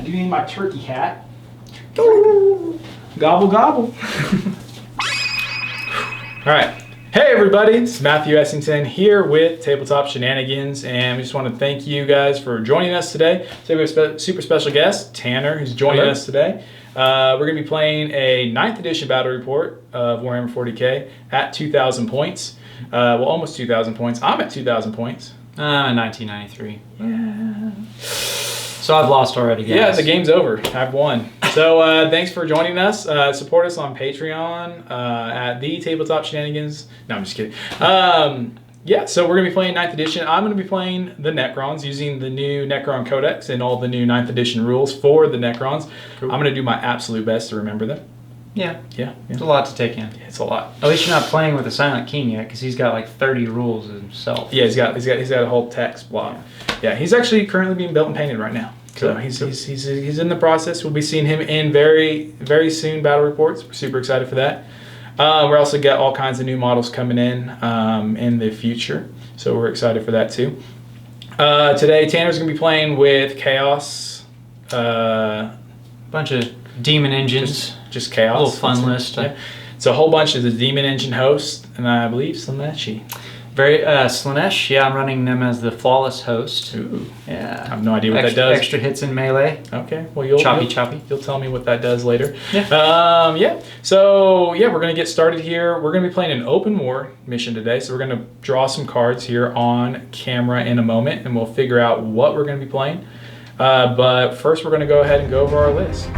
Give me my turkey hat. Gobble, gobble. All right. Hey everybody, it's Matthew Essington here with Tabletop Shenanigans, and we just want to thank you guys for joining us today. Today we have a super special guest, Tanner, who's joining us today. We're going to be playing a 9th edition battle report of Warhammer 40k at 2,000 points. Well, almost 2,000 points. I'm at 2,000 points. 1993. Yeah. So I've lost already, guys. Yeah, the game's over. I've won. So thanks for joining us. Support us on Patreon at the Tabletop Shenanigans. No, I'm just kidding. Yeah, so we're going to be playing 9th edition. I'm going to be playing the Necrons using the new Necron Codex and all the new 9th edition rules for the Necrons. Cool. I'm going to do my absolute best to remember them. Yeah. Yeah. It's a lot to take in. It's a lot. At least you're not playing with the Silent King yet, because he's got like 30 rules himself. Yeah, he's got a whole text block. Yeah, he's actually currently being built and painted right now. So he's in the process. We'll be seeing him in very, very soon battle reports. We're super excited for that. We're also got all kinds of new models coming in the future. So we're excited for that too. Today, Tanner's going to be playing with Chaos. Bunch of Demon Engines. Just Chaos. A little fun list. Yeah. It's a whole bunch of the Demon Engine hosts, and I believe Slaneshi. Very Slanesh, yeah, I'm running them as the Flawless Host. Ooh. Yeah. I have no idea what that does. Extra hits in melee. Okay. Well, you'll tell me what that does later. Yeah. Yeah. So, yeah, we're going to get started here. We're going to be playing an open war mission today. So we're going to draw some cards here on camera in a moment, and we'll figure out what we're going to be playing. But first, we're going to go ahead and go over our list.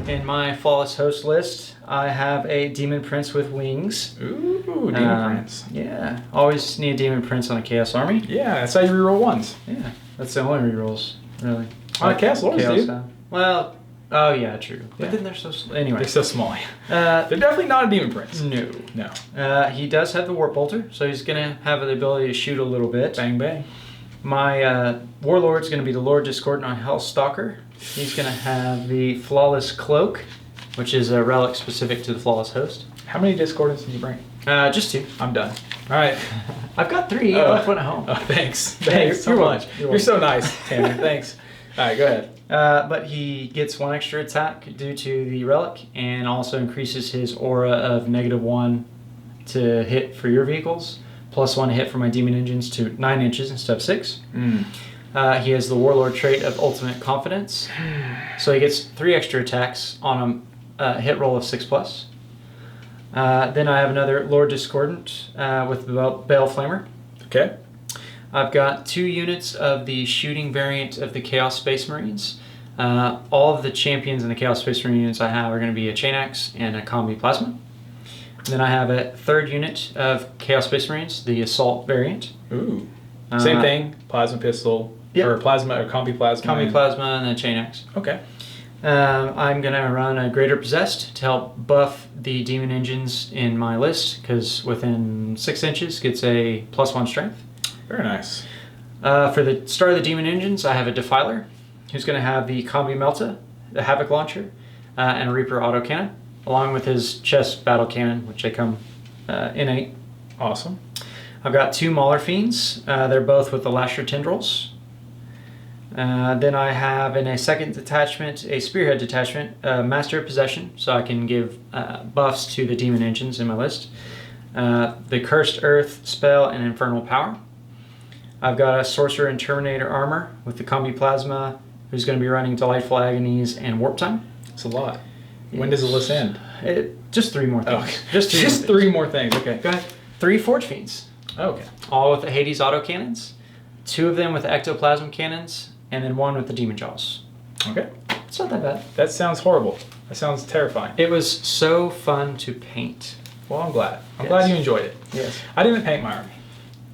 In my Flawless Host list, I have a Demon Prince with wings. Ooh, Demon Prince. Yeah, always need a Demon Prince on a Chaos Army. Yeah, that's how you reroll ones. Yeah, that's the only rerolls, really. On a Chaos Lords, dude. Well, oh yeah, true. Yeah. But then they're so anyway. They're so small. They're definitely not a Demon Prince. No. He does have the Warp Bolter, so he's gonna have the ability to shoot a little bit. Bang bang. My Warlord's gonna be the Lord Discordant on Hellstalker. He's going to have the Flawless Cloak, which is a relic specific to the Flawless Host. How many Discordants did you bring? Just 2. I'm done. All right. I've got 3. I left one at home. Oh, thanks. Thanks so much. You're so nice, Tanner. Thanks. All right, go ahead. But he gets 1 extra attack due to the relic, and also increases his aura of -1 to hit for your vehicles, +1 to hit for my Demon Engines to 9 inches instead of 6. He has the Warlord trait of Ultimate Confidence, so he gets 3 extra attacks on a hit roll of 6+. Then I have another Lord Discordant with the Bale Flamer. Okay. I've got 2 units of the shooting variant of the Chaos Space Marines. All of the champions in the Chaos Space Marine units I have are going to be a Chain Axe and a Combi Plasma. And then I have a 3rd unit of Chaos Space Marines, the Assault variant. Ooh. Same thing, Plasma Pistol. Yep. Or Plasma, or Combi Plasma. Combi Plasma and then Chain Axe. Okay. I'm going to run a Greater Possessed to help buff the Demon Engines in my list, because within 6 inches gets a +1 strength. Very nice. For the start of the Demon Engines, I have a Defiler, who's going to have the Combi Melta, the Havoc Launcher, and a Reaper Autocannon, along with his Chest Battle Cannon, which they come innate. Awesome. I've got 2 Mauler Fiends. They're both with the Lasher Tendrils. Then I have in a 2nd detachment, a Spearhead detachment, Master of Possession, so I can give buffs to the Demon Engines in my list. The Cursed Earth spell and Infernal Power. I've got a Sorcerer and Terminator armor with the Combi Plasma, who's going to be running Delightful Agonies and Warp Time. It's a lot. When does the list end? Just 3 more things. Okay. Just 3 more things. Okay. Go ahead. 3 Forge Fiends. Okay. All with the Hades autocannons. 2 of them with the Ectoplasm cannons, and then 1 with the Demon Jaws. Okay. It's not that bad. That sounds horrible. That sounds terrifying. It was so fun to paint. Well, I'm glad. I'm glad you enjoyed it. Yes. I didn't paint my army.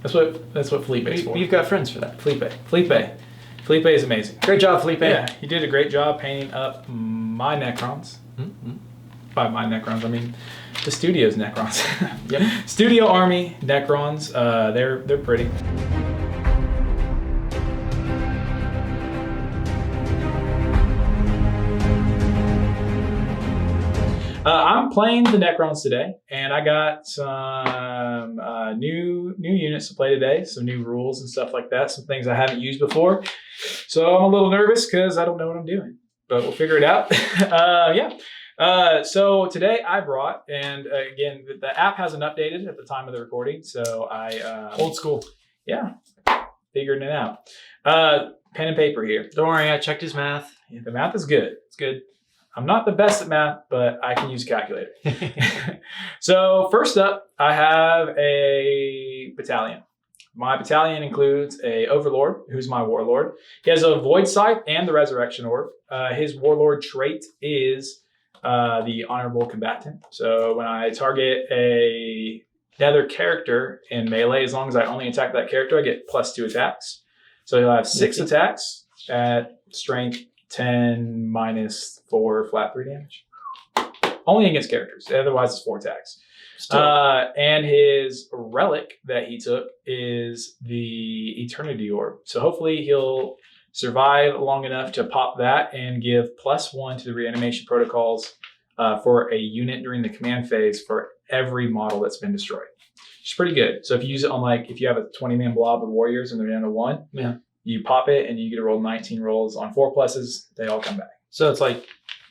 That's what Felipe's for. You've got friends for that. Felipe is amazing. Great job, Felipe. Yeah, he did a great job painting up my Necrons. By my Necrons, I mean the studio's Necrons. Yep. Studio Army Necrons. They're pretty. I'm playing the Necrons today, and I got some new units to play today, some new rules and stuff like that, some things I haven't used before. So I'm a little nervous because I don't know what I'm doing, but we'll figure it out. So today I brought, and again, the app hasn't updated at the time of the recording, so I... Old school. Yeah, figuring it out. Pen and paper here. Don't worry, I checked his math. Yeah, the math is good. It's good. I'm not the best at math, but I can use a calculator. So first up, I have a battalion. My battalion includes a Overlord, who's my Warlord. He has a Void Sight and the Resurrection Orb. His Warlord trait is the Honorable Combatant. So when I target another character in melee, as long as I only attack that character, I get +2 attacks. So he'll have 6 attacks at strength 10 -4 flat 3 damage. Only against characters. Otherwise, it's 4 attacks. And his relic that he took is the Eternity Orb. So hopefully he'll survive long enough to pop that and give +1 to the reanimation protocols for a unit during the command phase for every model that's been destroyed. It's pretty good. So if you use it on, like, if you have a 20-man blob of warriors and they're down to 1, yeah, you pop it and you get to roll 19 rolls on 4 pluses. They all come back. So it's like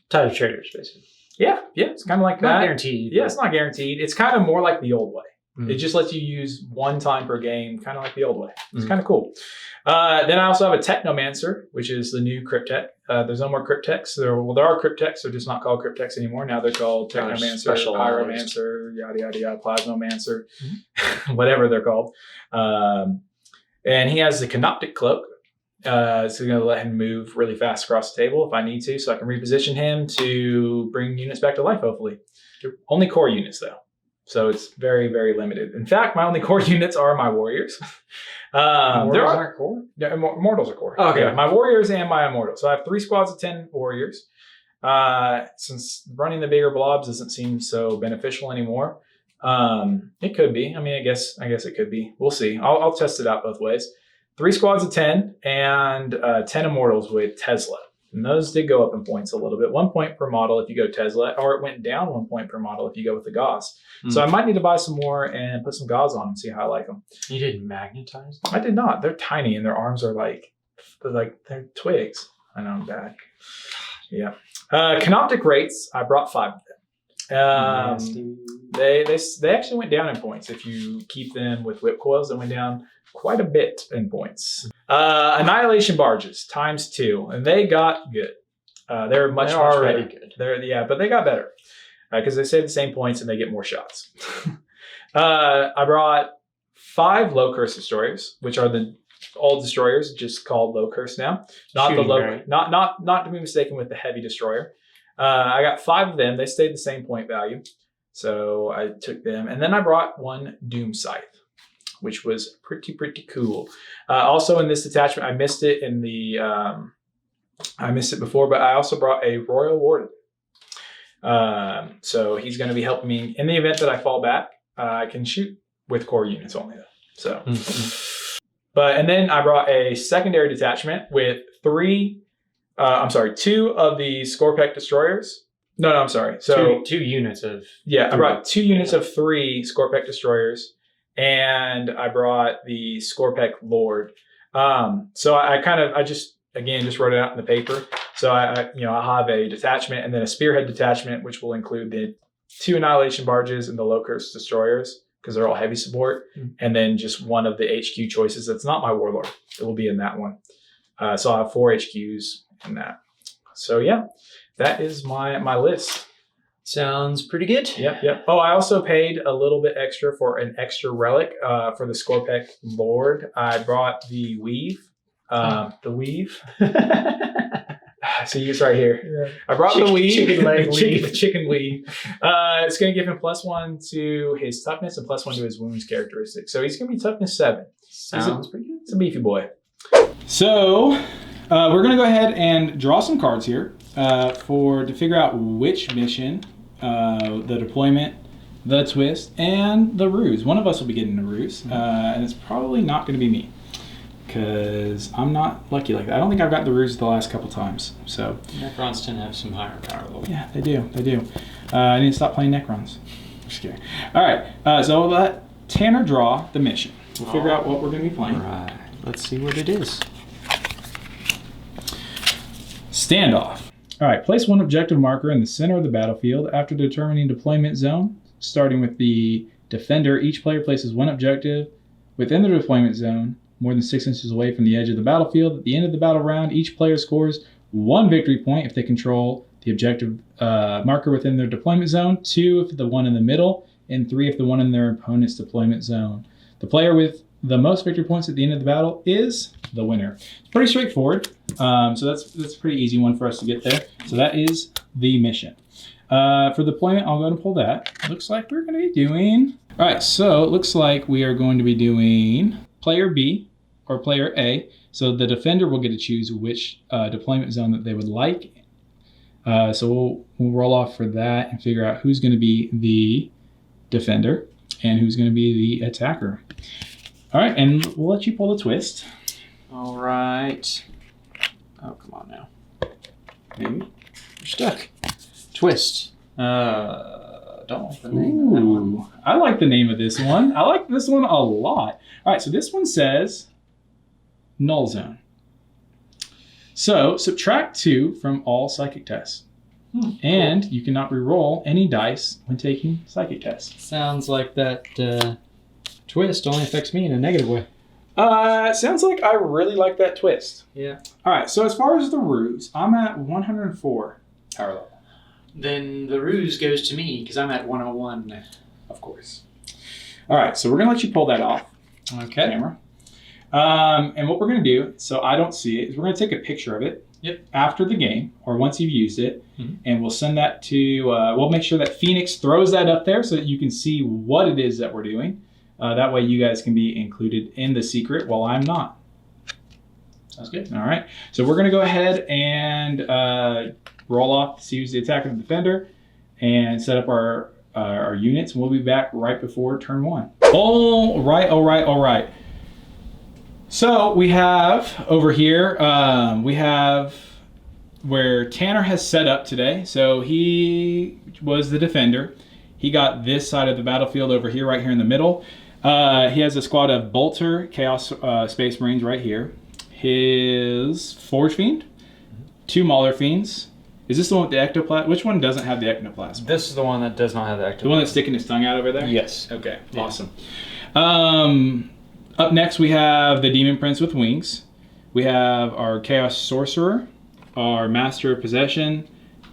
Title Traders, basically. Yeah, it's kind of like Not that. guaranteed. Yeah, it's not guaranteed. It's kind of more like the old way. Mm. It just lets you use 1 time per game, kind of like the old way. It's kind of cool. Then I also have a Technomancer, which is the new Cryptech. There's no more Cryptechs. There are Cryptechs. They're just not called Cryptechs anymore. Now they're called Technomancer, Pyromancer, yada, yada, yada, Plasmomancer, whatever they're called. And he has the Canoptic Cloak. So I'm going to let him move really fast across the table if I need to, so I can reposition him to bring units back to life, hopefully. Only core units, though. So it's very, very limited. In fact, my only core units are my warriors. Mortals aren't core? Yeah, mortals are core. Oh, okay. Yeah, my warriors and my immortals. So I have 3 squads of 10 warriors. Since running the bigger blobs doesn't seem so beneficial anymore, it could be. I mean, I guess it could be. We'll see. I'll test it out both ways. 3 squads of 10 and 10 immortals with Tesla. And those did go up in points a little bit. 1 point per model if you go Tesla, or it went down 1 point per model if you go with the Gauss. So I might need to buy some more and put some Gauss on and see how I like them. You didn't magnetize them? I did not. They're tiny and their arms are they're twigs. I know, I'm bad. Yeah. Canoptic rates, I brought 5 of them. They actually went down in points. If you keep them with whip coils, they went down quite a bit in points. Annihilation barges ×2, and they got good. They're much already better. good. But they got better because they save the same points and they get more shots. I brought 5 low curse destroyers, which are the old destroyers, just called low curse now. Not Shooting, the low, right? not to be mistaken with the heavy destroyer. I got 5 of them. They stayed the same point value, so I took them, and then I brought 1 Doom Scythe, which was pretty cool. Also in this detachment, I missed it in the I missed it before, but I also brought a Royal Warden. So he's going to be helping me in the event that I fall back. I can shoot with core units only, though. So, and then I brought a secondary detachment with 2 of the Scorpec destroyers. No, I'm sorry. So 2 units of. Yeah, I brought 2 units of 3 Scorpec destroyers. And I brought the Scorpec Lord. So I just wrote it out in the paper. So I have a detachment and then a spearhead detachment, which will include the 2 annihilation barges and the low curse destroyers because they're all heavy support, and then just 1 of the HQ choices that's not my Warlord. It will be in that one. So I'll have 4 HQs in that. So yeah, that is my list. Sounds pretty good. Yep. Oh, I also paid a little bit extra for an extra relic for the Scorpec Lord. I brought the Weave. The Weave. See, it's right here. Yeah. I brought the Weave. Chicken leg weave. The chicken Weave. It's going to give him +1 to his toughness and +1 to his wounds characteristics. So he's going to be toughness 7. Sounds pretty good. It's a beefy boy. So we're going to go ahead and draw some cards here to figure out which mission, the deployment, the twist, and the ruse. One of us will be getting the ruse, and it's probably not going to be me because I'm not lucky like that. I don't think I've got the ruse the last couple times. So Necrons tend to have some higher power level. Yeah, they do. I need to stop playing Necrons. Just kidding. All right, so I'll let Tanner draw the mission. We'll figure out what we're going to be playing. All right, let's see what it is. Standoff. All right, place one objective marker in the center of the battlefield after determining deployment zone. Starting with the defender, each player places one objective within the deployment zone, more than 6 inches away from the edge of the battlefield. At the end of the battle round, each player scores 1 victory point if they control the objective marker within their deployment zone, 2 if the one in the middle, and 3 if the one in their opponent's deployment zone. The player with the most victory points at the end of the battle is the winner. It's pretty straightforward. So that's a pretty easy one for us to get there. So that is the mission. For deployment, I'll go ahead and pull that. Looks like we're going to be doing... All right, so it looks like we are going to be doing player B or player A. So the defender will get to choose which deployment zone that they would like. So we'll roll off for that and figure out who's going to be the defender and who's going to be the attacker. All right, and we'll let you pull the twist. All right. Oh, come on now. Maybe. You're stuck. Twist. Don't like the name of that one. I like the name of this one. I like this one a lot. All right, so this one says Null Zone. So subtract 2 from all psychic tests. And you cannot reroll any dice when taking psychic tests. Sounds like that twist only affects me in a negative way. Sounds like I really like that twist. Yeah. All right, so as far as the ruse, I'm at 104 power level. Then the ruse goes to me because I'm at 101. Of course. All right, so we're going to let you pull that off. Okay. Camera. And what we're going to do, so I don't see it, is we're going to take a picture of it after the game or once you've used it, and we'll send that to, we'll make sure that Phoenix throws that up there so that you can see what it is that we're doing. That way you guys can be included in the secret while I'm not. Sounds good. All right. So we're going to go ahead and roll off to see who's the attacker and defender and set up our units. We'll be back right before turn 1. All right. So we have over here, we have where Tanner has set up today. So he was the defender. He got this side of the battlefield over here, right here in the middle. He has a squad of Bolter Chaos Space Marines right here. His Forge Fiend, 2 Mauler Fiends. Is this the one with the ectoplasm? Which one doesn't have the ectoplasm? This is the one that does not have the ectoplasm. The one that's sticking his tongue out over there? Yes. Okay, yeah. Awesome. Up next we have the Demon Prince with wings. We have our Chaos Sorcerer, our Master of Possession,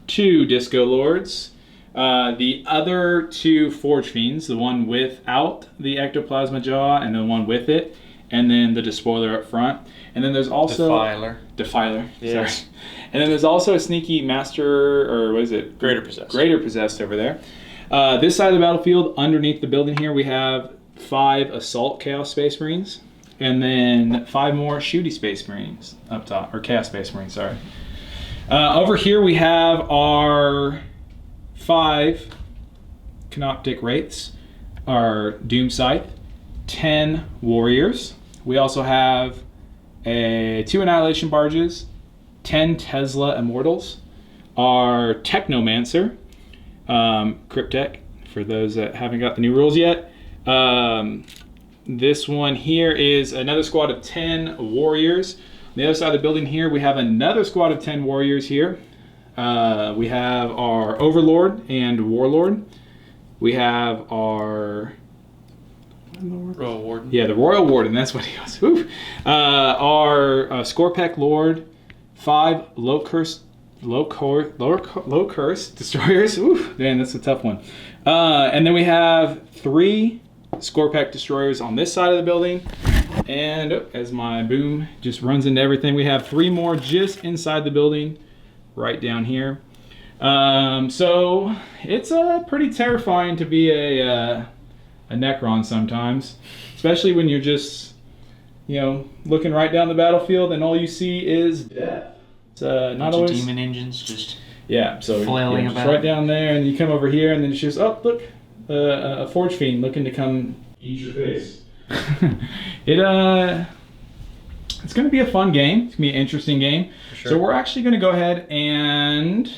2 Disco Lords, the other 2 Forge Fiends, the one without the ectoplasma jaw and the one with it, and then the Despoiler up front. And then there's also... Defiler. Yes. Sorry. And then there's also a sneaky Master, or what is it? Greater Possessed. Greater Possessed over there. This side of the battlefield, underneath the building here, we have 5 Assault Chaos Space Marines, and then 5 more Shooty Space Marines up top, or Chaos Space Marines, sorry. Over here we have our 5 Canoptic Wraiths, our Doom Scythe, 10 Warriors. We also have 2 Annihilation Barges, 10 Tesla Immortals, our Technomancer, Cryptek, for those that haven't got the new rules yet. This one here is another squad of 10 Warriors. On the other side of the building here, we have another squad of 10 Warriors here. We have our Overlord and Warlord. We have our... Royal Warden. Yeah, the Royal Warden, that's what he was. Our Scorpec Lord, 5 low curse destroyers. Ooh, man, that's a tough one. And then we have 3 Scorpec destroyers on this side of the building. And as my boom just runs into everything, we have 3 more just inside the building, right down here. So it's pretty terrifying to be a Necron sometimes, especially when you're just, looking right down the battlefield and all you see is death. It's not always demon engines just so flailing just about right down there, and you come over here and then it's just look, a Forge Fiend looking to come eat your face. It's going to be a fun game. It's going to be an interesting game. For sure. So we're actually going to go ahead and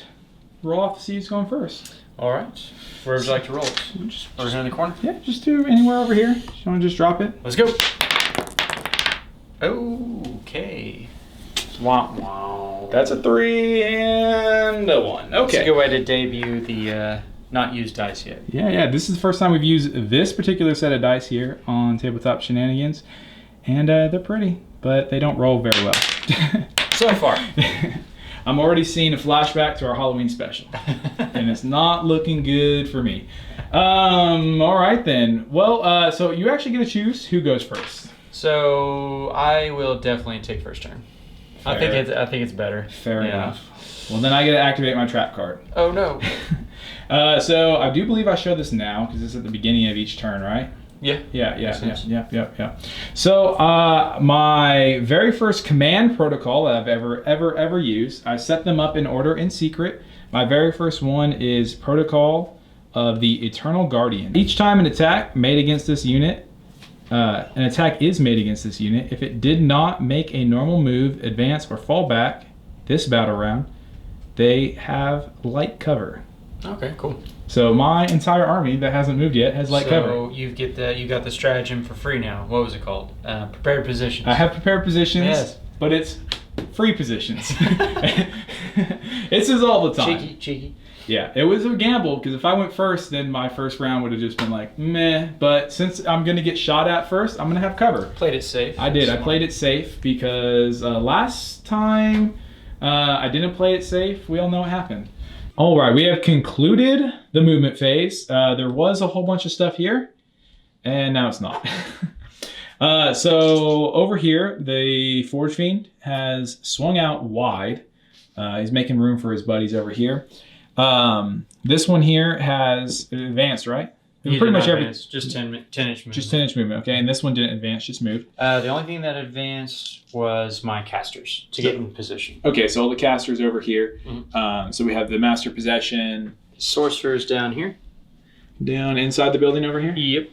roll off to see who's going first. All right. Where would you like to roll it? Just Over here in the corner? Yeah, just do anywhere over here. You want to just drop it? Let's go. Okay. Wow. That's a 3 and a 1. Okay. It's a good way to debut the not used dice yet. Yeah. This is the first time we've used this particular set of dice here on Tabletop Shenanigans. And they're pretty, but they don't roll very well. So far. I'm already seeing a flashback to our Halloween special. And it's not looking good for me. All right then. Well, so you actually get to choose who goes first. So I will definitely take first turn. I think it's better. Fair enough. Well, then I get to activate my trap card. Oh no. So I do believe I show this now because it's at the beginning of each turn, right? Yeah. So my very first command protocol that I've ever used, I set them up in order in secret. My very first one is Protocol of the Eternal Guardian. Each time an attack made against this unit, an attack is made against this unit, if it did not make a normal move, advance, or fall back this battle round, they have light cover. Okay, cool. So my entire army that hasn't moved yet has light cover. So you got the stratagem for free now. What was it called? Prepared positions. I have prepared positions, yes. But it's free positions. This is all the time. Cheeky. Yeah, it was a gamble because if I went first, then my first round would have just been like meh. But since I'm going to get shot at first, I'm going to have cover. Played it safe. I did. I played it safe because last time I didn't play it safe. We all know what happened. All right, we have concluded the movement phase. There was a whole bunch of stuff here, and now it's not. So over here, the Forge Fiend has swung out wide. He's making room for his buddies over here. This one here has advanced, right? Pretty much advance, just 10-inch movement. Just 10-inch movement, okay. And this one didn't advance, just moved. The only thing that advanced was my casters to get in position. Okay, so all the casters over here. Mm-hmm. So we have the Master Possession. Sorcerers down here. Down inside the building over here? Yep.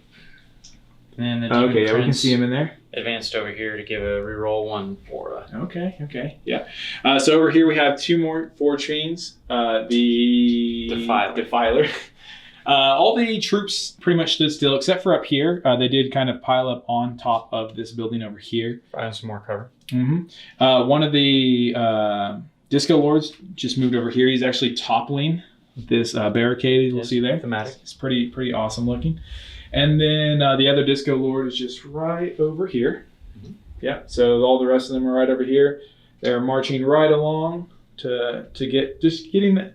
And then the okay, yeah, we can see him in there. Advanced over here to give a reroll 1 aura. Okay, yeah. So over here we have 2 more Forge Fiends. The Defiler. All the troops pretty much stood still, except for up here. They did kind of pile up on top of this building over here. Find some more cover. Mm-hmm. One of the Disco Lords just moved over here. He's actually toppling this barricade we'll see there. Thematic. It's pretty awesome looking. And then the other Disco Lord is just right over here. Mm-hmm. Yeah, so all the rest of them are right over here. They're marching right along to getting the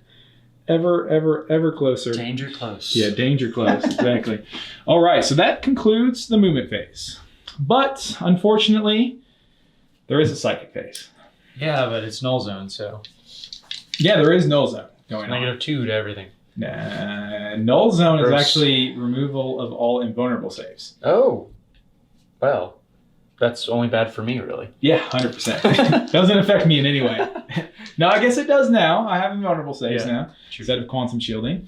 ever closer. Danger close. Yeah, danger close, exactly. All right, so that concludes the movement phase. But unfortunately, there is a psychic phase. Yeah, but it's null zone, so. Yeah, there is null zone going on. -2 to everything. Null zone is actually removal of all invulnerable saves. Oh, well, that's only bad for me, really. Yeah, 100%. Doesn't affect me in any way. No, I guess it does now. I have invulnerable saves now instead of quantum shielding.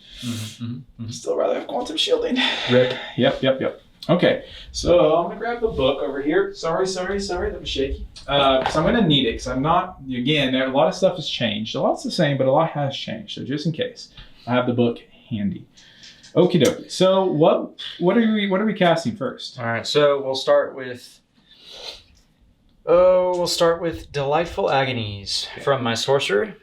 Still rather have quantum shielding. Rip. Yep. Okay, so I'm gonna grab the book over here. Sorry, that was shaky. So I'm gonna need it because I'm not. Again, a lot of stuff has changed. A lot's the same, but a lot has changed. So just in case, I have the book handy. Okie dokie. So what are we casting first? All right. So we'll start with. Delightful Agonies from my sorcerer.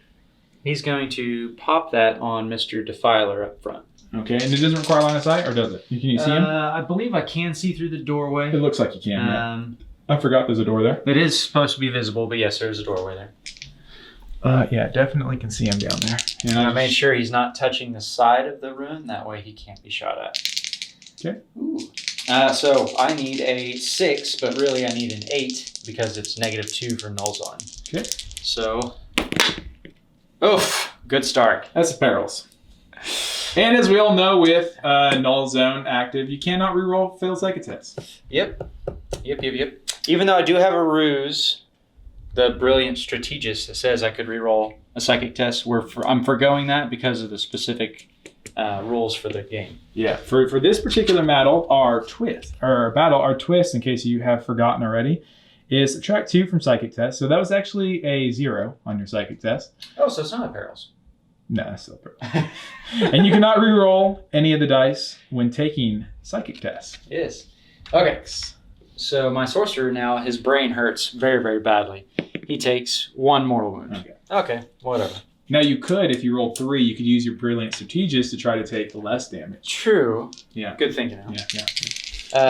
He's going to pop that on Mr. Defiler up front. Okay, and it doesn't require line of sight, or does it? Can you see him? I believe I can see through the doorway. It looks like you can. Yeah. I forgot there's a door there. It is supposed to be visible, but yes, there's a doorway there. Yeah, definitely can see him down there. And I made sure he's not touching the side of the rune. That way he can't be shot at. Okay. Ooh. So I need a 6, but really I need an 8 because it's -2 for null zone. Okay. So, oof, good start. That's the perils. And as we all know, with null zone active, you cannot reroll failed psychic tests. Yep. Even though I do have a ruse, the brilliant strategist that says I could reroll a psychic test, I'm forgoing that because of the specific rules for the game. Yeah. For this particular battle, our twist, in case you have forgotten already, is subtract 2 from psychic test. So that was actually a 0 on your psychic test. Oh, so it's not a perils. No, that's still purple. And you cannot reroll any of the dice when taking psychic tests. Yes. Okay. So my sorcerer now, his brain hurts very, very badly. He takes 1 mortal wound. Okay, whatever. Now you could, if you roll 3, you could use your Brilliant Strategist to try to take less damage. True. Yeah. Good thinking. Yeah.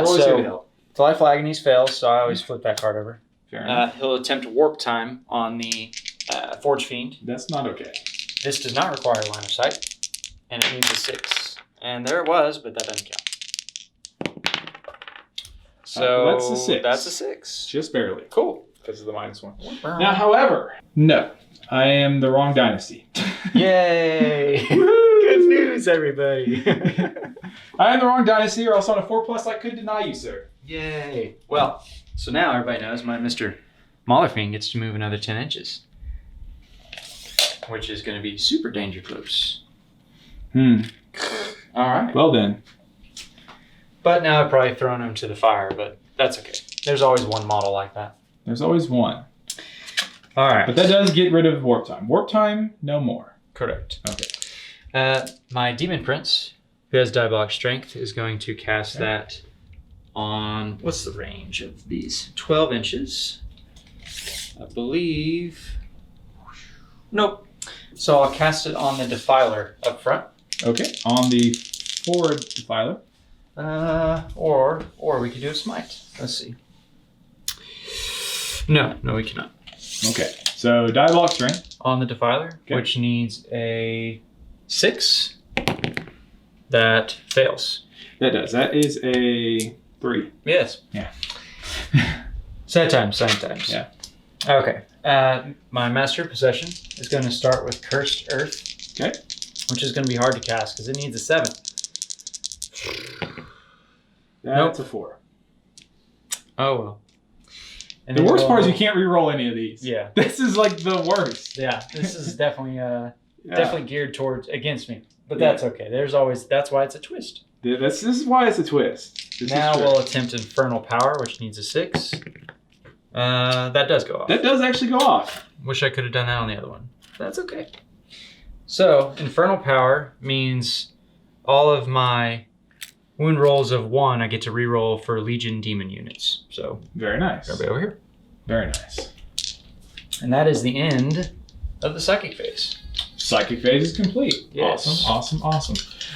So Delightful Agonies fails, so I always flip that card over. Fair enough. He'll attempt Warp Time on the Forge Fiend. That's not okay. This does not require line of sight, and it needs a 6. And there it was, but that doesn't count. So that's a 6. That's a 6. Just barely. Cool. Because of the -1. Now, however, no. I am the wrong dynasty. Yay! Good news, everybody. I am the wrong dynasty, or else on a 4+ I could deny you, sir. Yay! Well, so now everybody knows my Mr. Maulerfiend gets to move another 10 inches. Which is going to be super danger close. All right. Well then. But now I've probably thrown him to the fire, but that's okay. There's always one model like that. There's always one. All right. But that does get rid of Warp Time. Warp Time, no more. Correct. Okay. My Demon Prince, who has Diabolic Strength, is going to cast that on, what's the range of these? 12 inches. I believe. Nope. So I'll cast it on the Defiler up front. Okay. On the forward Defiler. Or we could do a Smite. Let's see. No, we cannot. Okay. So Diabolic Strength. On the Defiler, which needs a 6. That fails. That does. That is a 3. Yes. Yeah. Same times. Yeah. Okay. My Master Possession is going to start with Cursed Earth. Okay. Which is going to be hard to cast because it needs a 7. That's a 4. Oh, well. And the worst part is you can't re-roll any of these. Yeah. This is like the worst. Yeah. This is definitely definitely geared against me. But that's okay. That's why it's a twist. Yeah, this is why it's a twist. Now we'll attempt Infernal Power, which needs a 6. That does go off. That does actually go off. Wish I could have done that on the other one. That's okay. So, Infernal Power means all of my wound rolls of 1 I get to reroll for Legion Demon units. So, very nice. Everybody over here. Very nice. And that is the end of the Psychic phase. Psychic phase is complete. Yes. Awesome.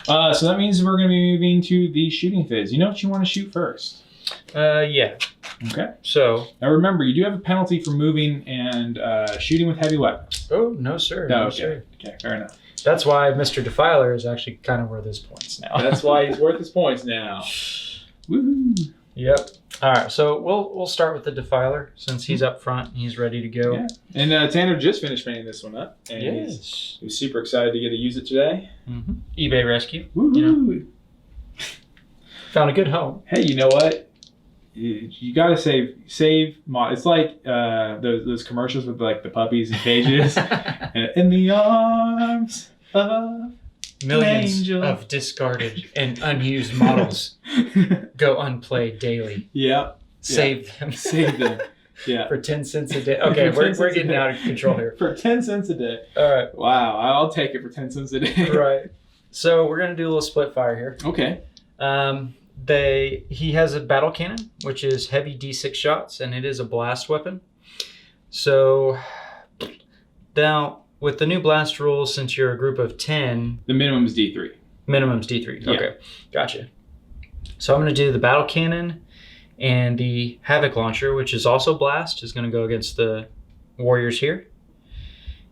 So that means we're going to be moving to the shooting phase. You know what you want to shoot first? Yeah. Okay. So now remember, you do have a penalty for moving and shooting with heavy weapons. Oh, no, sir. No, okay. Okay, fair enough. That's why Mr. Defiler is actually kind of worth his points now. That's why he's worth his points now. Woohoo! Yep. All right, so we'll start with the Defiler since he's up front and he's ready to go. Yeah. And Tanner just finished painting this one up, and he was super excited to get to use it today. Mm-hmm. eBay rescue. Woohoo! You know, found a good home. Hey, you know what? You gotta save. It's like those commercials with like the puppies in cages. And in the arms of Millions angel. of discarded and unused models go unplayed daily. Yeah. Save them. Save them. Yeah. For 10 cents a day. Okay, we're getting out of control here. For 10 cents a day. All right. Wow, I'll take it for 10 cents a day. Right. So we're gonna do a little split fire here. Okay. He has a battle cannon, which is heavy D6 shots, and it is a blast weapon. So now with the new blast rules, since you're a group of 10, the minimum is D3. Minimum's D3. Yeah. Okay, gotcha. So I'm going to do the battle cannon, and the Havoc Launcher, which is also blast, is going to go against the warriors here.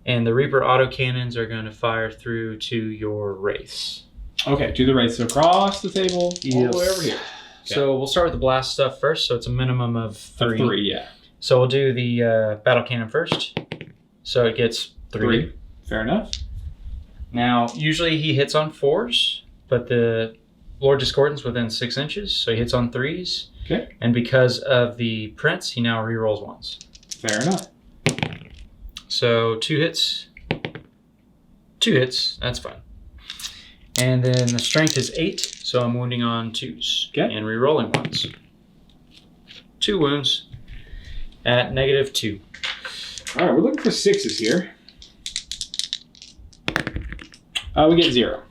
And the Reaper autocannons are going to fire through to your wraiths. Okay, to the right. So across the table, all the way over here. Okay. So we'll start with the blast stuff first. So it's a minimum of 3. 3, yeah. So we'll do the battle cannon first. So it gets 3. Fair enough. Now, usually he hits on 4s, but the Lord Discordant's within 6 inches, so he hits on 3s. Okay. And because of the Prince, he now rerolls 1s. Fair enough. So 2 hits. 2 hits, that's fine. And then the strength is 8, so I'm wounding on 2s. Okay. And rerolling 1s. 2 wounds at -2. All right, we're looking for 6s here. We get 0.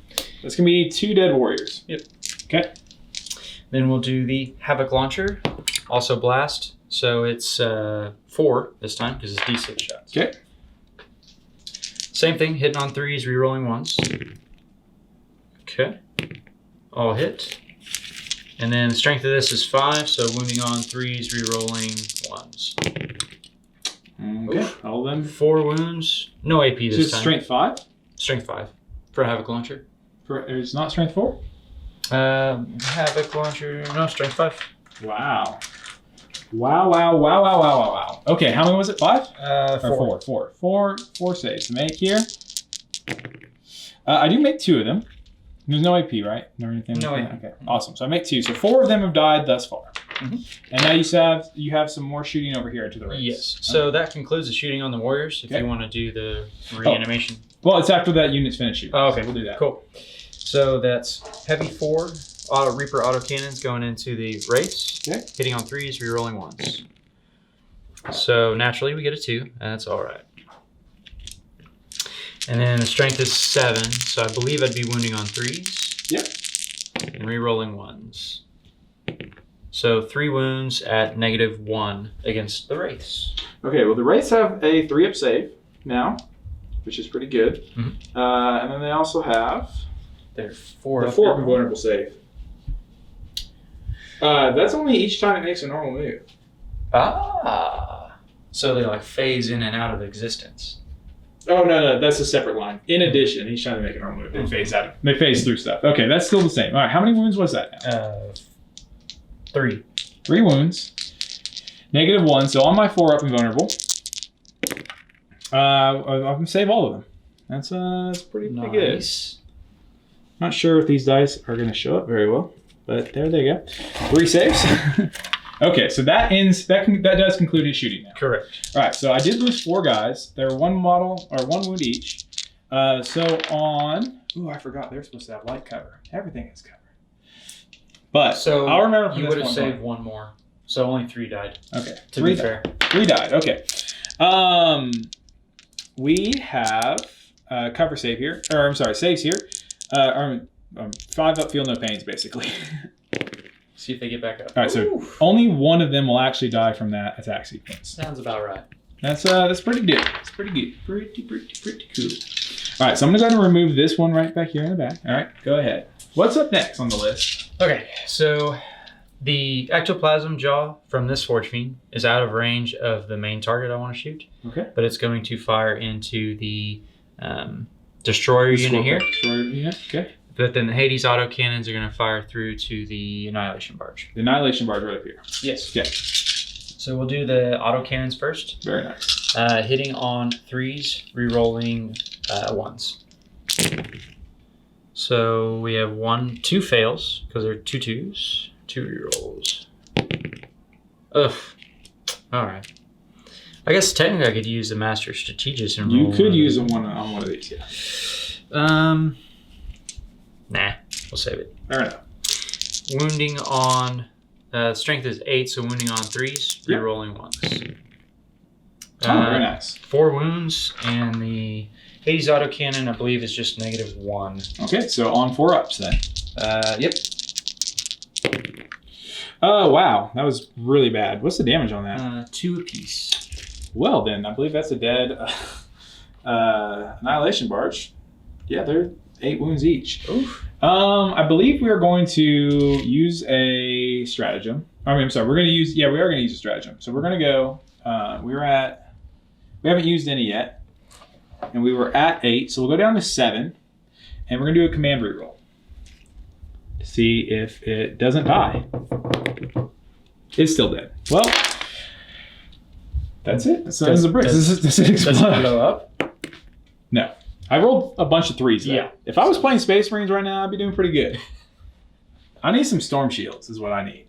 That's going to be 2 dead warriors. Yep. Okay. Then we'll do the Havoc Launcher, also blast. So it's 4 this time because it's D6 shots. Okay. Same thing, hitting on 3s, rerolling 1s. Okay. All hit. And then the strength of this is 5, so wounding on 3s, rerolling 1s. Okay. Oof. All of them. 4 wounds. No AP this So it's time. strength 5? Strength 5 for Havoc Launcher. It's not strength 4? Havoc Launcher. No, strength 5. Wow. Wow. Okay, how many was it? 5? 4. Or 4 saves to make here. I do make 2 of them. There's no AP, right? Or anything? No AP. Okay, awesome. So I make 2. So 4 of them have died thus far. Mm-hmm. And now you have some more shooting over here to the right. Yes. So that concludes the shooting on the warriors. If you want to do the reanimation. Well, it's after that unit's finished shooting. Oh, okay. So we'll do that. Cool. So that's heavy 4 Reaper autocannons going into the wraiths. Okay. Hitting on 3s, rerolling 1s. So naturally we get a 2. That's all right. And then the strength is 7, so I believe I'd be wounding on 3s. Yep. And rerolling 1s. So 3 wounds at -1 against the wraiths. Okay, well the Wraiths have a 3-up save now, which is pretty good. Mm-hmm. And then they also have They're 4 the 4 invulnerable save. That's only each time it makes a normal move. Ah. So they like phase in and out of existence. Oh, no, that's a separate line. In addition, each time they make a normal move, they phase out. They phase through stuff. Okay, that's still the same. All right, how many wounds was that now? 3. 3 wounds. -1, so on my 4-up invulnerable. I'm going to save all of them. That's pretty good. Not sure if these dice are going to show up very well, but there they go. 3 saves. Okay, so that does conclude his shooting now. Correct. All right, so I did lose 4 guys. They're 1 model or 1 wound each. So on, I forgot they're supposed to have light cover. Everything is covered. But so I'll remember from you this would have one saved 1 more. So only 3 died. Okay, To be fair. 3 died. Okay. We have cover save here, or I'm sorry, saves here. 5 up, feel no pains, basically. See if they get back up. All right, so only 1 of them will actually die from that attack sequence. Sounds about right. That's pretty good. It's pretty good. Pretty cool. All right, so I'm gonna go ahead and remove this one right back here in the back. All right, go ahead. What's up next on the list? Okay, so the ectoplasm jaw from this Forge Fiend is out of range of the main target I want to shoot. Okay. But it's going to fire into the destroyer unit here. Destroyer unit. Okay. But then the Hades autocannons are going to fire through to the Annihilation Barge. The Annihilation Barge right up here. Yes. Okay. So we'll do the autocannons first. Very nice. Hitting on 3s, rerolling 1s. So we have 2 fails because they're 2 2s. 2 rerolls. Ugh. All right. I guess technically I could use the Master Strategist and roll. You could use on one of these, yeah. Nah, we'll save it. Fair enough. Wounding on strength is 8, so wounding on 3s, Yep. rerolling 1s. Very nice. 4 wounds, and the Hades autocannon I believe is just -1. Okay, so on 4-ups then. Yep. Oh wow, that was really bad. What's the damage on that? 2 apiece. Well then, I believe that's a dead Annihilation Barge. Yeah, they're 8 wounds each. Oof. I believe we are going to use a stratagem. I'm sorry, we are going to use a stratagem. So we're going to go, we haven't used any yet, and we were at 8, so we'll go down to 7, and we're going to do a command reroll to see if it doesn't die. It's still dead. Well, that's it. That's the bricks. Does it explode? Does it blow up? No. I rolled a bunch of 3s, though. Yeah. If I was playing Space Marines right now, I'd be doing pretty good. I need some storm shields is what I need.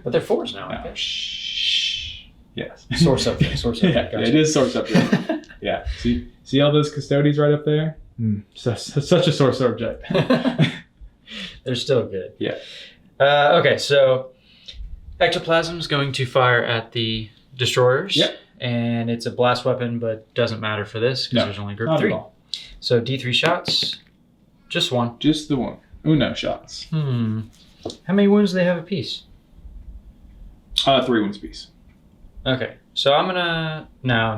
But they're 4s now. No, shh. Yes. Source subject. Yeah, Gotcha. it is source subject. Yeah. See all those custodies right up there? Such a source subject. They're still good. Yeah. Okay, so ectoplasm is going to fire at the destroyers. Yep. And it's a blast weapon, but doesn't matter for this because there's only group not 3. at all. So D3 shots. Just one. Just the one. Uno shots. How many wounds do they have apiece? 3 wounds apiece. Okay, so I'm gonna... No.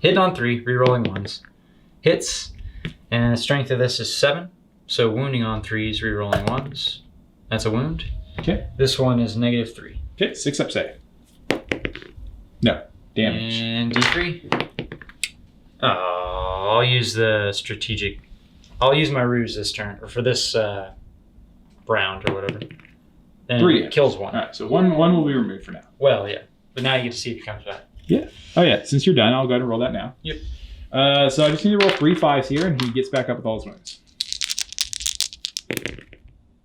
Hitting on 3, rerolling 1s. Hits, and the strength of this is 7. So wounding on 3s, rerolling 1s. That's a wound. Okay. This one is -3. Okay, 6 up save. No, damage. And D3. Oh, I'll use the strategic... I'll use my ruse this turn, or for this round or whatever. And 3 it kills 1. All right, so one will be removed for now. Well, yeah. But now you get to see if he comes back. Yeah. Oh, yeah. Since you're done, I'll go ahead and roll that now. Yep. So I just need to roll 3 5s here, and he gets back up with all his wounds.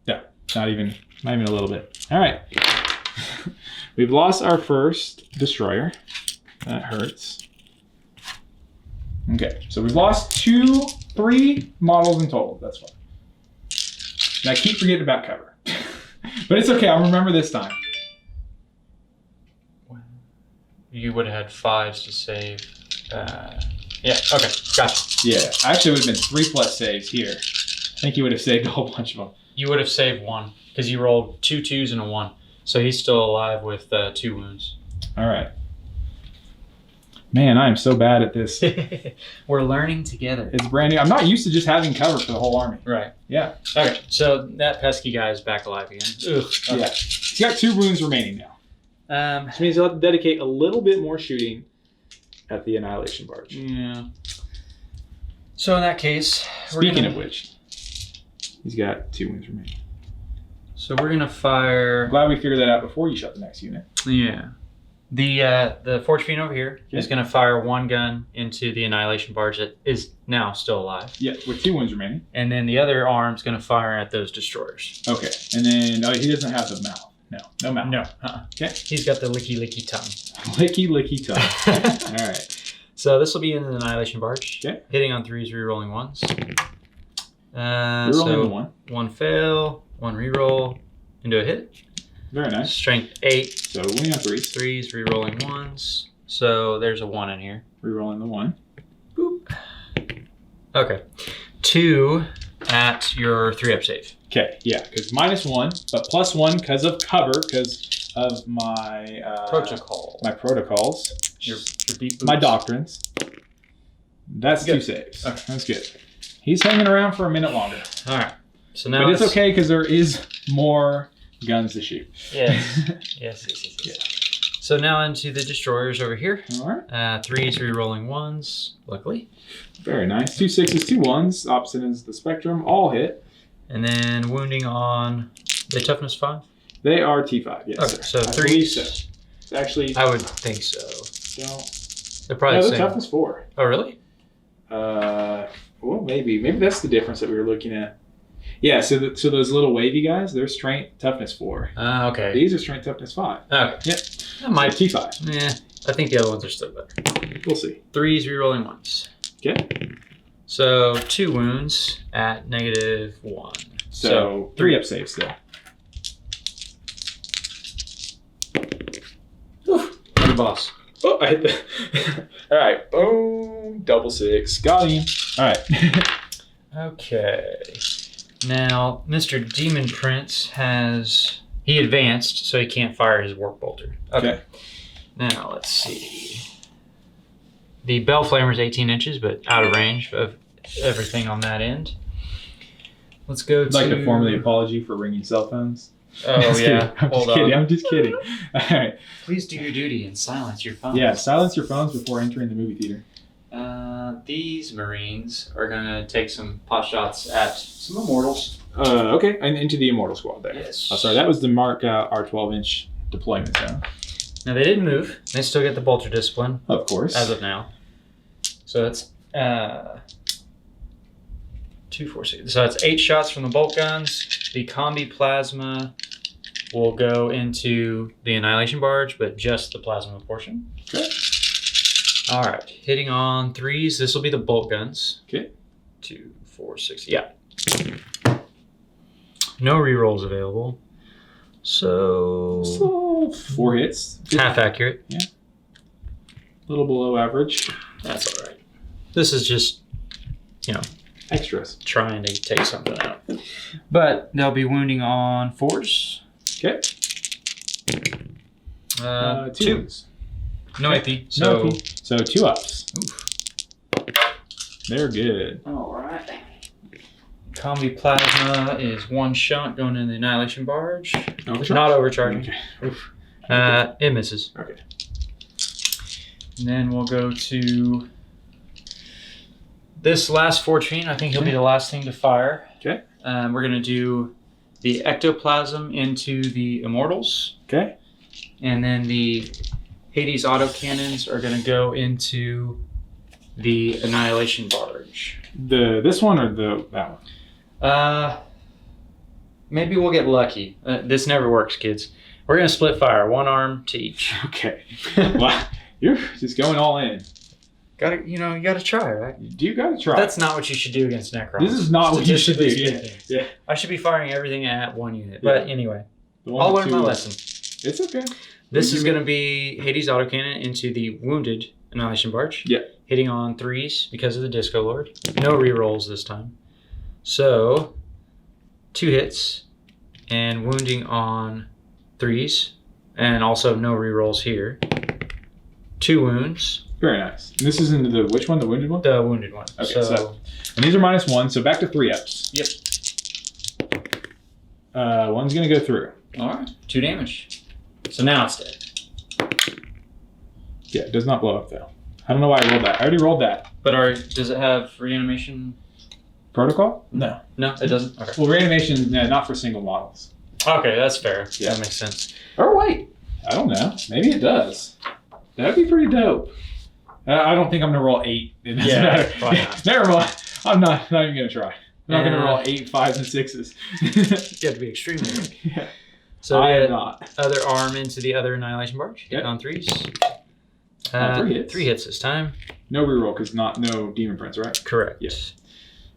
Yeah, not even a little bit. All right. We've lost our first destroyer. That hurts. Okay, so we've lost 3 models in total. That's fine. And I keep forgetting about cover. But it's okay. I'll remember this time. You would have had 5s to save. Yeah, okay, gotcha. Yeah, actually it would have been 3 plus saves here. I think you would have saved a whole bunch of them. You would have saved 1, because you rolled 2 2s and a 1. So he's still alive with 2 wounds. All right. Man, I am so bad at this. We're learning together. It's brand new. I'm not used to just having cover for the whole army. Right. Yeah. Okay, so that pesky guy is back alive again. Ugh. Okay. Yeah. He's got 2 wounds remaining now. Which means he'll have to dedicate a little bit more shooting at the Annihilation Barge. Yeah. So in that case, Speaking of which, he's got 2 wounds remaining. So we're gonna fire. I'm glad we figured that out before you shot the next unit. Yeah. The Forge Fiend over here is gonna fire 1 gun into the Annihilation Barge that is now still alive. Yeah, with 2 wounds remaining. And then the other arm's gonna fire at those destroyers. Okay, and then he doesn't have the mouth. No mouth. No. Okay. He's got the licky tongue. Licky tongue. All right. So this will be in the Annihilation Barge. Okay. Hitting on 3s, rerolling 1s. Rerolling the 1. 1 fail, 1 reroll into a hit. Very nice. Strength 8. So winning on 3s. 3s, rerolling 1s. So there's a 1 in here. Rerolling the 1. Boop. Okay. 2 at your 3-up save. Okay, yeah, because -1, but +1 because of cover, because of my Protocol. My protocols. Your beat my boots. doctrines. That's Good. 2 saves. Okay. That's good. He's hanging around for a minute longer. All right. So now But it's okay because there is more guns to shoot. Yes. Yes. So now into the destroyers over here. All right. 3s, rerolling 1s. Luckily. Very nice. 2 6s, 2 1s. Opposite ends of the spectrum. All hit. And then wounding on the toughness 5. They are T5. Yes. Okay. Sir. So I 3s. believe so. It's actually. I would think so. They're No, probably the the same. toughness 4. Oh, really? Well, maybe that's the difference that we were looking at. Yeah, so those little wavy guys, they're strength toughness 4. Okay. These are strength toughness 5. Okay. Yep. That might. So T5. Yeah. I think the other ones are still better. We'll see. 3s, rerolling 1s. Okay. So 2 wounds at -1. So 3 up save still. Oof. You're the boss. Oh, I hit the. All right. Boom. Double 6. Got him. All right. Okay. Now, Mr. Demon Prince he advanced, so he can't fire his Warp Bolter. Okay. Now, let's see. The Bell Flamer is 18 inches, but out of range of everything on that end. Let's go I'd like to formally apology for ringing cell phones. Oh, yeah. Hold on. I'm just kidding. All right. Please do your duty and silence your phones. Yeah, silence your phones before entering the movie theater. These Marines are going to take some pot shots at some Immortals. Okay, and into the Immortal Squad there. Yes. Oh, sorry, that was the mark our 12-inch deployment zone. Now, they didn't move. They still get the Bolter Discipline. Of course. As of now. So that's 2, 4, 6. So that's 8 shots from the bolt guns. The Combi Plasma will go into the Annihilation Barge, but just the plasma portion. Okay. All right. Hitting on 3s. This will be the bolt guns. Okay. 2, 4, 6. Yeah. No rerolls available. So 4 hits. half accurate. Yeah. A little below average. That's all right. This is just, extras. Trying to take something out. But they'll be wounding on 4s. Okay. 2. Wounds. No AP. So 2 ups. Oof. They're good. All right. Combi Plasma is 1 shot going in the Annihilation Barge. Not overcharging. Okay. Oof. It misses. Okay. And then we'll go to this last 14. I think he'll be the last thing to fire. Okay. We're going to do the Ectoplasm into the Immortals. Okay. And then the Hades autocannons are going to go into the Annihilation Barge. This one or that one? Maybe we'll get lucky. This never works, kids. We're going to split fire, 1 arm to each. Okay. Wow. You're just going all in. You gotta try, right? You gotta try. That's not what you should do against Necrons. This is not what you should do. Yeah. I should be firing everything at 1 unit. But anyway, I'll learn my lesson. It's okay. This is going to be Hades autocannon into the wounded Annihilation Barge. Yeah. Hitting on 3s because of the Disco Lord. No rerolls this time. So, 2 hits and wounding on 3s. And also no rerolls here. 2 wounds. Very nice. And this is into the, which one? The wounded one? The wounded one. Okay, so and these are -1, so back to 3 ups. Yep. One's going to go through. All right. 2 damage. So now it's dead. Yeah, it does not blow up, though. I don't know why I rolled that. I already rolled that. But does it have reanimation? Protocol? No. No, it doesn't? Okay. Well, reanimation, not for single models. Okay, that's fair. Yeah. That makes sense. Or wait. I don't know. Maybe it does. That'd be pretty dope. I don't think I'm going to roll 8. It doesn't matter. Probably not. Never mind. I'm not even going to try. I'm not going to roll 8, 5s, and 6s. You have to be extremely weak. Yeah. So I am not. Other arm into the other Annihilation Barge. Hit on 3s. 3 hits. 3 hits this time. No reroll because no demon prints, right? Correct. Yes.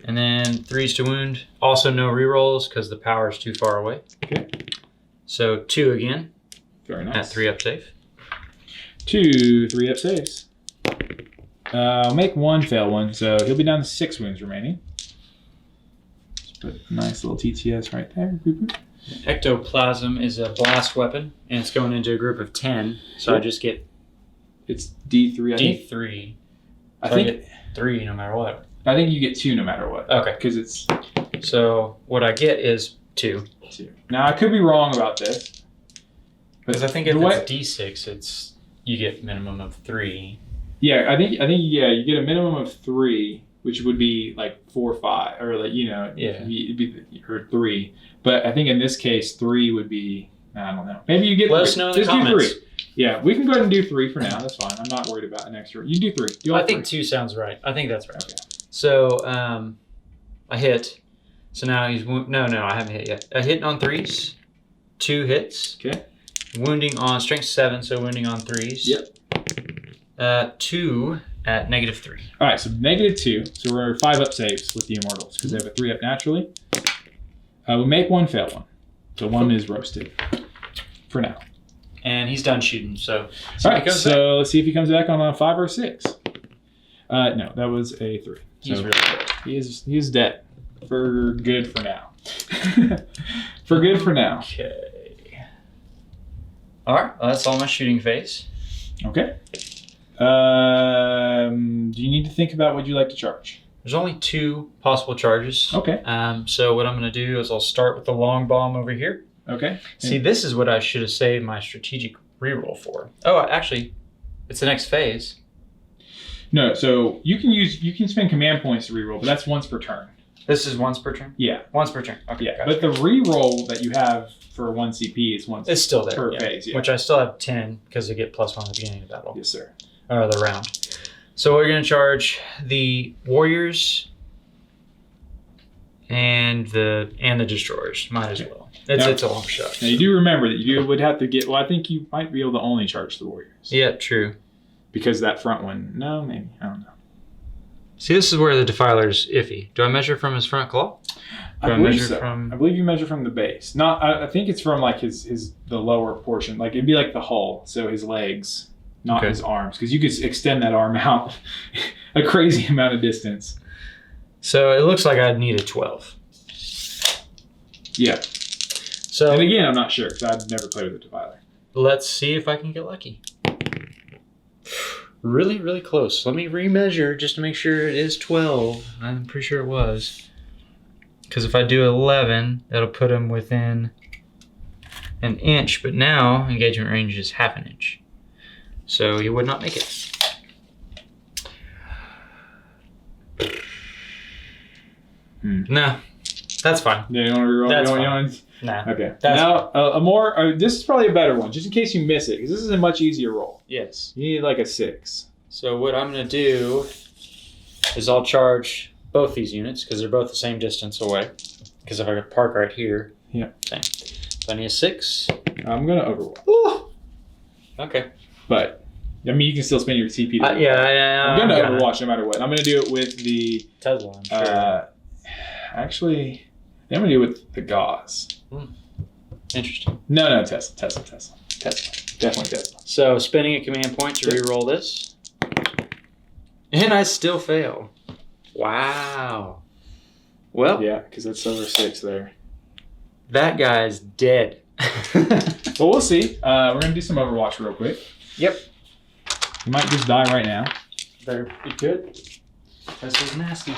And then 3s to wound. Also no rerolls because the power is too far away. Okay. So 2 again. Very nice. At 3 up save. 2 3 up saves. I'll make 1 fail one, so he'll be down to 6 wounds remaining. Just put a nice little TTS right there. Ectoplasm is a blast weapon, and it's going into a group of 10. So I just get it's D3. D3. I So think I get 3 no matter what. I think you get 2 no matter what. Okay. Because it's So what I get is 2. 2. Now I could be wrong about this. Because I think if it's D6, you get minimum of 3. Yeah, I think you get a minimum of 3, which would be like 4 or 5, or like it'd be or 3. But I think in this case 3 would be, I don't know. Maybe you get. Let us know in the comments. Do 3. Yeah, we can go ahead and do 3 for now. That's fine. I'm not worried about an extra. You do 3. I think 2 sounds right. I think that's right. Okay. So I hit. So now he's no, I haven't hit yet. I hit on 3s, 2 hits. Okay. Wounding on strength 7, so wounding on 3s. Yep. 2 at -3. All right, so -2. So we're 5 up saves with the Immortals because they have a 3 up naturally. We'll make 1 fail one. So 1 is roasted for now. And he's done shooting, so All right, so let's see if he comes back on a 5 or 6. No, that was a 3. He's so really dead. He is dead for good for now. For good for now. Okay. All right, well, that's all my shooting phase. Okay. Do you need to think about what you'd like to charge? There's only 2 possible charges. Okay. So what I'm going to do is I'll start with the long bomb over here. Okay. See, this is what I should have saved my strategic reroll for. Oh, actually, it's the next phase. No, so you can spend command points to reroll, but that's once per turn. This is once per turn? Yeah. Once per turn. Okay. Yeah, gotcha. but the reroll that you have for 1 CP is once It's still there. per yeah. phase. Yeah. Which I still have 10 because I get +1 at the beginning of the battle. Yes, sir. Or the round. So we're going to charge the warriors and the destroyers. Might as well. It's a long shot. Now you do remember that you would have to get. Well, I think you might be able to only charge the warriors. Yeah, true. Because that front one. No, maybe I don't know. See, this is where the Defiler's iffy. Do I measure from his front claw? I believe so. I believe you measure from the base. Not. I think it's from like the lower portion. Like it'd be like the hull. So his legs, not his arms, because you could extend that arm out a crazy amount of distance. So it looks like I'd need a 12. Yeah. So and again, I'm not sure because I've never played with a Defiler. Let's see if I can get lucky. Really, really close. Let me remeasure just to make sure it is 12. I'm pretty sure it was. Because if I do 11, that'll put him within an inch. But now engagement range is half an inch. So he would not make it. No, that's fine. Yeah, you want to reroll? That's you fine. want Nah. Okay. That's now, a more, this is probably a better one, just in case you miss it, because this is a much easier roll. Yes. You need like a 6. So what I'm going to do is I'll charge both these units, because they're both the same distance away. Because if I could park right here. Yeah. Same. So I need a 6. I'm going to Overwatch. Ooh. Okay. But, I mean, you can still spend your TP. Yeah. I'm going to Overwatch no matter what. I'm going to do it with the... Tesla, I'm sure. Actually, I'm going to do it with the gauze. Interesting. No, Tesla. Definitely Tesla. So spending a command point to reroll this. And I still fail. Wow. Well, yeah, because that's over 6 there. That guy's dead. Well, we'll see. We're going to do some Overwatch real quick. Yep. He might just die right now. Better be good. Tesla's nasty.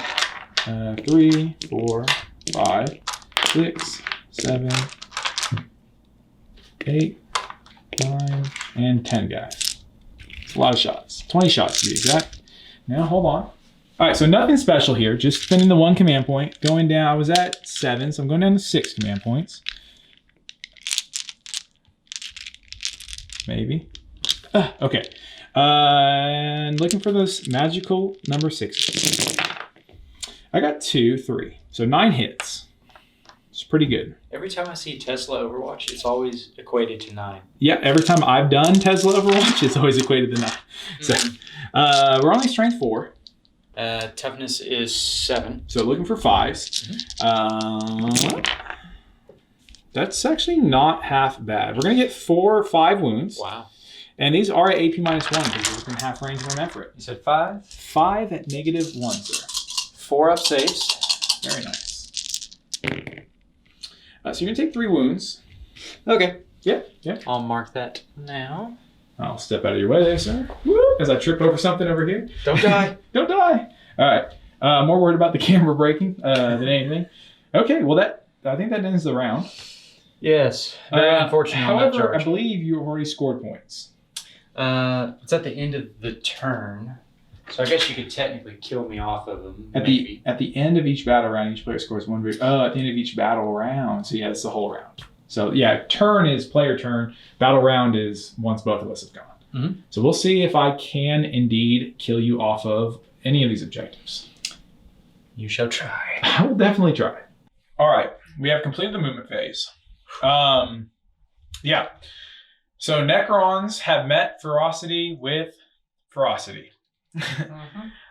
3, 4, 5, 6, 7, 8, 9, and 10 guys. It's a lot of shots. 20 shots to be exact. Now, hold on. All right, so nothing special here. Just spending the 1 command point. Going down, I was at 7, so I'm going down to 6 command points. Maybe. Okay. And looking for those magical number 6. I got 2, 3. So 9 hits. It's pretty good. Every time I see Tesla Overwatch, it's always equated to 9. Yeah, every time I've done Tesla Overwatch, it's always equated to 9. So we're only strength 4. Toughness is 7. So looking for 5s. That's actually not half bad. We're going to get 4 or 5 wounds. Wow. And these are at AP -1 because we're within half range of our effort. You said 5? 5 at -1, sir. 4 up saves. Very nice. So you're going to take 3 wounds. Okay. Yeah. I'll mark that now. I'll step out of your way there, sir. Woo! As I trip over something over here. Don't die. Don't die. All right. More worried about the camera breaking than anything. Okay. Well, I think that ends the round. Yes. Very unfortunate. However, I believe you have already scored points. It's at the end of the turn, so I guess you could technically kill me off of them. At the end of each battle round, each player scores 1 victory. Oh, at the end of each battle round. So yeah, it's the whole round. So yeah, turn is player turn. Battle round is once both of us have gone. Mm-hmm. So we'll see if I can indeed kill you off of any of these objectives. You shall try. I will definitely try. All right, we have completed the movement phase. Yeah. So Necrons have met ferocity with ferocity.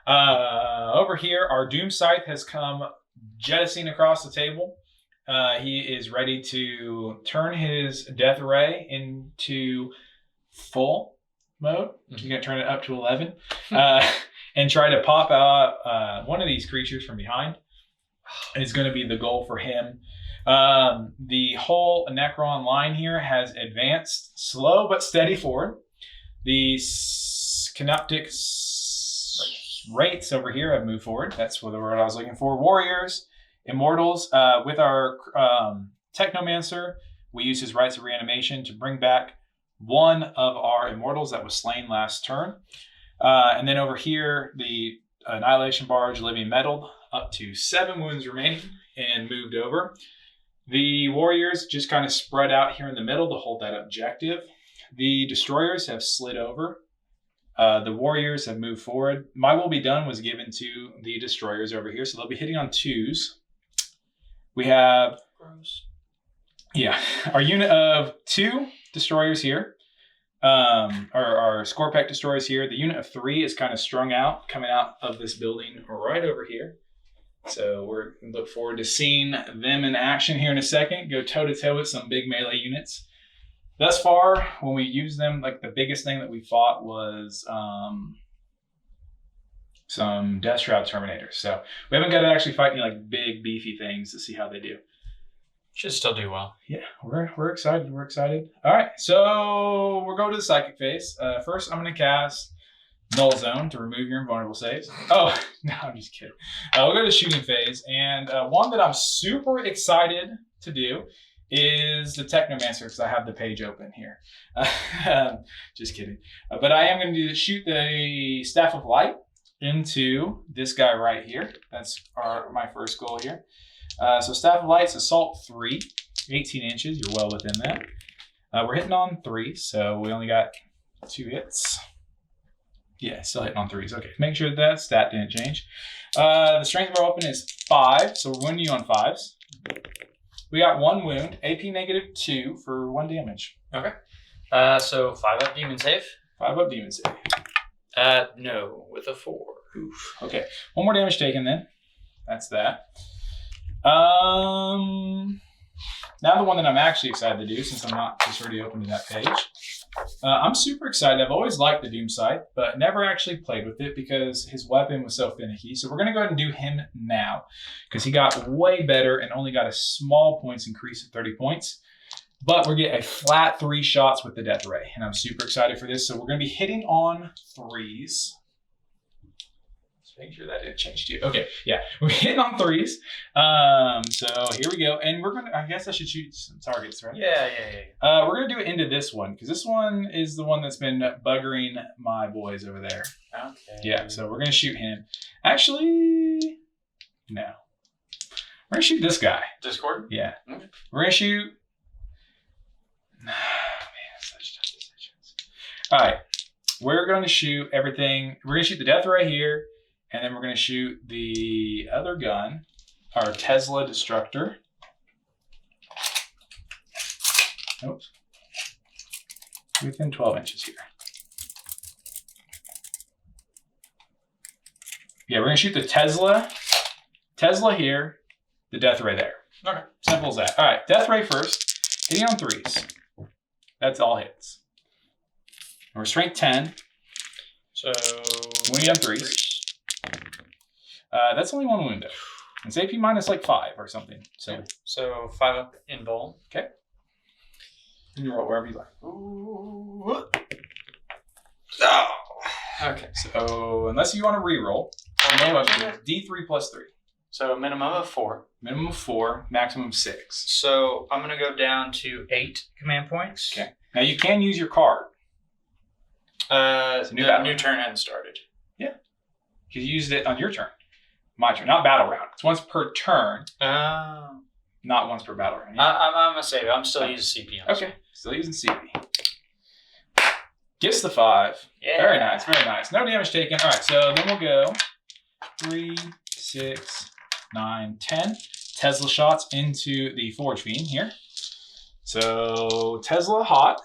Over here, our Doom Scythe has come jettisoning across the table. He is ready to turn his Death Ray into full mode. He's going to turn it up to 11 and try to pop out one of these creatures from behind. It's going to be the goal for him. The whole Necron line here has advanced slow but steady forward. The Synoptic rates over here have moved forward. That's what the word I was looking for. Warriors, Immortals. With our Technomancer, we use his rites of reanimation to bring back one of our Immortals that was slain last turn. And then over here, the Annihilation Barge, Living Metal, up to 7 wounds remaining and moved over. The Warriors just kind of spread out here in the middle to hold that objective. The Destroyers have slid over. The Warriors have moved forward. My Will Be Done was given to the Destroyers over here, so they'll be hitting on 2s. We have our unit of 2 Destroyers here. Our Scorpec Destroyers here. The unit of 3 is kind of strung out, coming out of this building right over here. So we're look forward to seeing them in action here in a second. Go toe-to-toe with some big melee units. Thus far, when we use them, like the biggest thing that we fought was some Death Shroud Terminators. So we haven't got to actually fight any like big beefy things to see how they do. Should still do well. Yeah, we're excited. We're excited. All right, so we'll go to the Psychic phase. First, I'm going to cast Null Zone to remove your invulnerable saves. Oh, no, I'm just kidding. We'll go to the Shooting phase, and one that I'm super excited to do is the Technomancer, because I have the page open here. Just kidding. But I am going to shoot the Staff of Light into this guy right here. That's my first goal here. So Staff of Light's Assault 3, 18 inches. You're well within that. We're hitting on 3, so we only got 2 hits. Yeah, still hitting on 3s. Okay, make sure that stat didn't change. The strength of our weapon is 5, so we're wounding you on 5s. We got 1 wound, AP -2 for 1 damage. Okay. So 5 up demon save. 5 up demon save. No, with a 4. Oof. Okay, 1 more damage taken then. That's that. Now the one that I'm actually excited to do, since I'm not just already open to that page. I'm super excited. I've always liked the Doom Scythe, but never actually played with it because his weapon was so finicky. So we're going to go ahead and do him now because he got way better and only got a small points increase of 30 points. But we're getting a flat 3 shots with the Death Ray, and I'm super excited for this. So we're going to be hitting on 3s. Make sure that didn't change too. Okay, yeah, we're hitting on 3s. So here we go, and we're gonna. I guess I should shoot some targets, right? Yeah. We're gonna do it into this one because this one is the one that's been buggering my boys over there. Okay. Yeah, so we're gonna shoot him. Actually, no, we're gonna shoot this guy. Discord. Yeah, Okay. We're gonna shoot. Man, such tough decisions. All right, we're gonna shoot everything. We're gonna shoot the Death Ray here. And then we're going to shoot the other gun, our Tesla Destructor. Oops. Within 12 inches here. Yeah, we're going to shoot the Tesla here, the Death Ray there. Okay. Simple as that. All right, Death Ray first. Hitting on 3s. That's all hits. We're strength 10. So Wounding on 3s. That's only 1 wound though. It's AP minus like 5 or something. So 5 up in bowl. Okay. And you roll wherever you like. Ooh. Oh. Okay. So unless you want to re-roll, D3 plus 3. So minimum of 4. Minimum of 4, maximum of 6. So I'm gonna go down to 8 command points. Okay. Now you can use your card. The new turn hadn't started. Yeah. You used it on your turn. My turn, not battle round. It's once per turn. Oh. Not once per battle round. I'm gonna save it. I'm still using CP. Okay. Still using CP. Gets the 5. Yeah. Very nice. Very nice. No damage taken. All right. So then we'll go 3, 6, 9, 10 Tesla shots into the Forge Fiend here. So Tesla hot.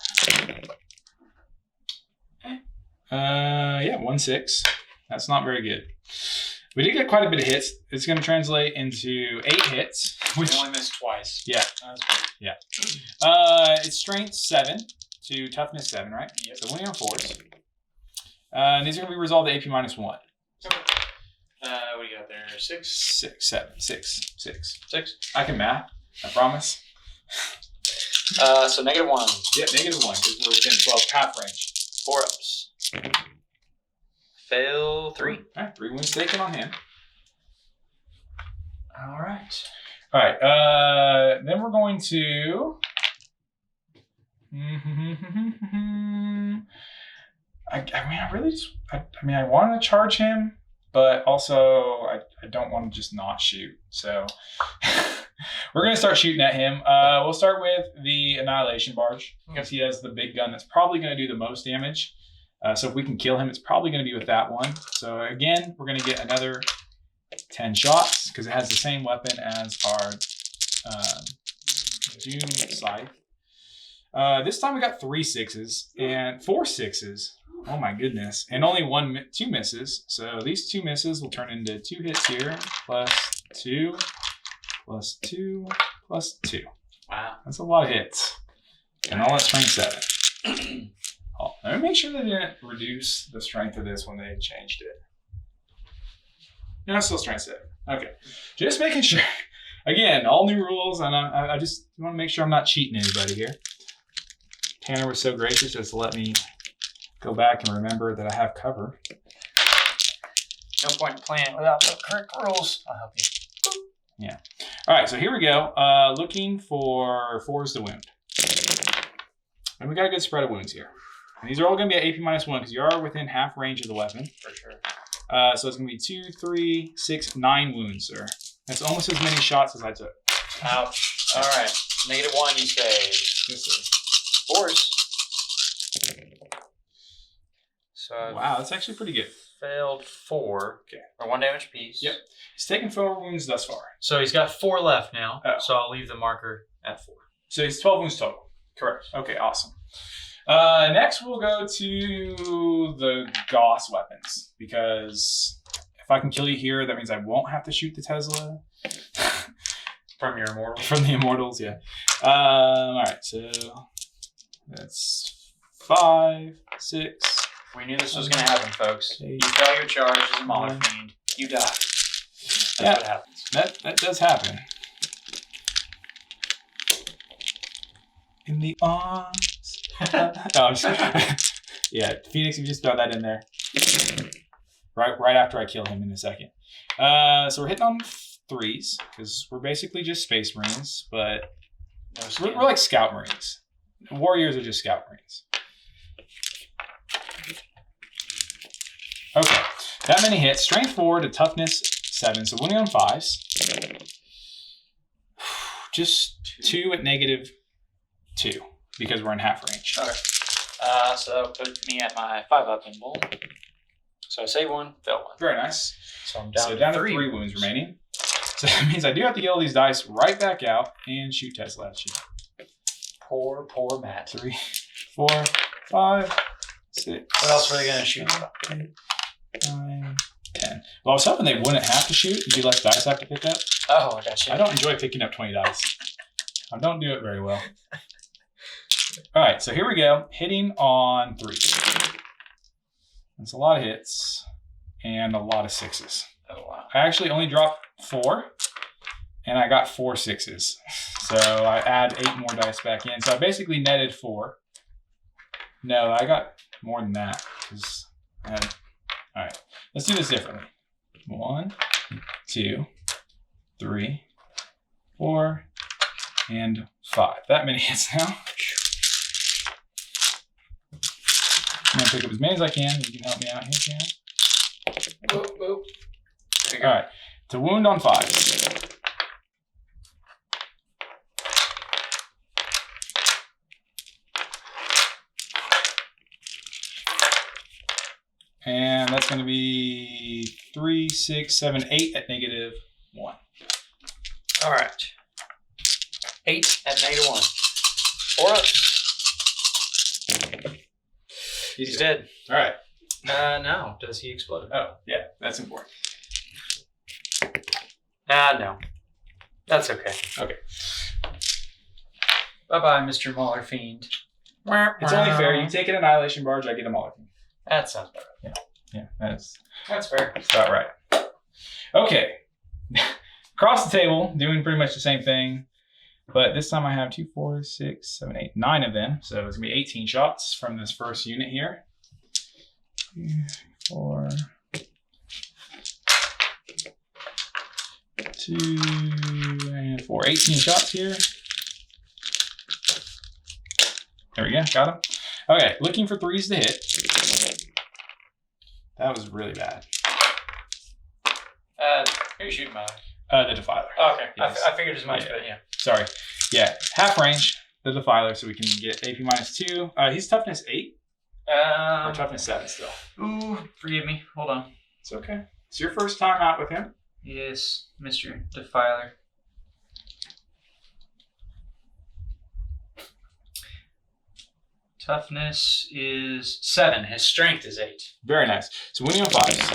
Yeah, 1-6. That's not very good. We did get quite a bit of hits. It's going to translate into 8 hits. Which only missed twice. Yeah. Yeah. It's strength 7 to toughness 7, right? Yep. So winning on 4s. And these are going to be resolved to AP minus 1. Okay. What do you got there? 6? 6, 7, 6, 6. 6? I can math. I promise. So -1. Yeah, -1 because we're within 12 path range. 4 ups. Fail 3. All right, 3 wounds taken on him. All right. All right. Then we're going to. I want to charge him, but also I don't want to just not shoot. So we're going to start shooting at him. We'll start with the Annihilation Barge because he has the big gun that's probably going to do the most damage. So if we can kill him, it's probably going to be with that one. So again, we're going to get another 10 shots because it has the same weapon as our Doom Scythe. This time we got 3 6s and 4 6s. Oh my goodness. And only 2 misses. So these 2 misses will turn into 2 hits here. Plus 2, plus 2, plus 2. Wow. That's a lot of hits. And all at strength 7. Oh, let me make sure they didn't reduce the strength of this when they changed it. No, still strength 7. Okay. Just making sure. Again, all new rules, and I just want to make sure I'm not cheating anybody here. Tanner was so gracious as to let me go back and remember that I have cover. No point in playing without the correct rules. I'll help you. Yeah. All right, so here we go. Looking for 4s to wound. And we got a good spread of wounds here. And these are all going to be at AP -1 because you are within half range of the weapon. For sure. So it's going to be 2, 3, 6, 9 wounds, sir. That's almost as many shots as I took. Ouch. All right. -1, you say. Yes, sir. 4s. So Wow, that's actually pretty good. failed 4. Okay. Or 1 damage apiece. Yep. He's taken 4 wounds thus far. So he's got 4 left now. Oh. So I'll leave the marker at 4. So he's 12 wounds total. Correct. Okay, awesome. Next, we'll go to the Gauss weapons, because if I can kill you here, that means I won't have to shoot the Tesla. From your immortal. From the Immortals, yeah. All right, so that's 5, 6. We knew this was going to happen, folks. 8, You fail your charge as a Mauler 9. Fiend, you die. That's Yeah. what happens. That does happen. In the arms. No, I'm just, yeah, Phoenix, you just throw that in there. Right after I kill him in a second. So we're hitting on 3s because we're basically just Space Marines, but we're like Scout Marines. Warriors are just Scout Marines. Okay, that many hits. Strength 4 to Toughness 7, so winning on 5s. Just 2 at -2 because we're in half range. Okay. So put me at my 5-up in bull. So I save 1, fail 1. Very nice. So I'm down, to 3 wounds remaining. So that means I do have to get all these dice right back out and shoot Tesla at you. Poor Matt. 3, 4, 5, 6. What else were they going to shoot? 8, 9, 10. Well, I was hoping they wouldn't have to shoot. It'd be less dice I have to pick up. Oh, I got you. I don't enjoy picking up 20 dice. I don't do it very well. All right, so here we go. Hitting on 3. That's a lot of hits and a lot of 6s. Oh, wow. I actually only dropped 4, and I got 4 6s. So I add 8 more dice back in. So I basically netted 4. No, I got more than that. All right, let's do this differently. 1, 2, 3, 4, and 5. That many hits now. I'm going to pick up as many as I can. You can help me out here, Jan. Whoop, whoop. All right, to wound on 5. And that's going to be 3, 6, 7, 8 at -1. All right. 8 at -1. 4 up. He's dead. All right. No. Does he explode? Oh, yeah, that's important. No. That's okay. Okay. Bye-bye, Mr. Mauler Fiend. It's only fair. You take an Annihilation Barge, I get a Mulligan. That sounds better. Yeah, that's fair. about right. Okay. Across the table, doing pretty much the same thing. But this time I have 2, 4, 6, 7, 8, 9 of them. So it's going to be 18 shots from this first unit here. 2, 4, 2, and 4. 18 shots here. There we go. Got him. Okay. Looking for 3s to hit. That was really bad. Who are you shooting by? The Defiler. Oh, okay. Yes. I figured as much, Yeah. but yeah. Sorry. Yeah, half range, the Defiler, so we can get AP -2. He's toughness 8 or toughness 7 still. Ooh, forgive me. Hold on. It's okay. It's your first time out with him. Yes, Mr. Defiler. Toughness is 7. His strength is 8. Very nice. So winning on 5s.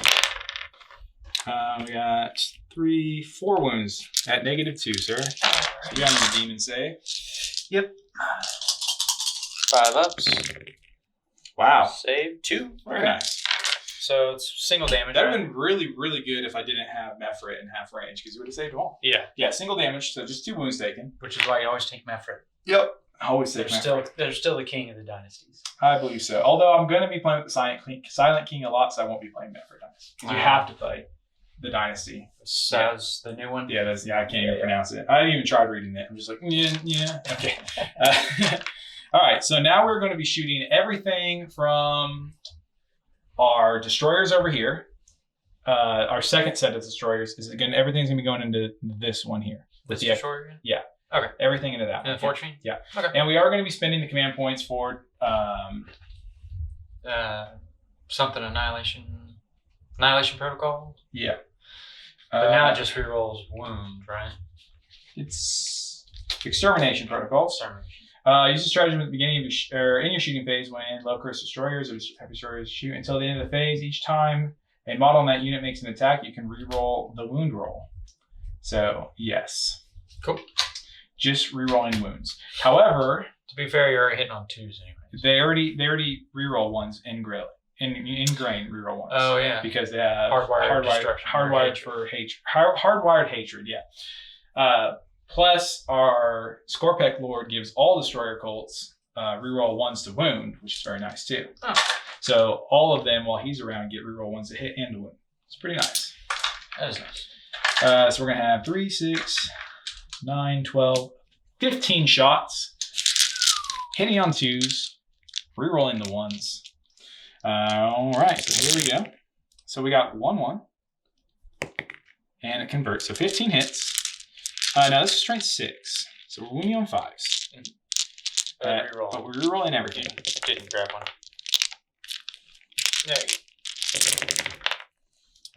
We got 3, 4 wounds at -2, sir. So you got a demon save. Yep. 5 ups. Wow. Save 2. Very nice. So it's single damage. That would have been really, really good if I didn't have Mephrit in half range, because it would have saved them all. Yeah. Yeah, single damage, so just 2 wounds taken. Which is why you always take Mephrit. Yep. Always take Mephrit. They're still the king of the dynasties. I believe so. Although I'm going to be playing with the Silent King a lot, so I won't be playing Mephrit Dynasty. Because you have to play the Dynasty. Sounds the new one? Yeah, I can't even pronounce it. I didn't even try reading it. I'm just like, yeah. Okay. All right, so now we're going to be shooting everything from our destroyers over here. Our second set of destroyers is again, everything's going to be going into this one here. This destroyer? Yeah. Okay. Everything into that. Unfortunately? Yeah. Okay. And we are going to be spending the command points for something Annihilation Protocol? Yeah. But now it just rerolls wound, right? It's Extermination Protocols. Extermination. Use the stratagem at the beginning of or in your shooting phase when low curse destroyers or heavy destroyers shoot until the end of the phase. Each time a model in that unit makes an attack, you can reroll the wound roll. So yes. Cool. Just rerolling wounds. However, to be fair, you're already hitting on 2s anyway. They already reroll ones in grain reroll ones. Oh yeah. Because they have hardwired hatred. Yeah. Plus our Scorpec Lord gives all destroyer cults reroll 1s to wound, which is very nice too. Oh. So all of them while he's around get reroll 1s to hit and to wound. It's pretty nice. That is nice. So we're gonna have 3, 6, 9, 12, 15 shots. Hitting on 2s, rerolling the 1s. All right, so here we go. So we got 1-1, and it converts. So 15 hits. Now this is strength 6, so we're wounding on 5s. But we're rerolling everything. Didn't grab one. There you go.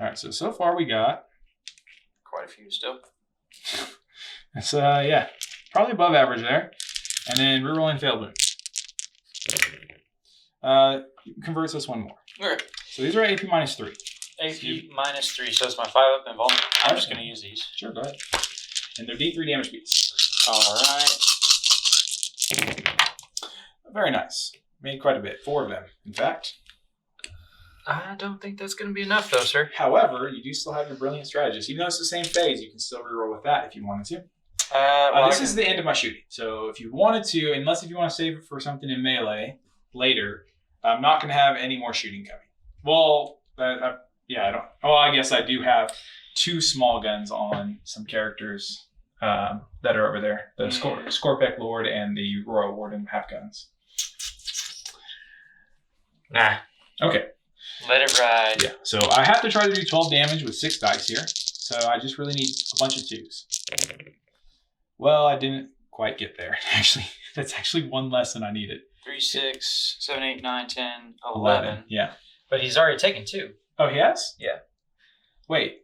All right, so far we got quite a few still. It's yeah, probably above average there. And then rerolling failed wound. Converts us 1 more. Okay. So these are AP minus 3. AP minus 3, so it's my 5 up and vulnerable. I'm just going to use these. Sure, go ahead. And they're D3 damage beats. Alright. Very nice. Made quite a bit. 4 of them, in fact. I don't think that's going to be enough, though, sir. However, you do still have your Brilliant Strategist. Even though it's the same phase, you can still reroll with that if you wanted to. This is the end of my shooting. So if you wanted to, unless if you want to save it for something in melee later, I'm not going to have any more shooting coming. Well, yeah, I don't. Oh, I guess I do have 2 small guns on some characters that are over there. The Scorpec Lord and the Royal Warden have guns. Nah. Okay. Let it ride. Yeah, so I have to try to do 12 damage with 6 dice here. So I just really need a bunch of 2s. Well, I didn't quite get there, actually. That's actually 1 less than I needed. 3, 6, 7, 8, 9, 10, 11. Yeah. But he's already taken 2. Oh, he has? Yeah. Wait.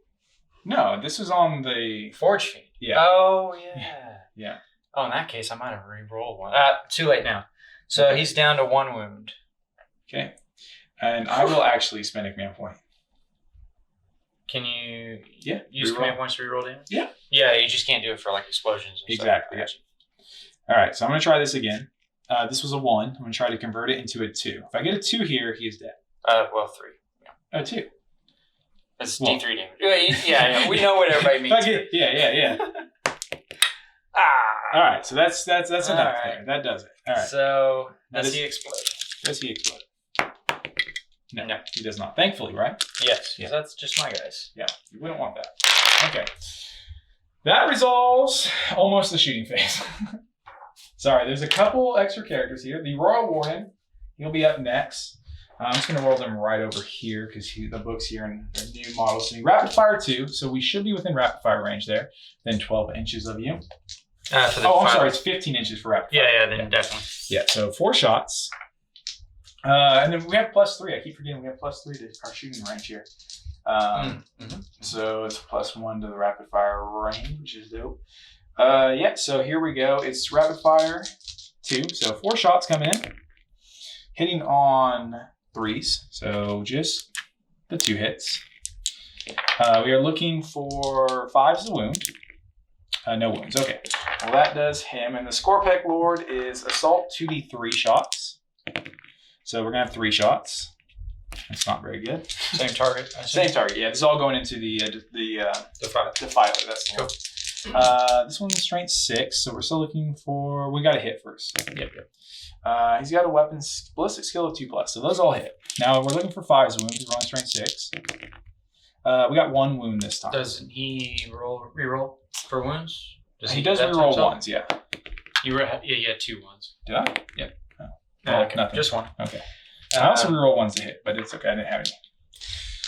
No, this was on the... Forge Fiend. Yeah. Oh, yeah. Yeah. Oh, in that case, I might have re-rolled 1. Too late now. So he's down to 1 wound. Okay. And I will actually spend a command point. Can you reroll. use command points to reroll damage? Yeah. Yeah, you just can't do it for like explosions and exactly, stuff. Yeah. All right, so I'm going to try this again. This was a 1. I'm going to try to convert it into a 2. If I get a 2 here, he is dead. Well, 3. Yeah. 2. It's D3 damage. Yeah, we know what everybody means. Yeah. All right, so that's enough there. That does it. All right. So, does he explode? Does he explode? No, he does not. Thankfully, right? Yes, because that's just my guys. Yeah, you wouldn't want that. Okay. That resolves almost the shooting phase. Sorry, there's a couple extra characters here. The Royal Warden, he'll be up next. I'm just going to roll them right over here because the book's here and the new model. So rapid fire 2, so we should be within rapid fire range there. Then 12 inches of you. I'm sorry, it's 15 inches for rapid fire. Yeah, then definitely. Yeah, so 4 shots. And then we have +3. I keep forgetting we have +3 to our shooting range here. So it's +1 to the rapid fire range, which is dope. Yeah, so here we go. It's rapid fire 2. So 4 shots coming in. Hitting on 3s. So just the 2 hits. We are looking for 5s to wound. No wounds. Okay. Well, that does him. And the Scorpec Lord is assault 2d3 shots. So we're going to have 3 shots. That's not very good. Same target. Same target. Yeah, this is all going into the defiler. That's the one. This one's strength 6, so we're still looking for. We got to hit first. Yep. He's got a weapons ballistic skill of 2+, so those all hit. Now we're looking for 5's wound because we're on strength 6. We got 1 wound this time. Doesn't he reroll for wounds? He does reroll 1s, yeah. You had 2 ones. Did I? Yep. Oh. Okay. Nothing. Just 1. Okay. I also reroll 1s to hit, but it's okay. I didn't have any.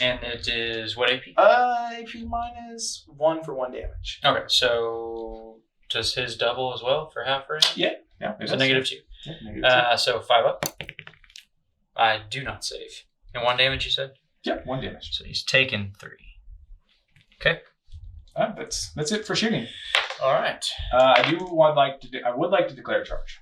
And it is what AP? AP minus 1 for 1 damage. Okay, so does his double as well for half range? Yeah. So -2. Yeah, -2. So 5 up. I do not save. And 1 damage, you said? Yeah, 1 damage. So he's taken 3. Okay. That's it for shooting. All right. I would like to declare a charge.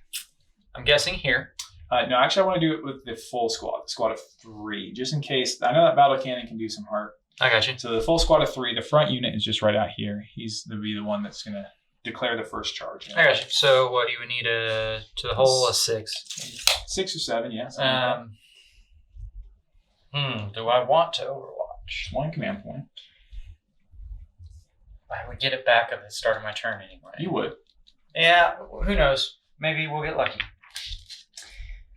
I'm guessing here. No, actually, I want to do it with the full squad, the squad of 3, just in case. I know that battle cannon can do some hurt. I got you. So the full squad of 3, the front unit is just right out here. He's to be the one that's going to declare the first charge. I got you. So what you would need to the whole a 6. 6 or 7, yeah. Do I want to Overwatch? 1 command point. I would get it back at the start of my turn anyway. You would. Yeah, who knows? Maybe we'll get lucky.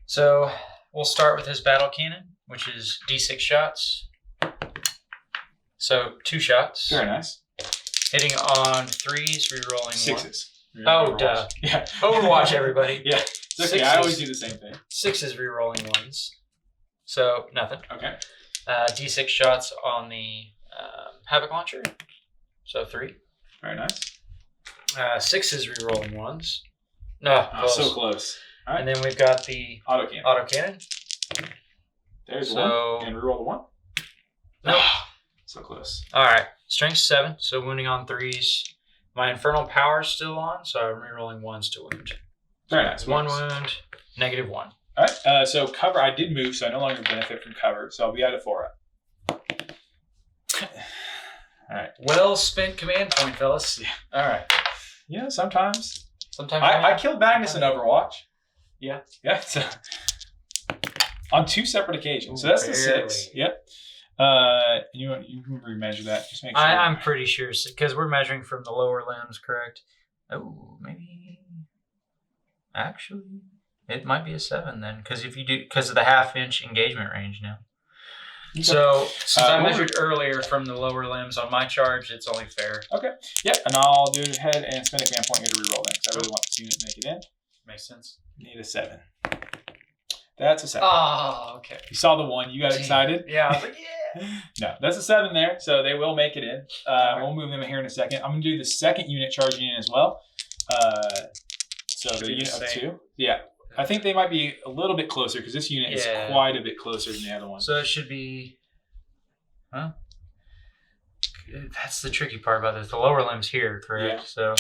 So we'll start with his battle cannon, which is D6 shots. So 2 shots. Very nice. Hitting on 3s, rerolling 6s. Oh, duh. Yeah. Overwatch, everybody. Yeah. It's okay. I always do the same thing. 6s rerolling 1s. So nothing. Okay. D6 shots on the Havoc Launcher. So 3. Very nice. 6s rerolling 1s. No, close. So close. All right. And then we've got the autocannon. There's 1. And reroll the 1. Nope. So close. All right. Strength 7. So wounding on 3s. My infernal power is still on, so I'm rerolling 1s to wound. Very nice. 1 wound, -1. All right. So cover. I did move, so I no longer benefit from cover. So I'll be at a 4 up. All right. Well spent command point, fellas. Yeah. All right. Yeah, sometimes. Sometimes I killed Magnus in Overwatch. Yeah. Yeah. So, on 2 separate occasions. So that's the 6. Yep. You can remeasure that. Just make sure. I'm pretty sure because we're measuring from the lower limbs, correct? Oh, maybe. Actually, it might be a 7 then, because of the ½ inch engagement range now. Okay. So since I measured earlier from the lower limbs on my charge, it's only fair. Okay. Yeah, and I'll do ahead and spend a command point here to reroll then, because I really want this unit to make it in. Makes sense. Need a 7. That's a 7. Oh, okay. You saw the 1. You got excited. Yeah, I was like, yeah. No, that's a 7 there, so they will make it in. We'll move them here in a second. I'm going to do the second unit charging in as well. So the unit of 2. Yeah. I think they might be a little bit closer because this unit is quite a bit closer than the other one. So it should be... Huh? That's the tricky part about this. The lower limb's here, correct? Yeah. So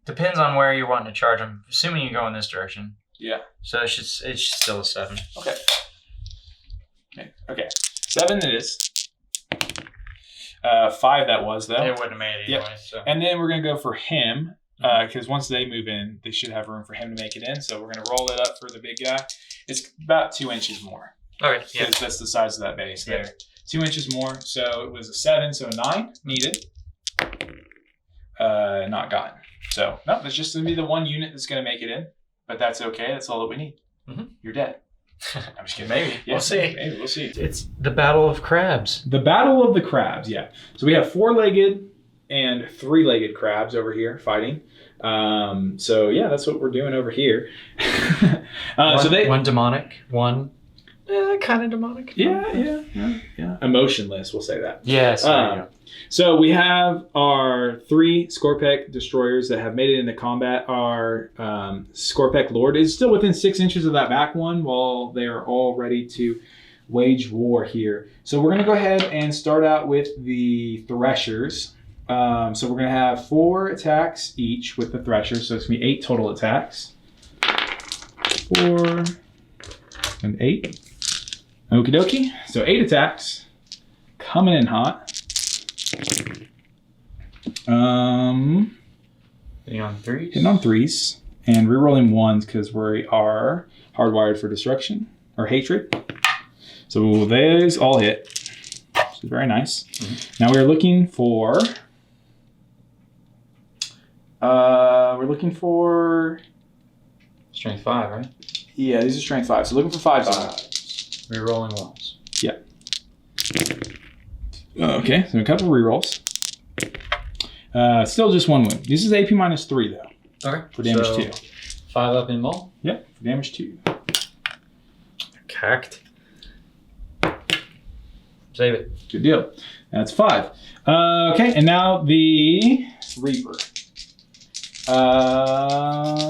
depends on where you're wanting to charge. I'm assuming you go in this direction. Yeah. So it's still a 7. Okay. Okay. 7 it is. 5 that was, though. It wouldn't have made it anyway. Yep. So. And then we're going to go for him. Because once they move in, they should have room for him to make it in. So we're going to roll it up for the big guy. It's about 2 inches more. Okay, yeah. Because that's the size of that base there. 2 inches more. So it was a 7, so a 9 needed. Not gotten. So, no, that's just going to be the 1 unit that's going to make it in. But that's okay. That's all that we need. Mm-hmm. You're dead. I'm just kidding. Maybe. Yeah, we'll see. Maybe. We'll see. It's the Battle of Crabs. The Battle of the Crabs, yeah. So we have 4-legged and 3-legged crabs over here fighting. So yeah, that's what we're doing over here. One demonic, one kind of demonic. Yeah. Emotionless, we'll say that. Yes. So we have our 3 Scorpec destroyers that have made it into combat. Our Scorpec Lord is still within 6 inches of that back one while they are all ready to wage war here. So we're going to go ahead and start out with the Threshers. So we're going to have 4 attacks each with the Threshers. So it's going to be 8 total attacks. 4 and 8. Okie dokie. So 8 attacks. Coming in hot. Hitting on 3s. Hitting on 3s. And rerolling 1s because we are hardwired for destruction or hatred. So those all hit. So very nice. Mm-hmm. Now we're looking for... Strength 5, right? Yeah, these are strength 5. So looking for 5s. Rerolling 1s. Yeah. Okay, so a couple rerolls. Still just 1 wound. This is AP minus 3 though. Okay. For damage so 2. 5 up in mole? Yep, for damage 2. Cacked. Save it. Good deal. That's 5. Okay, and now the Reaper.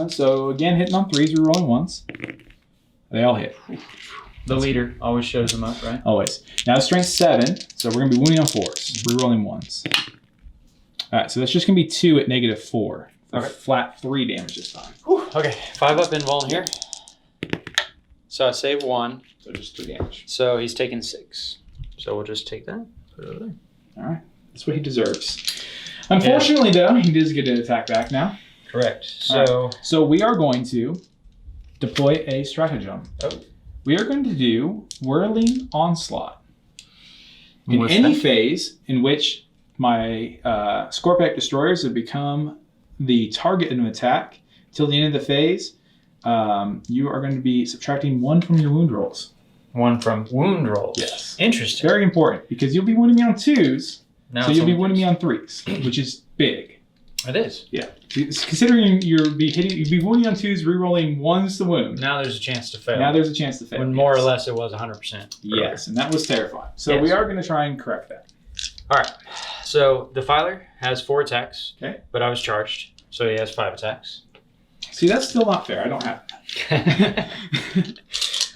So again, hitting on 3s, rerolling 1s. They all hit. The leader always shows them up, right? Always. Now strength 7, so we're going to be wounding on 4s, rerolling 1s. Alright, so that's just going to be 2 at negative 4. Okay. Flat 3 damage this time. Whew. Okay, 5 up invuln here. So I save 1. So just 3 damage. So he's taking 6. So we'll just take that. Put it over there. Alright, that's what he deserves. Unfortunately, though, he does get an attack back now. Correct. So, so we are going to deploy a stratagem. Oh. We are going to do Whirling Onslaught. In any phase in which my Scorpec Destroyers have become the target of an attack till the end of the phase, you are going to be subtracting 1 from your wound rolls. 1 from wound rolls? Yes. Interesting. Very important, because you'll be wounding me on 2s, now so you'll be wounding me on 3s, which is big. It is. Yeah. Considering you'd be wounding on 2s, rerolling 1s to wound. Now there's a chance to fail. Now there's a chance to fail. When more or less it was 100%. Yes, and that was terrifying. So we are going to try and correct that. All right. So the Filer has 4 attacks. Okay. But I was charged, so he has 5 attacks. See, that's still not fair. I don't have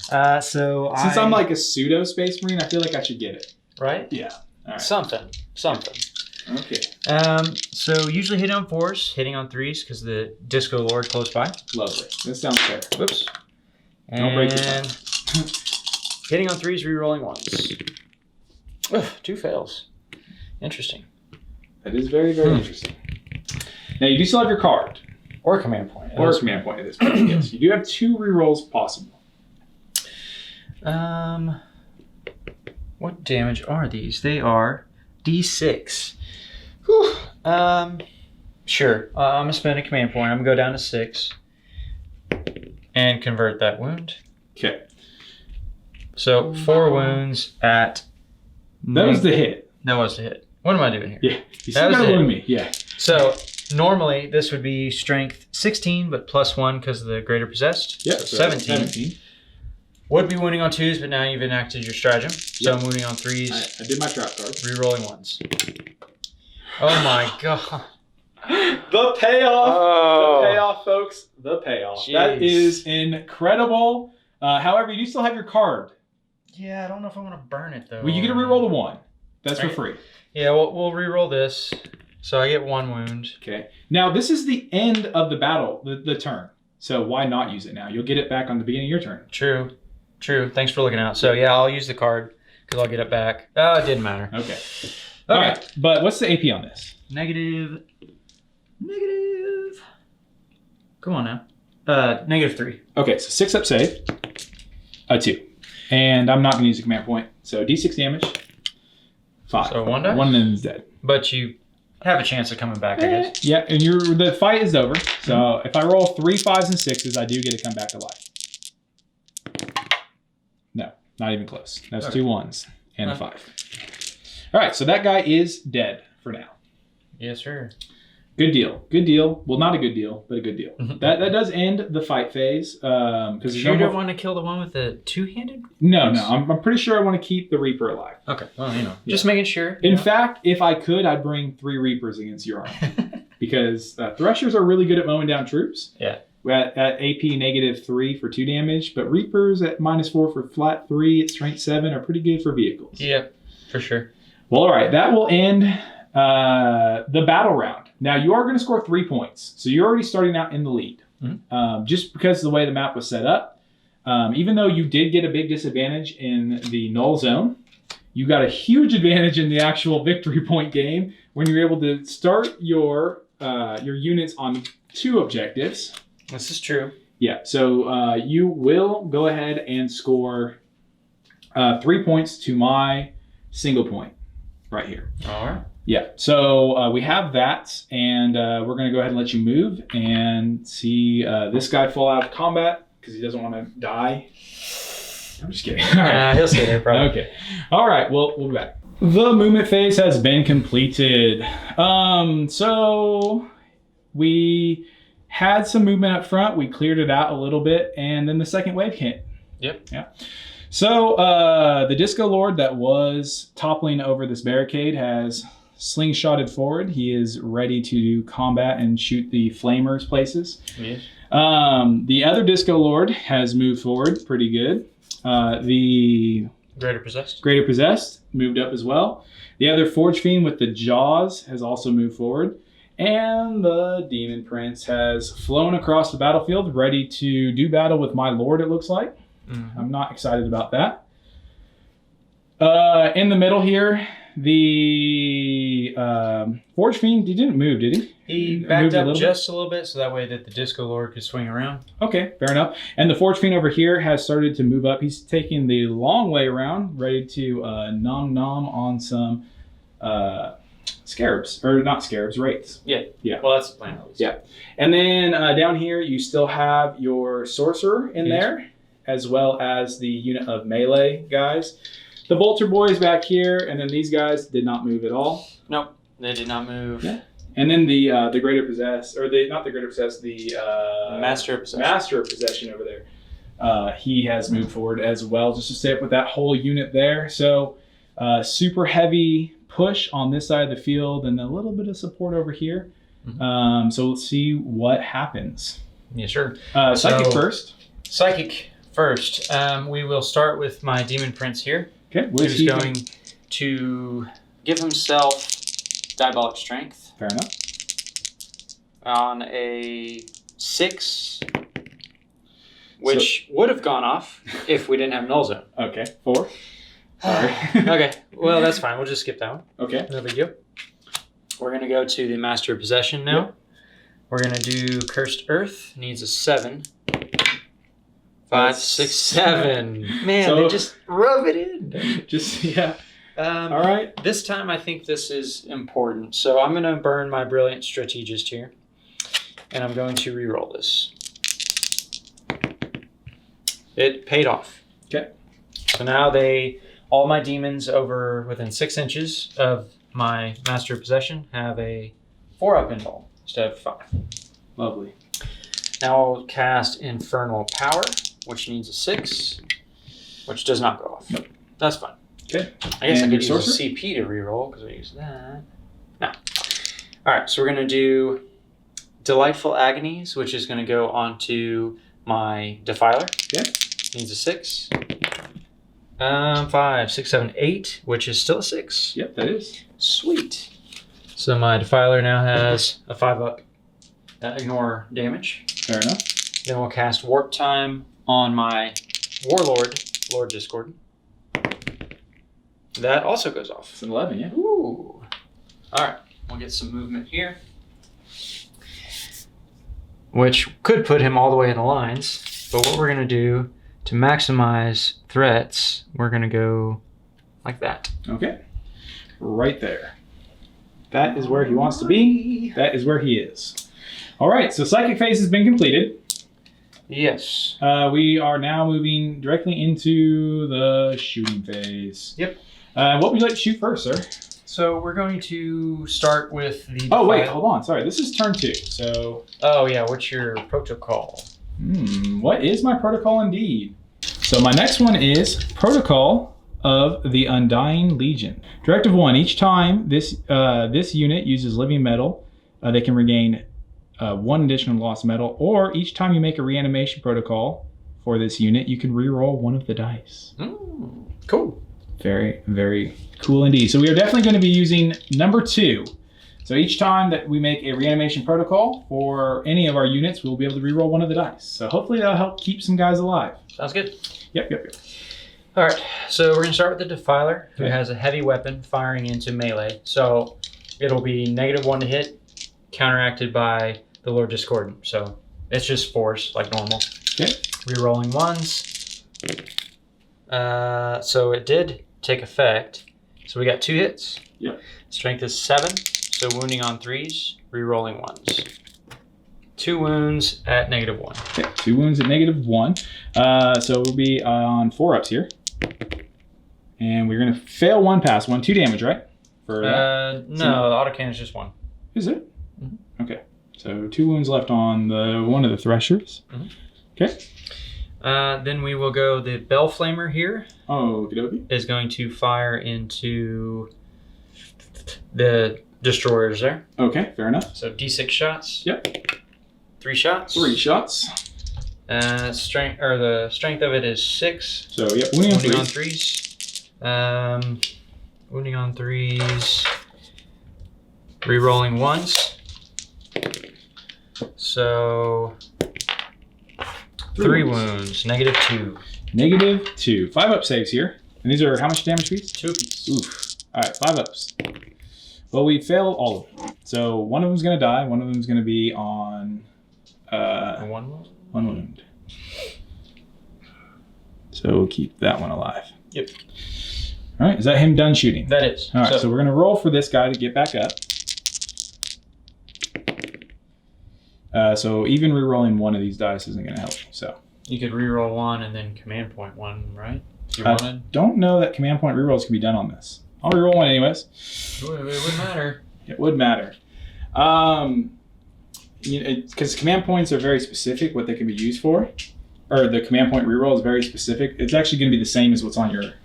that. Since I'm like a pseudo Space Marine, I feel like I should get it. Right? Yeah. All right. Something. Okay. So usually hitting on 4s, hitting on 3s because the Disco Lord close by. Lovely. That sounds fair. Whoops. Don't break your phone. Hitting on 3s, rerolling 1s. Ugh, 2 fails. Interesting. That is very, very interesting. Now you do still have your card. Or command point. Or command point at this point. Yes. You do have 2 rerolls possible. What damage are these? They are D6. Whew. Sure. I'm going to spend a command point. I'm going to go down to 6. And convert that wound. Okay. So 4 wounds at... That was the hit. That was the hit. What am I doing here? Yeah. You still got to wound me. Yeah. So normally this would be strength 16, but plus 1 because of the greater possessed. Yep. So 17. Would be wounding on 2s, but now you've enacted your stratagem. So I'm wounding on 3s. I did my trap card. Rerolling 1s. Oh my god. The payoff. Oh. The payoff, folks. The payoff. Jeez. That is incredible. However, you do still have your card. Yeah, I don't know if I want to burn it though. Well, you get to reroll the 1. That's for free. Yeah, we'll reroll this. So I get 1 wound. Okay. Now, this is the end of the battle, the turn. So why not use it now? You'll get it back on the beginning of your turn. True. Thanks for looking out. So yeah, I'll use the card because I'll get it back. Oh, it didn't matter. Okay. All right. But what's the AP on this? Negative. Come on now. Negative 3. Okay, so 6 up save. 2. And I'm not going to use a command point. So D6 damage. 5. So 1 dice? 1 and then is dead. But you have a chance of coming back, I guess. Yeah, and the fight is over. So if I roll 3 5s and 6s, I do get to come back to life. No, not even close. That's 2 1s and a 5. All right, so that guy is dead for now. Yes, sir. Good deal. Well, not a good deal, but a good deal. That does end the fight phase. Because you don't want to kill the one with the 2-handed? No. I'm pretty sure I want to keep the Reaper alive. Okay. Well, just making sure. In fact, if I could, I'd bring 3 Reapers against your army. Because Threshers are really good at mowing down troops. Yeah. At AP -3 for 2 damage, but Reapers at -4 for flat 3 at strength 7 are pretty good for vehicles. Yeah, for sure. Well, all right. That will end the battle round. Now, you are going to score 3 points. So you're already starting out in the lead. Mm-hmm. Just because of the way the map was set up. Even though you did get a big disadvantage in the null zone, you got a huge advantage in the actual victory point game when you're able to start your units on 2 objectives. This is true. Yeah, so you will go ahead and score 3 points to my single point right here. All right. Yeah, so we have that, and we're going to go ahead and let you move and see this guy fall out of combat because he doesn't want to die. I'm just kidding. All right. He'll stay there, probably. Okay. All right, well, we'll be back. The movement phase has been completed. So we had some movement up front. We cleared it out a little bit, and then the second wave hit. Yep. Yeah. So the Disco Lord that was toppling over this barricade has slingshotted forward. He is ready to do combat and shoot the flamers places. Yes. The other Disco Lord has moved forward pretty good. The Greater Possessed. Greater Possessed moved up as well. The other Forge Fiend with the Jaws has also moved forward. And the Demon Prince has flown across the battlefield, ready to do battle with my Lord, it looks like. Mm-hmm. I'm not excited about that. In the middle here, the Forge Fiend, he didn't move, did he? He backed up just a little bit so that way that the Disco Lord could swing around. Okay, fair enough. And the Forge Fiend over here has started to move up. He's taking the long way around, ready to nom on some scarabs. Or not scarabs, wraiths. Yeah. Yeah. Well, that's the plan at least. Yeah. And then down here, you still have your Sorcerer in there, as well as the unit of melee guys. The Bolter boys back here, and then these guys did not move at all. Nope, they did not move. Yeah. And then the Greater Possess, or not the Greater Possess, the Master of Possession. Master of Possession over there. He has moved forward as well, just to stay up with that whole unit there. So super heavy push on this side of the field, and a little bit of support over here. Mm-hmm. So let's see what happens. Yeah, sure. Psychic first. Psychic first. We will start with my Demon Prince here. Okay. Who's going to give himself Diabolic Strength. Fair enough. On a 6, which would have gone off if we didn't have Null Zone. Okay. 4. Sorry. Okay. Well, that's fine. We'll just skip that one. Okay. No big deal. We're going to go to the Master of Possession now. Yep. We're going to do Cursed Earth. Needs a 7. 5, 6, 7. Man, so, they just rub it in. Just, yeah. All right. This time I think this is important. So I'm going to burn my Brilliant Strategist here. And I'm going to re-roll this. It paid off. Okay. So now all my demons over within 6 inches of my Master of Possession have a 4-up invul instead of 5. Lovely. Now I'll cast Infernal Power, which needs a 6, which does not go off. Nope. That's fine. Okay. I guess I could use a CP to reroll because I use that. No. All right, so we're going to do Delightful Agonies, which is going to go onto my Defiler. Yeah. Needs a 6. 5, 6, 7, 8, which is still a 6. Yep, that is. Sweet. So my Defiler now has a 5-up. Ignore damage. Fair enough. Then we'll cast Warp Time on my Warlord, Lord Discord. That also goes off. It's an 11, yeah. Ooh. All right. We'll get some movement here. Which could put him all the way in the lines. But what we're going to do to maximize threats, we're going to go like that. Okay. Right there. That is where he wants to be. That is where he is. All right. So Psychic phase has been completed. Yes. We are now moving directly into the shooting phase. Yep. What would you like to shoot first, sir? So we're going to start with the... Oh, wait, hold on. Sorry, this is turn 2, so... Oh, yeah, what's your protocol? What is my protocol indeed? So my next one is Protocol of the Undying Legion. Directive 1, each time this unit uses living metal, they can regain 1 additional lost metal, or each time you make a reanimation protocol for this unit, you can reroll 1 of the dice. Cool. Very, very cool indeed. So we are definitely going to be using number 2. So each time that we make a reanimation protocol for any of our units, we'll be able to reroll 1 of the dice. So hopefully that'll help keep some guys alive. Sounds good. Yep. All right. So we're going to start with the Defiler, who has a heavy weapon firing into melee. So it'll be -1 to hit, counteracted by the Lord Discordant. So it's just force, like normal. Okay. Rerolling 1s. So it did take effect. So we got 2 hits. Yep. Strength is 7. So wounding on 3s, rerolling 1s. 2 wounds at -1. Okay, 2 wounds at -1. So we'll be on 4-ups here. And we're going to fail 1 pass. 1, 2 damage, right? For no, the autocannon is just 1. Is it? Mm-hmm. Okay. So 2 wounds left on one of the threshers. Mm-hmm. Okay. Then we will go, the Bell Flamer here Oh, okie dokie. is going to fire into the destroyers there. Okay, fair enough. So D6 shots. Yep. 3 shots. 3 shots. The strength of it is 6. So, yep, wounding on 3s. Wounding on 3s. Rerolling 1s. So 3 wounds. -2. -2. 5-up saves here. And these are how much damage piece? 2 apiece. Oof. All right, 5-ups. Well, we failed all of them. So one of them's going to die. One of them's going to be on 1 wound. 1 wound. So we'll keep that one alive. Yep. All right, is that him done shooting? That is. All right, so we're going to roll for this guy to get back up. So even re-rolling one of these dice isn't going to help. So you could reroll 1 and then command point 1, right? If you I wanted. don't know that command point rerolls can be done on this. I'll reroll 1 anyways. It wouldn't matter. It would matter. Because command points are very specific what they can be used for. Or the command point reroll is very specific. It's actually going to be the same as what's on your...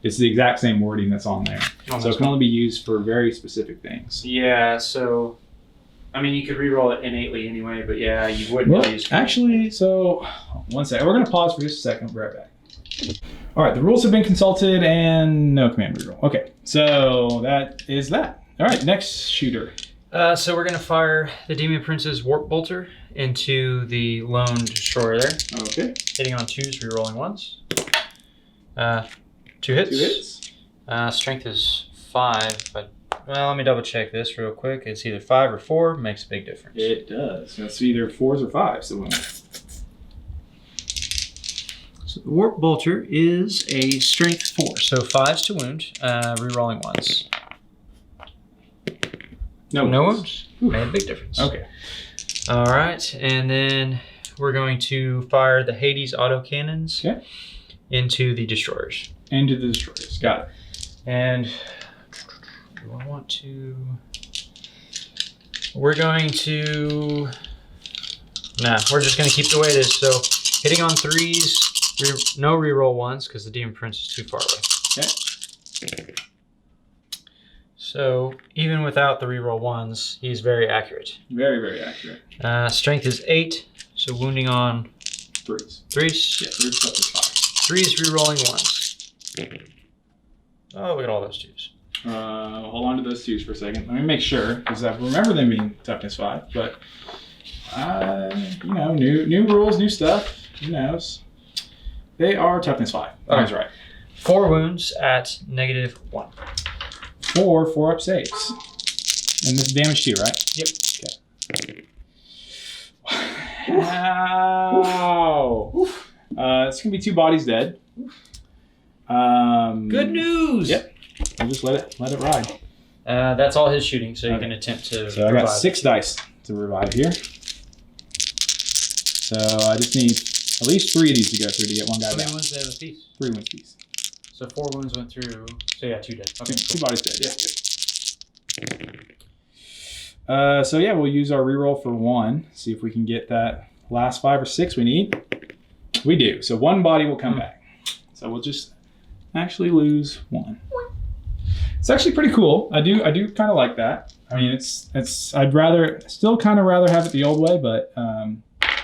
it's the exact same wording that's on there. So it can only be used for very specific things. Yeah, so... I mean, you could reroll it innately anyway, but yeah, you wouldn't use... Actually, so... One second. We're going to pause for just a second. We'll be right back. All right, the rules have been consulted and no command reroll. Okay, so that is that. All right, next shooter. So we're going to fire the Demon Prince's Warp Bolter into the lone destroyer there. Okay. Hitting on 2s, rerolling 1s. 2 hits. 2 hits. Strength is 5, but well, let me double check this real quick. It's either 5 or 4. Makes a big difference. It does. It's either 4s or 5s. So the Warp Bolter is a Strength 4, so 5s to wound, rerolling 1s. No wounds. Made a big difference. Okay. All right, and then we're going to fire the Hades autocannons into the destroyers. Into the destroyers. Got it. And do I want to... We're going to... Nah, we're just going to keep it the way it is. So hitting on 3s, no reroll 1s because the Demon Prince is too far away. Okay. So even without the reroll 1s, he's very accurate. Very, very accurate. Strength is 8, so wounding on 3s. 3s? Yeah, 3s plus is 3s rerolling 1s. Oh, look at all those 2s. 5. Hold on to those 2s for a second. Let me make sure, because I remember them being toughness 5. But, you know, new rules, new stuff. Who knows? They are toughness 5. That's right. 4 wounds at -1. 4 4-up saves. And this is damage 2, right? Yep. Okay. Wow. It's going to be 2 bodies dead. Good news! Yep. We'll just let it ride. That's all his shooting, so you can attempt to So I got 6 dice to revive here. So I just need at least 3 of these to go through to get one guy back. back. How many wounds do they have apiece? 3 wounds piece. So 4 wounds went through. So yeah, 2 dead. Okay, 2 bodies dead. Yeah. So yeah, we'll use our reroll for 1. See if we can get that last 5 or 6 we need. We do. So 1 body will come back. So we'll just actually lose 1. It's actually pretty cool. I do kind of like that. I mean, it's I'd still kind of rather have it the old way, but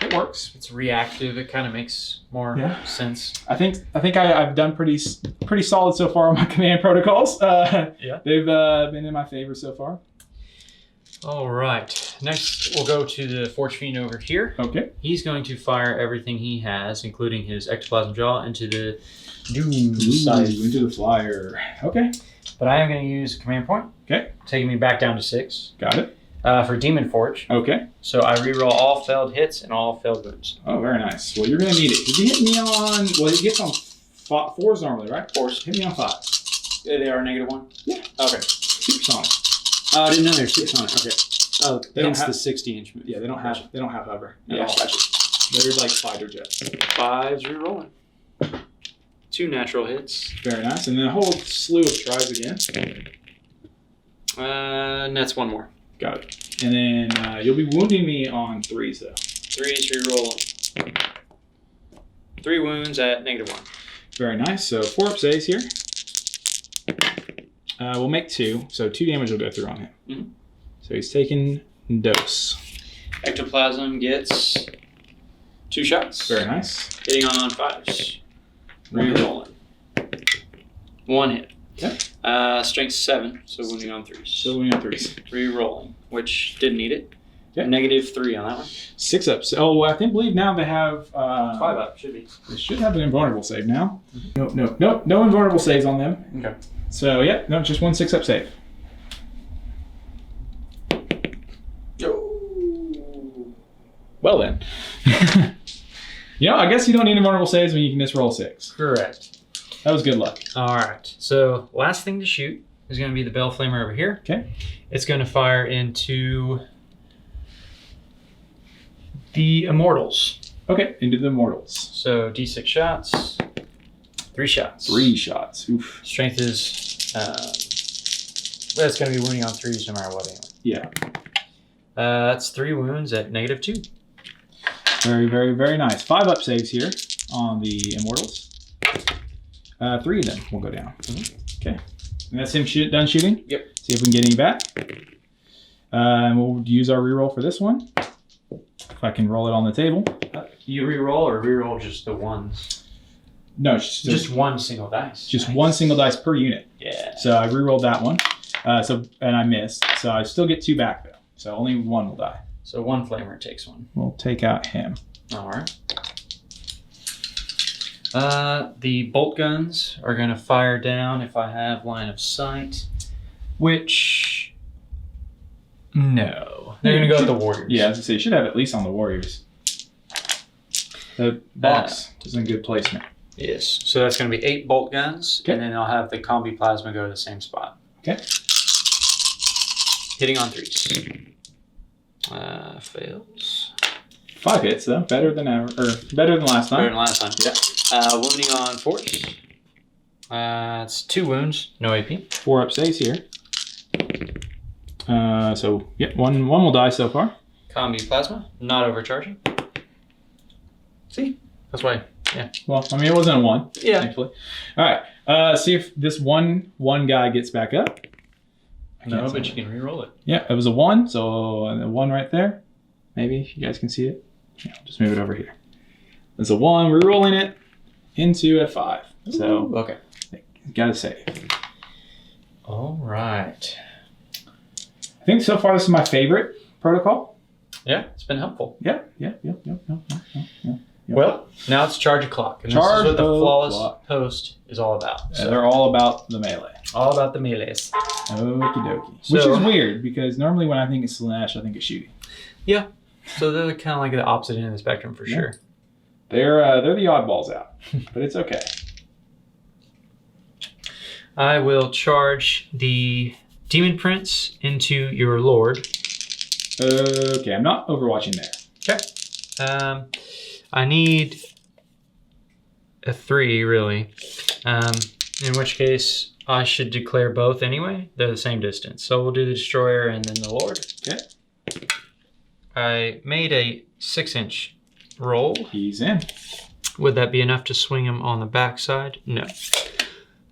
it works. It's reactive. It kind of makes more sense. I think I've done pretty solid so far on my command protocols. They've been in my favor so far. All right. Next, we'll go to the Forge Fiend over here. Okay. He's going to fire everything he has, including his Ectoplasm Jaw, into the into the flyer. Okay. But I am going to use a command point. Okay. Taking me back down to 6. Got it. For Demon Forge. Okay. So I reroll all failed hits and all failed wounds. Oh, very nice. Well, you're going to need it. He hit me on... Well, he gets on 4s normally, right? 4s. Hit me on 5. They are -1? Yeah. Okay. Supersonic. Oh, I didn't know they were supersonic. Okay. Oh, They don't hence have the 60-inch. Yeah, they don't have hover. Yeah, gotcha. They're like fighter jets. 5s re-rolling. 2 natural hits. Very nice. And then a whole slew of tries again. That's 1 more. Got it. And then you'll be wounding me on 3s though. 3s re-rolling. 3 wounds at -1. Very nice. So 4 up saves here. We'll make 2. So 2 damage will go through on him. Mm-hmm. So he's taking dose. Ectoplasm gets 2 shots. Very nice. Hitting on 5s. Re-rolling. 1 hit. Okay. Strength 7, so wounding on 3s. So wounding on 3s. Re-rolling, which didn't need it. Okay. -3 on that one. 6 ups. Oh, I believe now they have 5 up, should be. They should have an invulnerable save now. Nope. No invulnerable saves on them. Okay. So yeah, no, just 1 6-up save. Well then. I guess you don't need invulnerable saves when you can just roll 6. Correct. That was good luck. All right. So last thing to shoot is going to be the Bell Flamer over here. Okay. It's going to fire into the Immortals. Okay, into the Immortals. So D6 shots. 3 shots. 3 shots. Oof. Strength is... that's going to be wounding on 3s no matter what anyway. Yeah. That's 3 wounds at -2. Very, very, very nice. 5 up saves here on the Immortals. 3 of them will go down. Mm-hmm. Okay. And that's him done shooting? Yep. See if we can get any back. And we'll use our reroll for this one. If I can roll it on the table. You reroll or reroll just the ones? No, just 1 single dice. Just nice. 1 single dice per unit. Yeah. So I rerolled that one. And I missed. So I still get 2 back though. So only 1 will die. So 1 flamer takes 1. We'll take out him. All right. The bolt guns are going to fire down if I have line of sight, which no, they're going to go at the Warriors. Yeah, I was going to say you should have at least on the Warriors. The box is in good placement. Yes, so that's going to be 8 bolt guns, okay. And then I'll have the combi plasma go to the same spot. Okay. Hitting on 3s. Fails. 5 hits though, better than ever, or better than last time. Better than last time. Yeah. Wounding on 4s. It's 2 wounds, no AP. 4 up saves here. So yeah, one will die so far. Combi plasma, not overcharging. See, that's why. Yeah. Well, I mean it wasn't a 1. Yeah. Thankfully. All right. See if this one guy gets back up. No, but you can re-roll it. Yeah, it was a 1, so a 1 right there. Maybe if you guys can see it. Yeah, I'll just move it over here. There's a 1, re-rolling it into a 5. So ooh, okay. Gotta save. All right. I think so far this is my favorite protocol. Yeah, it's been helpful. Yeah. Well, now it's charge o'clock. And Charge this is what the flawless o'clock. host is all about. So they're all about the melee. All about the melees. Okie dokie. Which is weird because normally when I think it's Slanesh, I think it's shooting. Yeah. So they're kind of like the opposite end of the spectrum for sure. They're the oddballs out, but it's okay. I will charge the Demon Prince into your Lord. Okay, I'm not overwatching there. Okay. I need a 3, really. In which case, I should declare both anyway. They're the same distance. So we'll do the Destroyer and then the Lord. Okay. I made a 6-inch roll. He's in. Would that be enough to swing him on the backside? No.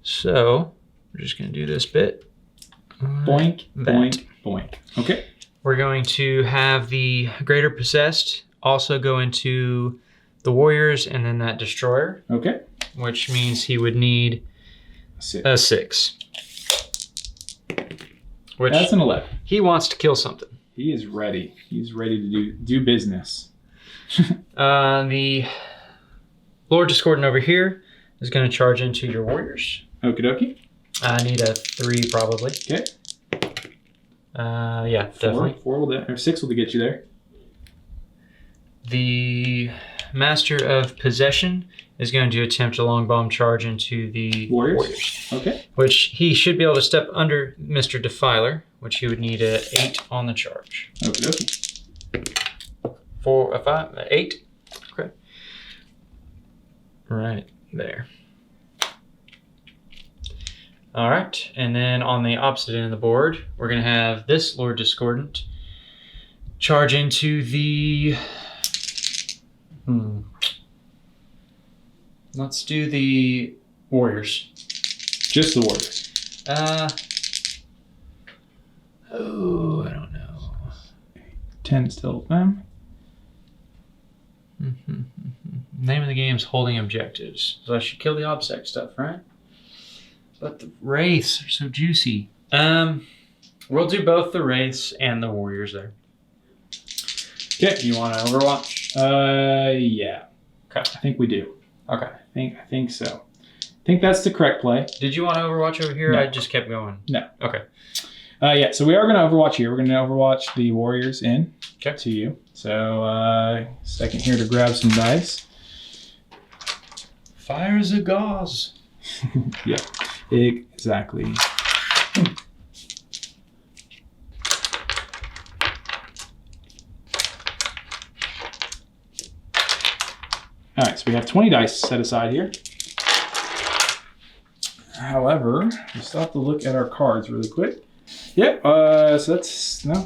So we're just going to do this bit. Boink, boink, boink. Okay. We're going to have the Greater Possessed also go into the Warriors and then that Destroyer. Okay. Which means he would need a 6. Which that's an 11. He wants to kill something. He is ready. He's ready to do business. The Lord Discordant over here is going to charge into your Warriors. Okie dokie. I need a 3 probably. Okay. Yeah, definitely. 4 will or 6 will get you there. The Master of Possession is going to attempt a long bomb charge into the Warriors. Okay. Which he should be able to step under Mr. Defiler, which he would need a 8 on the charge. Okay. 4, 5, 8. Okay. Right there. All right, and then on the opposite end of the board, we're going to have this Lord Discordant charge into the... Let's do the Warriors. Just the Warriors. I don't know. 10 still them. Name of the game is Holding Objectives. So I should kill the OBSEC stuff, right? But the Wraiths are so juicy. We'll do both the Wraiths and the Warriors there. Okay. You want to Overwatch? Yeah. Okay. I think we do. Okay. I think so. I think that's the correct play. Did you want to Overwatch over here? No. I just kept going. No. Okay. Yeah, so we are going to Overwatch here. We're going to Overwatch the Warriors in to you. So, second here to grab some dice. Fires a gauze. Yeah, exactly. All right, so we have 20 dice set aside here. However, we still have to look at our cards really quick. Yep, so that's, no,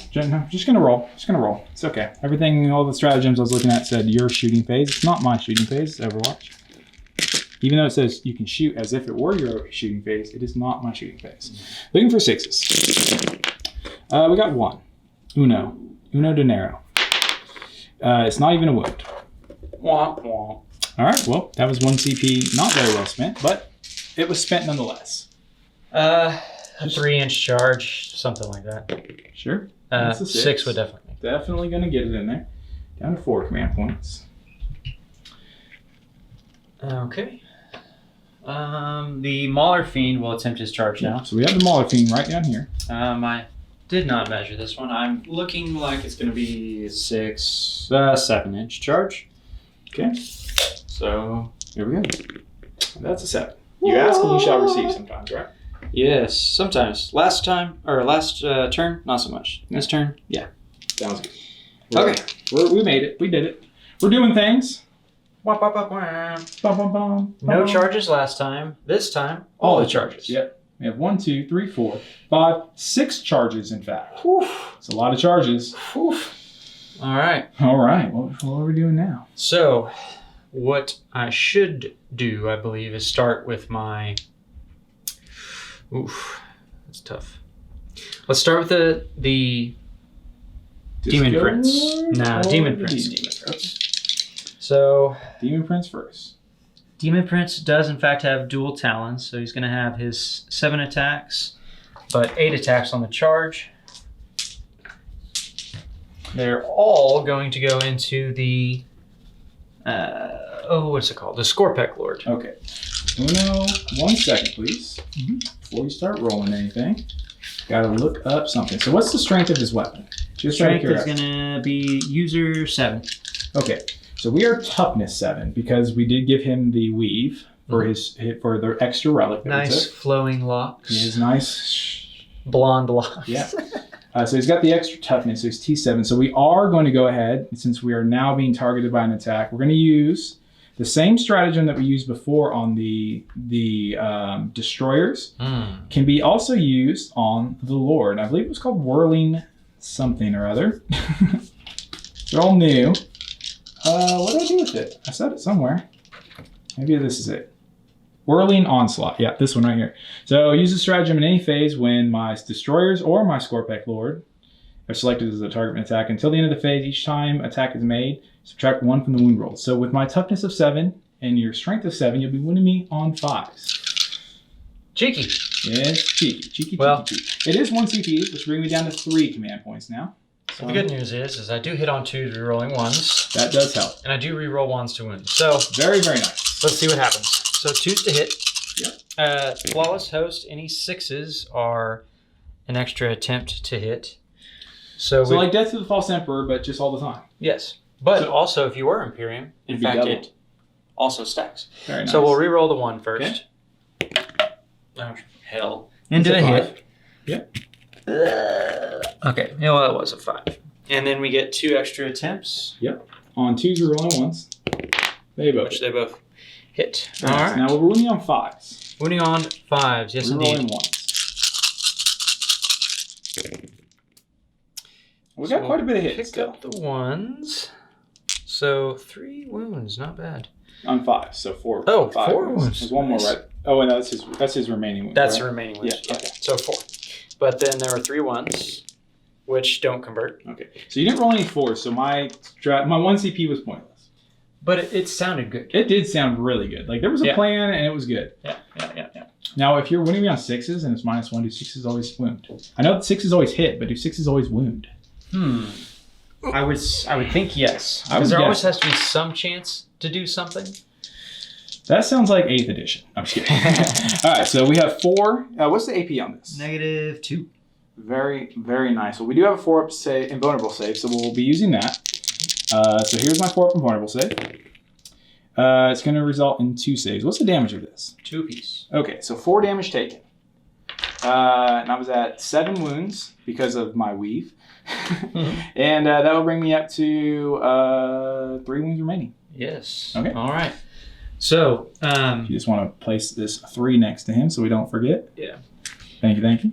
just gonna roll. It's okay. Everything, all the stratagems I was looking at said your shooting phase. It's not my shooting phase, it's Overwatch. Even though it says you can shoot as if it were your shooting phase, it is not my shooting phase. Looking for 6s. We got 1. Uno dinero. It's not even a wound. Womp womp. All right, well, that was 1 CP, not very well spent, but it was spent nonetheless. A 3-inch charge, something like that. Sure. 6 would definitely make that. Definitely going to get it in there. Down to 4 command points. Okay. The Mauler Fiend will attempt his charge now. So we have the Mauler Fiend right down here. I did not measure this one. I'm looking like it's going to be 7-inch charge. Okay. So here we go. That's a 7. You ask and you shall receive sometimes, right? yes, sometimes. Last turn, not so much. This turn, yeah. Sounds good. Okay. We made it. We did it. We're doing things. No No charges last time. This time, all the charges. Yep. We have 1, 2, 3, 4, 5, 6 charges, in fact. Whew. It's a lot of charges. Whew. All right. All right. What are we doing now? So, what I should do, I believe, is start with my... Oof. That's tough. Let's start with the Demon Prince. No, Demon Prince. So... Demon Prince first. Demon Prince does, in fact, have dual talons, so he's going to have his 7 attacks, but 8 attacks on the charge. They're all going to go into the, what's it called? The Scorpec Lord. Okay. Uno, 1 second, please. Before you start rolling anything, gotta look up something. So what's the strength of his weapon? Just Strength is going to be user 7. Okay. So we are toughness 7 because we did give him the weave for for the extra relic. That nice flowing locks. He has nice blonde locks. Yeah. So he's got the extra toughness, so he's T7. So we are going to go ahead, since we are now being targeted by an attack, we're going to use the same stratagem that we used before on the destroyers. Can be also used on the Lord. I believe it was called Whirling something or other. They're all new. What did I do with it? I said it somewhere. Maybe this is it. Whirling Onslaught. Yeah, this one right here. So use the stratagem in any phase when my destroyers or my Scorpec Lord are selected as a target and attack. Until the end of the phase, each time attack is made, subtract 1 from the wound roll. So with my toughness of 7 and your strength of 7, you'll be winning me on 5s. Cheeky. Yes, cheeky. Well, cheeky. It is 1 CP, which brings me down to 3 command points now. So the good news is I do hit on 2s rerolling 1s. That does help. And I do reroll 1s to wound. So very, very nice. Let's see what happens. So 2s to hit. Yep. Flawless Host, any 6s are an extra attempt to hit. So like Death to the False Emperor, but just all the time. Yes. But also, if you were Imperium, in fact, double. it also stacks. Very nice. So we'll re-roll the 1 first. Okay. Oh, hell. Into the hit. Yep. Okay. Yeah, well, that was a 5. And then we get 2 extra attempts. Yep. On 2s, we're rolling 1s. Which they both hit. All right. Now we're rolling on 5s. Winning on 5s. Yes, we're indeed. Rolling 1s. We got quite a bit of hits. Pick up the 1s. So 3 wounds, not bad. On 5, so 4. Oh, 5 4 wounds. There's one more, right? Oh, and that's his remaining wound. That's right? the remaining wounds. Yeah. Okay. So 4. But then there were 3 1s, which don't convert. Okay. So you didn't roll any 4s, so my 1 CP was pointless. But it sounded good. It did sound really good. Like there was a plan and it was good. Yeah. Now, if you're winning me on 6s and it's -1, do 6s always wound? I know that 6s always hit, but do 6s always wound? I would think yes. I would Because there always guess. has to be some chance to do something. That sounds like 8th edition. I'm just kidding. All right, so we have 4. What's the AP on this? -2. Very, very nice. Well, we do have a 4-up save, invulnerable save, so we'll be using that. So here's my 4-up invulnerable save. It's going to result in 2 saves. What's the damage of this? 2 apiece. Okay, so 4 damage taken. And I was at 7 wounds because of my weave. And that will bring me up to 3 wounds remaining. Yes. Okay. All right. So, You just want to place this 3 next to him so we don't forget. Yeah. Thank you.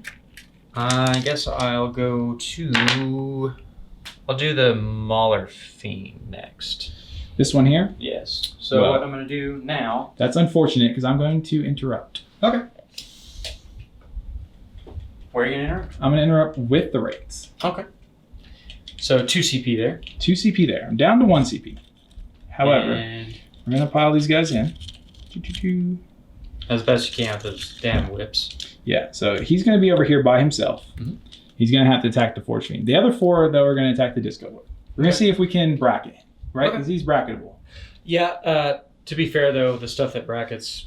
I guess I'll go to... I'll do the Mauler Fiend next. This one here? Yes. So Well, what I'm going to do now... That's unfortunate because I'm going to interrupt. Okay. Where are you going to interrupt? I'm going to interrupt with the raids. Okay. So 2 CP there. 2 CP there. I'm down to 1 CP. However, And we're going to pile these guys in. Doo-doo-doo. as best you can with those damn whips. Yeah, so he's going to be over here by himself. Mhm. He's going to have to attack the Forge Fiend. The other 4, though, are going to attack the Disco Lord. We're going to see if we can bracket him, right? Okay. Because he's bracketable. Yeah, to be fair though, the stuff that brackets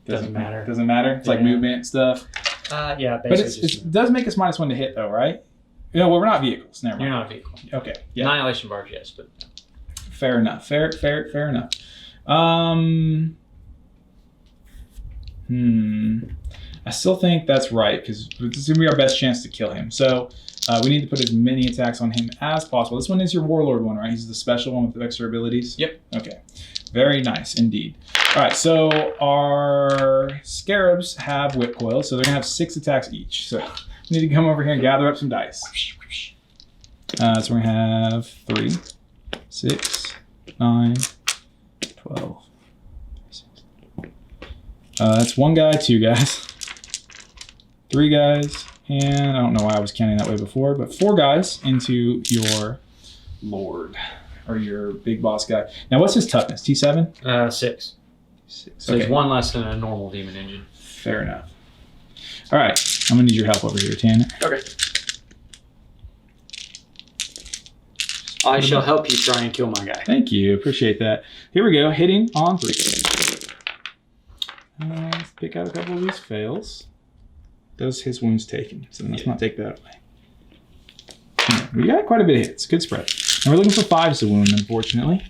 doesn't matter. Doesn't matter. It's like Yeah. movement stuff. Yeah, But basically it does make us -1 to hit, though, right? No, well, we're not vehicles. Never mind. you're not a vehicle. Okay. Yeah. Annihilation bars, yes, but Fair enough. Fair enough. I still think that's right because this is gonna be our best chance to kill him. So we need to put as many attacks on him as possible. This one is your Warlord one, right? He's the special one with the extra abilities. Yep. Okay. Very nice indeed. All right. So our Scarabs have whip coils, so they're gonna have 6 attacks each. So we need to come over here and gather up some dice. So we're gonna have 3, 6, 9, 12. That's 1 guy, 2 guys, 3 guys, and I don't know why I was counting that way before, but 4 guys into your Lord, or your big boss guy. Now, what's his toughness? T7? 6. 6. So Okay, he's 1 less than a normal demon engine. fair enough. All right, I'm gonna need your help over here, Tanner. Okay. I shall help you try and kill my guy. Thank you, appreciate that. Here we go, hitting on 3. Let's pick out a couple of these fails. Does his wounds taken? So let's not take that away. Yeah, we got quite a bit of hits. Good spread. And we're looking for 5s to wound, unfortunately.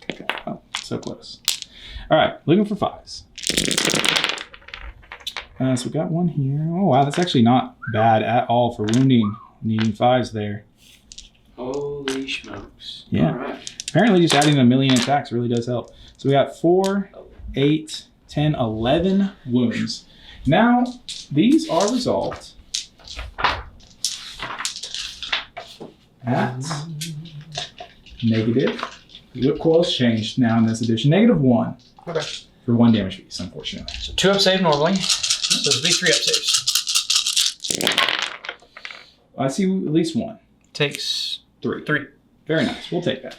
Okay. Oh, so close. All right, looking for 5s. So we got 1 here. Oh wow, that's actually not bad at all for wounding. Needing 5s there. Holy smokes. Yeah. All right. Apparently just adding a million attacks really does help. So we got 4, 8, 10, 11 wounds. Now, these are resolved at negative. Whip coils changed now in this edition. -1 Okay. for 1 damage piece, unfortunately. So 2 up save normally. So it'll be 3 up saves. I see at least 1. Takes 3. 3. Very nice. We'll take that.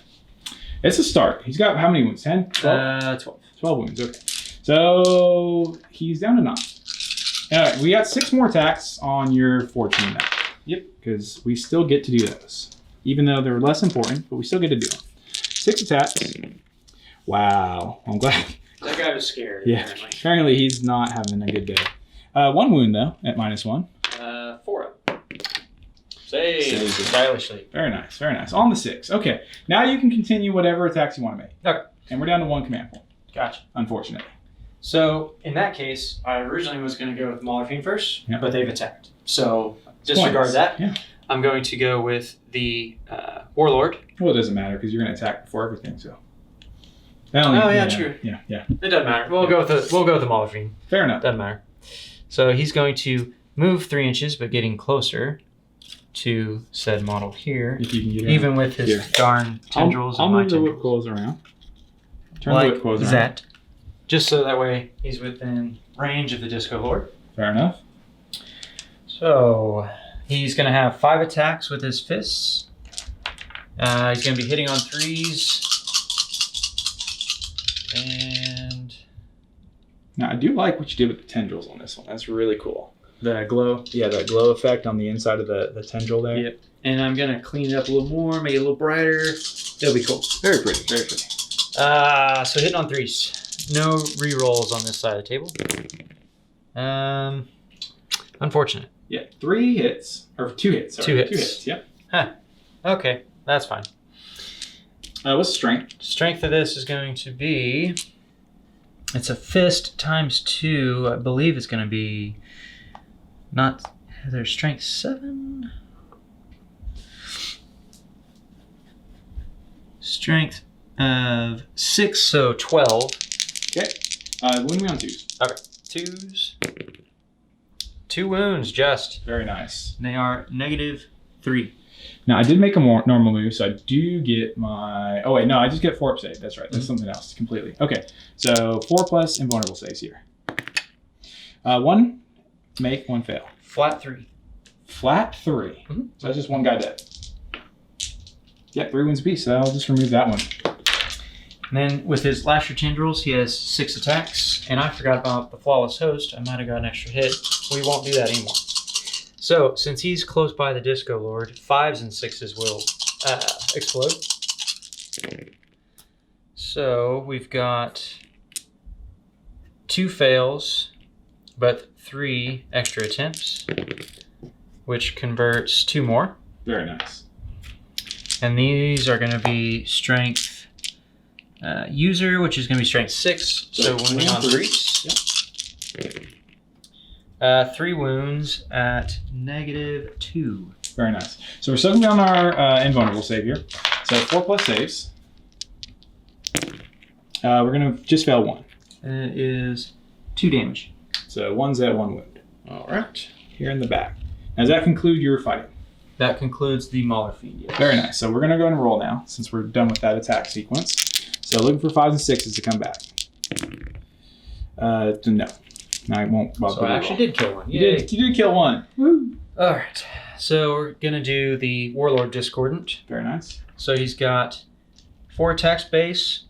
It's a start. He's got how many wounds? 10? 12? 12. 12 wounds, okay. So he's down to 9. All right, we got 6 more attacks on your fortune now. Yep, because we still get to do those. Even though they're less important, but we still get to do them. 6 attacks. Wow, I'm glad. That guy was scared. Yeah, apparently he's not having a good day. 1 wound though, at -1. 4 up. Save. Stylishly. Very nice, very nice. On the 6. Okay, now you can continue whatever attacks you want to make. Okay. And we're down to 1 command point. Gotcha. Unfortunately. So, in that case, I originally was going to go with Mauler Fiend first, Yep. but they've attacked. So, disregard that. Yeah. I'm going to go with the Warlord. Well, it doesn't matter because you're going to attack before everything, so. True. Yeah. It doesn't matter. We'll go with the Mauler Fiend. Fair enough. Doesn't matter. So he's going to move 3 inches, but getting closer to said model here. If you can get even with his darn tendrils. I'll move the whip coils around. Turn the whip coils around. That. Just so that way he's within range of the Disco Lord. Fair enough. So he's going to have 5 attacks with his fists. He's going to be hitting on 3s. And now I do like what you did with the tendrils on this one. That's really cool. The glow, that glow effect on the inside of the tendril there. Yep. And I'm gonna clean it up a little more, make it a little brighter. It'll be cool. Very pretty, very pretty. So hitting on 3s. No re-rolls on this side of the table. Unfortunate. Yeah, 3 hits or 2 hits. Sorry. 2 hits. 2 hits. Yep. Huh. Okay, that's fine. What's strength? Strength of this is going to be. It's a fist times 2. I believe it's going to be. Not. There's strength 7. Strength of 6, so 12. Okay. Wound me on 2s. Okay. 2s. 2 wounds, just. Very nice. They are -3. Now, I did make a more normal move, so I do get my... Oh, wait, no, I just get 4 up save. That's right. That's something else completely. Okay, so 4 plus invulnerable saves here. 1 make, 1 fail. Flat 3. Flat 3. Mm-hmm. So that's just 1 guy dead. Yep, 3 wounds apiece, so I'll just remove that one. And then with his Lasher Tendrils, he has 6 attacks. And I forgot about the Flawless Host. I might have got an extra hit. We won't do that anymore. So, since he's close by the Disco Lord, 5s and 6s will explode. So, we've got 2 fails, but 3 extra attempts, which converts 2 more. Very nice. And these are going to be strength user, which is going to be strength 6. So, wounding on 3s. Yep. 3 wounds at -2. Very nice. So we're sucking down our invulnerable save here. So 4 plus saves. We're going to just fail 1. And it is 2 damage. So 1's at 1 wound. All right. Here in the back. Now, does that conclude your fighting? That concludes the Mauler Fiend. Yes. Very nice. So we're going to go and roll now, since we're done with that attack sequence. So looking for 5s and 6s to come back. No. I won't bother. So I actually did kill 1. You did kill 1. Woo. All right. So we're going to do the Warlord Discordant. Very nice. So he's got 4 attacks base,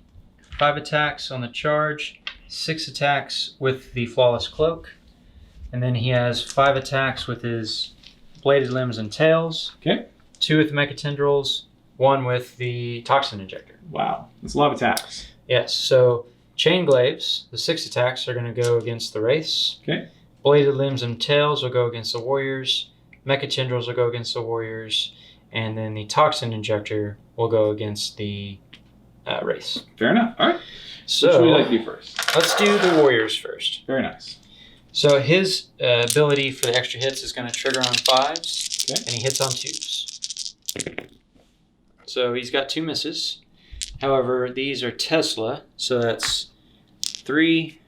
5 attacks on the charge, 6 attacks with the Flawless Cloak, and then he has 5 attacks with his Bladed Limbs and Tails. Okay. 2 with the Mecha Tendrils, 1 with the Toxin Injector. Wow. That's a lot of attacks. Yes, so Chain Glaives, the 6 attacks are going to go against the Wraiths. Okay. Bladed Limbs and Tails will go against the Warriors. Mecha Tendrils will go against the Warriors. And then the Toxin Injector will go against the Wraiths. Fair enough. All right. So, which would you like to do first? Let's do the Warriors first. Very nice. So his ability for the extra hits is going to trigger on 5s. Okay. And he hits on 2s. So he's got 2 misses. However, these are Tesla, so that's 3.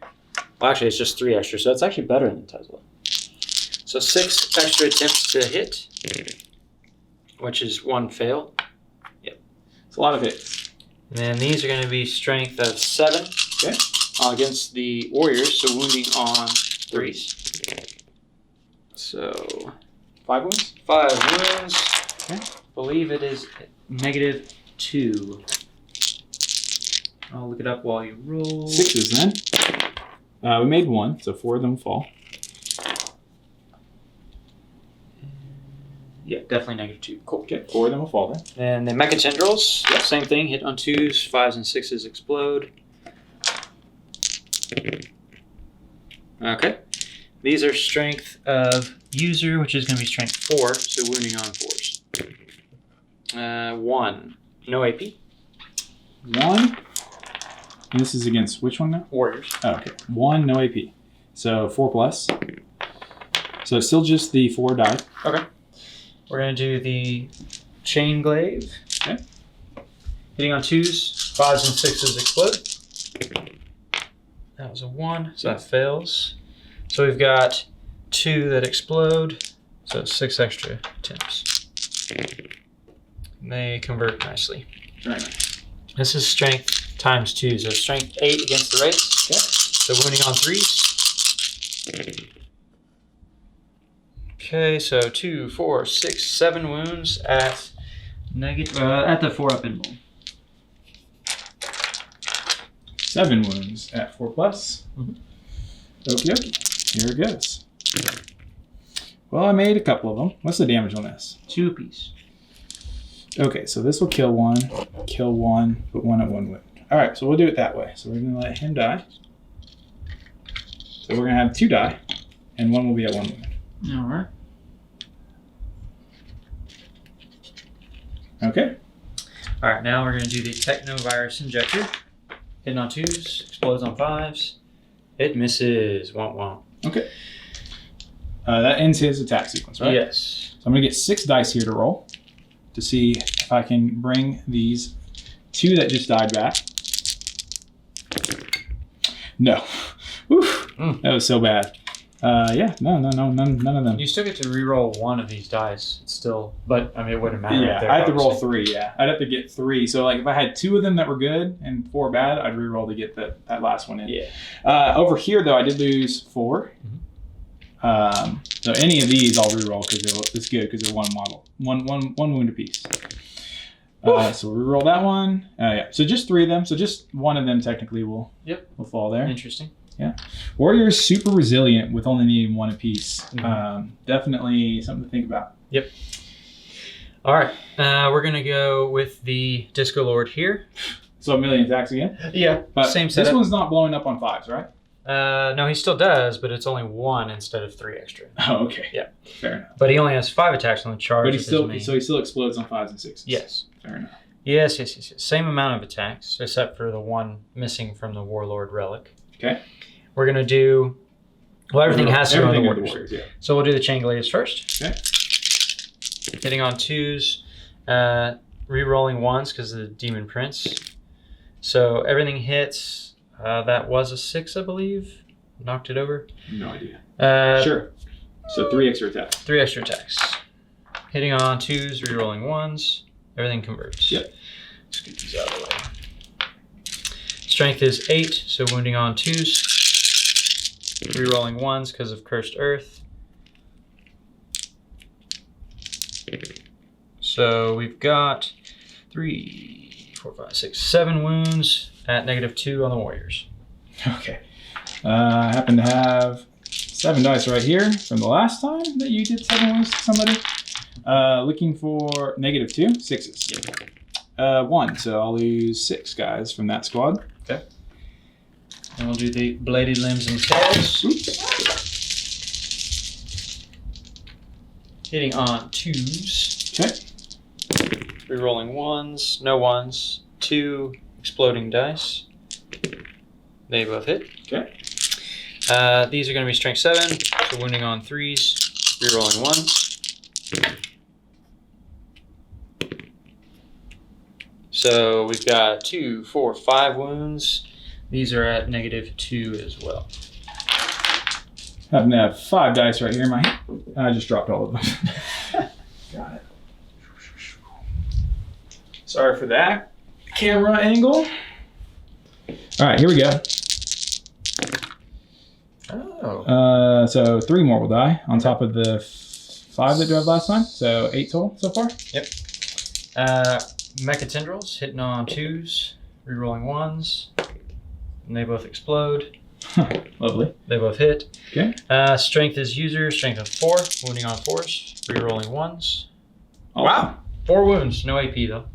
Well, actually, it's just 3 extra, so that's actually better than Tesla. So 6 extra attempts to hit, which is 1 fail. Yep. It's a lot of hits. And then these are going to be strength of 7 Okay. against the Warriors, so wounding on 3s. So 5 wounds? 5 wounds. Okay. I believe it is -2. I'll look it up while you roll. 6s then. We made 1, so 4 of them fall. Yeah, definitely -2. Cool. Okay, 4 of them will fall then. And the Mecha Tendrils, same thing. Hit on 2s, 5s and 6s explode. Okay. These are strength of user, which is going to be strength 4, so wounding on 4s. 1. No AP. 1. And this is against which one now? Warriors. Oh, okay. 1, no AP. So 4 plus. So it's still just the 4 die. Okay. We're going to do the Chain Glaive. Okay. Hitting on 2s, 5s and 6s explode. That was a 1, so that fails. So we've got 2 that explode, so 6 extra attempts. And they convert nicely. Very nice. This is strength times 2, so strength 8 against the Wraiths. Okay. So wounding on 3s. Okay, so 2, 4, 6, 7 wounds at at the 4 up invul. 7 wounds at 4 plus. Mm-hmm. Okie dokie. Here it goes. Well, I made a couple of them. What's the damage on this? 2 apiece. Okay, so this will kill 1, put 1 at 1 wound. All right, so we'll do it that way. So we're going to let him die. So we're going to have 2 die, and 1 will be at 1 wound. All right. Okay. All right, now we're going to do the Technovirus Injector. Hitting on 2s, explodes on 5s. It misses. Womp womp. Okay. That ends his attack sequence, right? Yes. So I'm going to get 6 dice here to roll to see if I can bring these 2 that just died back. No. Oof. That was so bad. Yeah, none of them. You still get to re-roll 1 of these dice. It's still, but I mean, it wouldn't matter. Yeah, right there, I have to roll obviously. 3, yeah. I'd have to get 3. So like if I had 2 of them that were good and 4 bad, I'd re-roll to get that last one in. Yeah. Over here though, I did lose 4. Mm-hmm. So any of these I'll re-roll because it's good because they're one model. One wound apiece. So we re-roll that one. Yeah. So just 3 of them. So just 1 of them technically will fall there. Interesting. Yeah. Warriors super resilient with only needing 1 apiece. Mm-hmm. Definitely something to think about. Yep. All right. We're going to go with the Disco Lord here. So 1,000,000 attacks again? Yeah. But same setup. This one's not blowing up on 5s, right? No, he still does, but it's only 1 instead of 3 extra. Oh, okay. Yeah. Fair enough. But he only has 5 attacks on the charge. But he still explodes on 5s and 6s. Yes. Fair enough. Yes. Same amount of attacks, except for the 1 missing from the Warlord relic. Okay. We're going to do... Well, everything has to go on the Warriors. Yeah. So we'll do the Chain Glaives first. Okay. Hitting on 2s, re-rolling 1s because of the Demon Prince. So everything hits. That was a 6, I believe. Knocked it over. No idea. Sure. So 3 extra attacks. 3 extra attacks. Hitting on 2s, re-rolling 1s. Everything converts. Yep. Scoot these out of the way. Strength is 8, so wounding on 2s. Re-rolling 1s because of Cursed Earth. So we've got 3, 4, 5, 6, 7 wounds at -2 on the Warriors. Okay. I happen to have 7 dice right here from the last time that you did 7 wounds to somebody. Looking for -2, 6s. 1, so I'll lose 6 guys from that squad. Okay. And we'll do the Bladed Limbs and Tails. Oops. Hitting on 2s. Okay. Rerolling 1s, no 1s, 2 exploding dice. They both hit. Okay. These are going to be strength 7, so wounding on 3s, rerolling 1s. So we've got 2, 4, 5 wounds. These are at -2 as well. Happen to have 5 dice right here in my hand. I just dropped all of them. Got it. Sorry for that camera angle. All right, here we go. Oh. So 3 more will die on top of the 5 that you had last time. So 8 total so far. Yep. Mecha Tendrils hitting on 2s, rerolling 1s, and they both explode. Lovely. They both hit. Okay. Strength is user, strength of 4, wounding on 4s, rerolling 1s. Oh, wow. 4 wounds, no AP though.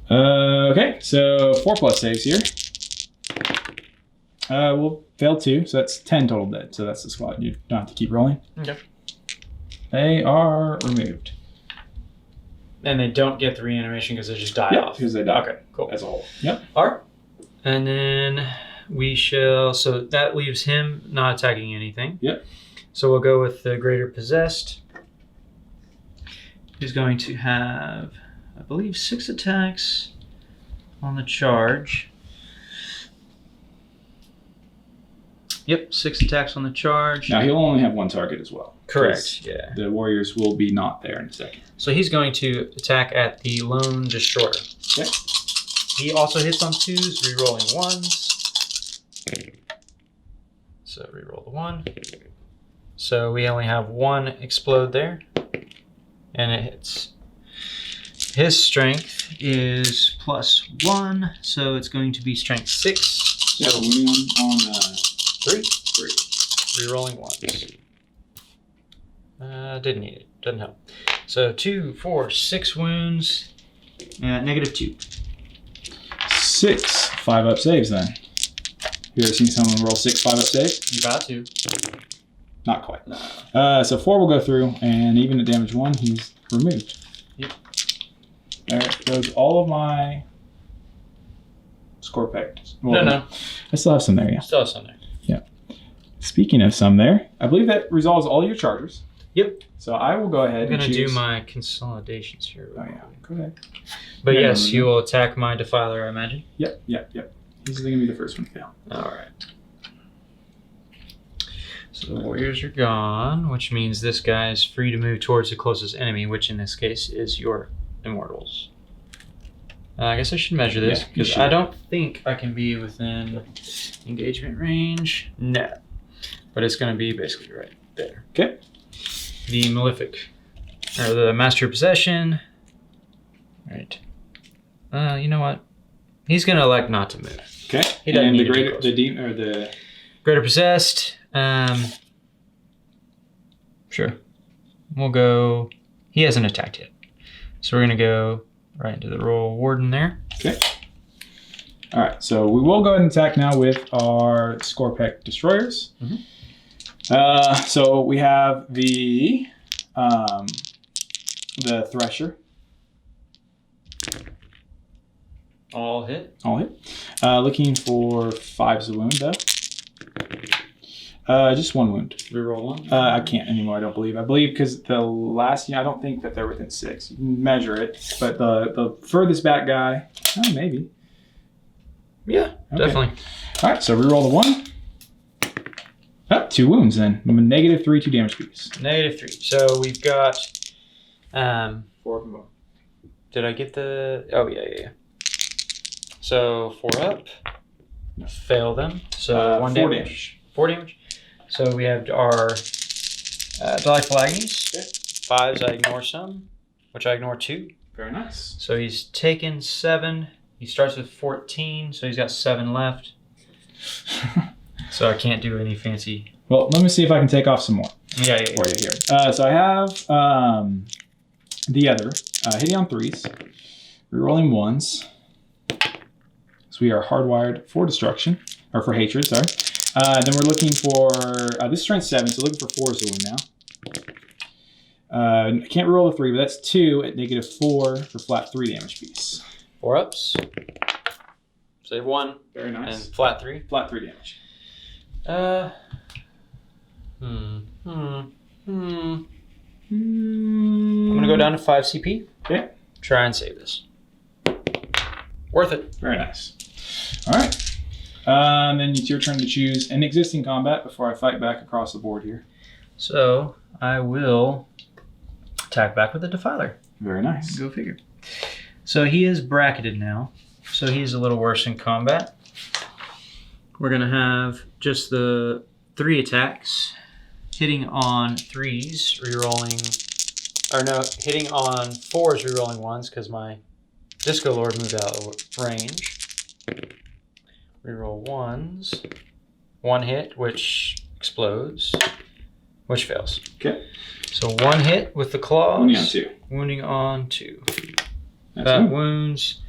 Okay, so 4 plus saves here. We'll fail 2, so that's 10 total dead. So that's the squad. You don't have to keep rolling. Okay. They are removed. And they don't get the reanimation because they just die off. Because they die. Okay, cool. As a whole. Yep. All right. And then we shall... So that leaves him not attacking anything. Yep. So we'll go with the Greater Possessed. He's going to have, I believe, 6 attacks on the charge. Yep, 6 attacks on the charge. Now, he'll only have 1 target as well. Correct, yeah. The warriors will be not there in a second. So he's going to attack at the Lone Destroyer. Okay. He also hits on 2s, re-rolling 1s. So re-roll the 1. So we only have 1 explode there. And it hits. His strength is +1, so it's going to be strength 6. So we on 3. 3. Re-rolling 1s. Didn't need it. Doesn't help. So 2, 4, 6 wounds. -2. 6 5-up saves then. You ever seen someone roll 6 5-up saves? You about to. Not quite. No. So 4 will go through, and even at damage 1, he's removed. Yep. There goes all of my score packed. Well, No. I still have some there, yeah. Still have some there. Yeah. Speaking of some there, I believe that resolves all your chargers. Yep. So I will go ahead I'm going and to choose... do my consolidations here. Oh, yeah. Go ahead. But Yeah, yes, you will attack my Defiler, I imagine. Yep. This is going to be the first one to fail. All right. So the warriors are gone, which means this guy is free to move towards the closest enemy, which in this case is your immortals. I guess I should measure this, Yeah, you because should. I don't think I can be within engagement range. No. But it's going to be basically right there. Okay. The Malefic, or the Master of Possession. Right. You know what? He's going to elect not to move. Okay. He doesn't and need the to be greater, close. the demon, or the... Greater Possessed. Sure. We'll go... He hasn't attacked yet. So we're going to go right into the roll Warden there. Okay. All right. So we will go ahead and attack now with our Scorpec Destroyers. Mhm. So we have the Thresher. All hit. All hit. Looking for 5s of wound, though. Just 1 wound. Reroll 1. I can't anymore, I don't believe. I believe because the last, I don't think that they're within 6. You can measure it, but the furthest back guy, maybe. Yeah, Okay. definitely. All right, so reroll the 1. 2 wounds then. I'm a -3, 2 damage piece. -3. So we've got... 4 more. Did I get the... Oh, yeah. So 4 up. No. Fail them. So 1 4 damage. 4 damage. So we have our Delightful Agonies. Okay. 5s, I ignore some, which I ignore 2. Very nice. So he's taken 7. He starts with 14, so he's got 7 left. So I can't do any fancy... Well, let me see if I can take off some more Yeah. for you here. So I have the other, hitting on 3s, rerolling 1s. So we are hardwired for destruction, or for hatred, sorry. Then we're looking for, this is strength 7, so looking for 4s of wound now. I can't reroll the 3, but that's 2 at -4 for flat 3 damage piece. 4 ups. Save 1. Very nice. And flat 3. Flat 3 damage. I'm gonna go down to 5 CP. Okay. Try and save this. Worth it. Very nice. All right. Then it's your turn to choose an existing combat before I fight back across the board here. So I will attack back with the Defiler. Very nice. Go figure. So he is bracketed now. So he's a little worse in combat. We're gonna have just the 3 attacks. Hitting on 3s, rerolling, or no, hitting on 4s, rerolling 1s because my Disco Lord moved out of range. Reroll 1s. 1 hit, which explodes, which fails. Okay. So 1 hit with the claws. Wounding on 2. Wounding on 2. That's That good. wounds,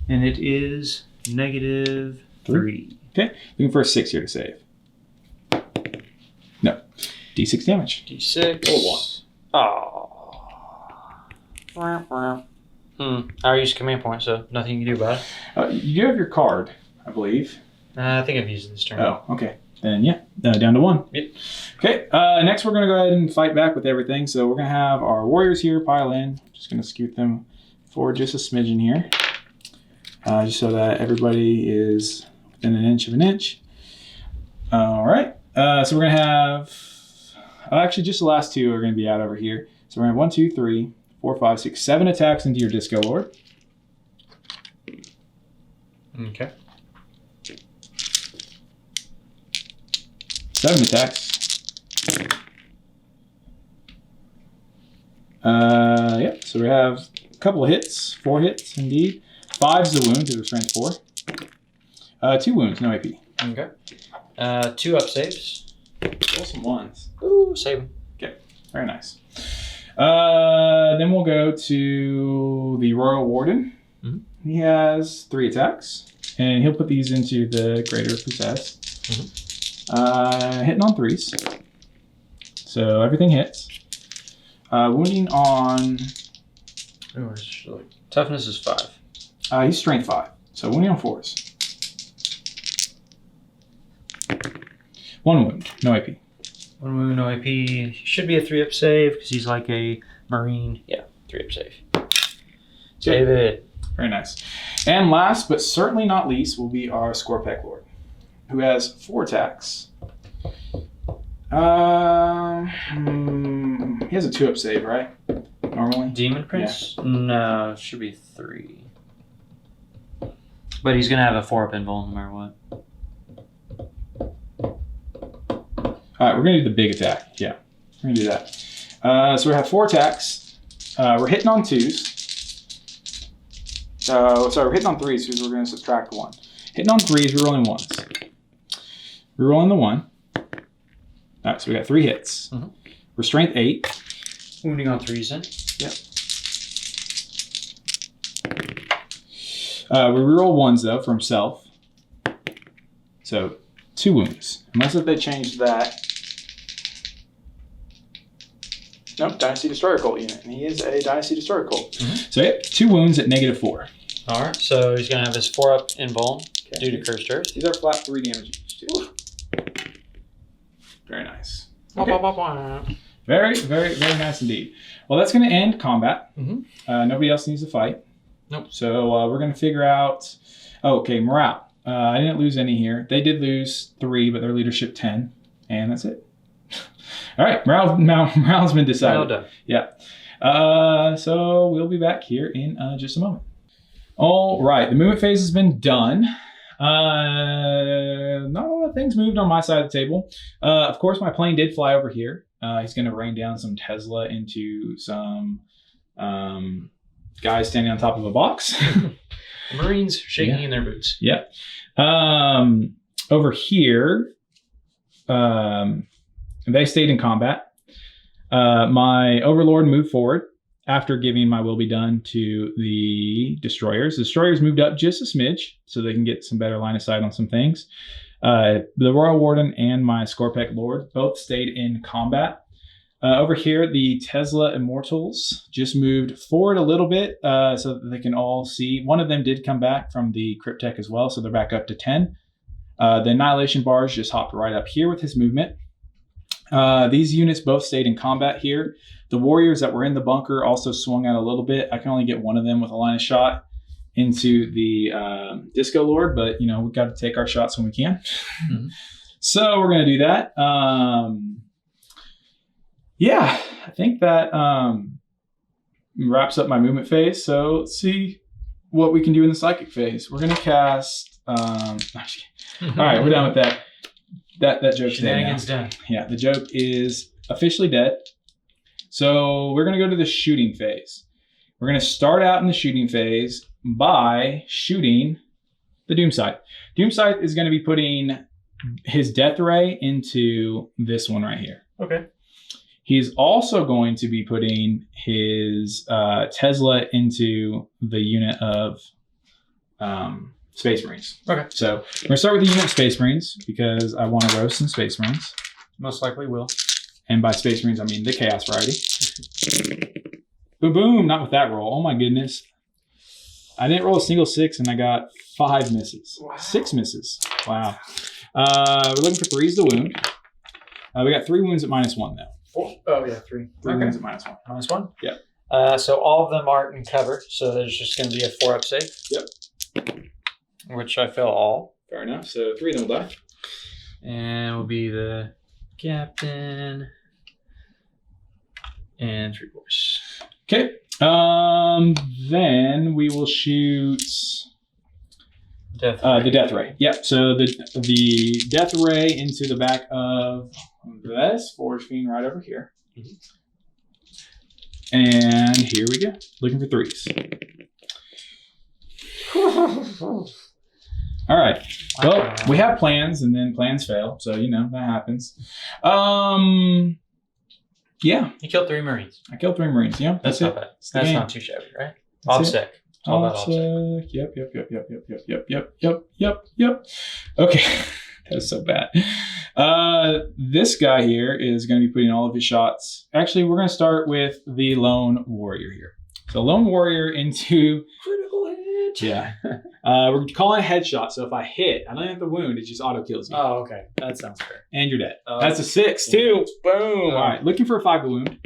and it is -3. Okay. Looking for a 6 here to save. No. D6 damage. D6. Or 1. Oh. I used command point, so nothing you can do about it. You do have your card, I believe. I think I've used it this turn. Oh, okay. Then, yeah, down to 1. Yep. Okay, next we're going to go ahead and fight back with everything. So we're going to have our warriors here pile in. Just going to scoot them forward just a smidgen here. Just so that everybody is within an inch of an inch. All right. So we're going to have... actually, just the last 2 are going to be out over here. So we're going to have 1, 2, 3, 4, 5, 6, 7 attacks into your Disco Lord. Okay. 7 attacks. Yep, so we have a couple of hits. 4 hits, indeed. 5's the wound, because we're strength 4. 2 wounds, no AP. Okay. 2 up saves. Roll some 1s. Ooh, save them. Okay, very nice. Then we'll go to the Royal Warden. Mm-hmm. He has 3 attacks, and he'll put these into the Greater Possess. Mm-hmm. Hitting on 3s. So everything hits. Wounding on... Toughness is 5. He's strength 5. So wounding on 4s. 1 wound, no AP. 1 wound, no AP. Should be a 3 up save because he's like a Marine. Yeah, 3 up save. Save it. Very nice. And last but certainly not least will be our Scorpec Lord, who has 4 attacks. He has a 2 up save, right? Normally? Demon Prince? Yeah. No, it should be 3. But he's going to have a 4 up invul no matter what. Alright, we're going to do the big attack. Yeah, we're going to do that. So we have 4 attacks. We're hitting on 2s. Sorry, we're hitting on 3s because we're going to subtract 1. Hitting on 3s, we're rolling 1s. We're rolling the 1. Alright, so we got 3 hits. Mm-hmm. We're strength 8. Wounding on 3s then. Yep. We reroll 1s though for himself. So 2 wounds. Unless if they changed that. Nope, Dynasty Destroyer Cult unit. And he is a Dynasty Destroyer Cult. Mm-hmm. So yeah, 2 wounds at -4. Alright, so he's going to have his 4 up invul due to Cursed Earth. These are flat 3 damage each too. Very nice. Okay. Very, very, very nice indeed. Well, that's going to end combat. Mm-hmm. Nobody else needs to fight. Nope. So we're going to figure out... Oh, okay, morale. I didn't lose any here. They did lose 3, but their leadership 10. And that's it. All right, morale's been decided. Well done. Yeah. So we'll be back here in just a moment. All right, the movement phase has been done. Not a lot of things moved on my side of the table. Of course, my plane did fly over here. He's going to rain down some Tesla into some guys standing on top of a box. Marines shaking in their boots. Yeah. Over here, they stayed in combat. My Overlord moved forward after giving my will be done to the destroyers. The destroyers moved up just a smidge so they can get some better line of sight on some things. The Royal Warden and my Scorpec Lord both stayed in combat. Over here, the Tesla Immortals just moved forward a little bit so that they can all see. One of them did come back from the Cryptek as well, so they're back up to 10. The Annihilation Bars just hopped right up here with his movement. These units both stayed in combat here. The warriors that were in the bunker also swung out a little bit. I can only get one of them with a line of shot into the Disco Lord, but you know, we've got to take our shots when we can. Mm-hmm. So we're going to do that. Yeah, I think that wraps up my movement phase. So let's see what we can do in the psychic phase. We're going to cast... All right, we're done with that. That joke's Shenanigans done. Yeah, the joke is officially dead. So we're going to go to the shooting phase. We're going to start out in the shooting phase by shooting the Doomscythe. Doomscythe is going to be putting his Death Ray into this one right here. Okay. He's also going to be putting his Tesla into the unit of Space Marines. Okay. So we're going to start with the unit of Space Marines because I want to roast some Space Marines. Most likely will. And by Space Marines, I mean the Chaos variety. Boom, boom. Not with that roll. Oh my goodness. I didn't roll a single 6 and I got 5 misses. Wow. 6 misses. Wow. We're looking for 3s to wound. We got 3 wounds at -1 though. 4? Oh yeah, 3. 3 wounds at -1. -1? Yeah. So all of them aren't in cover, so there's just going to be a 4-up save. Yep. Which I fail all. Fair enough. So 3 of them will die. And will be the captain and 3 boys. Okay. Then we will shoot the death ray. Yep. So the death ray into the back of this Forge Fiend right over here. Mm-hmm. And here we go. Looking for 3s. All right. Well, we have plans, and then plans fail. So, you know, that happens. Yeah. You killed 3 Marines. I killed 3 Marines. Yeah, that's not bad. That's not too shabby, right? OBSEC. All about OBSEC. Yep. Okay. That was so bad. This guy here is going to be putting all of his shots. Actually, we're going to start with the Lone Warrior here. So Lone Warrior into... Critical hit. Yeah. We're calling a headshot. So if I hit, I don't have to wound. It just auto kills you. Oh, okay. That sounds fair. And you're dead. That's a 6 too. Boom. All right. Looking for a 5 to wound.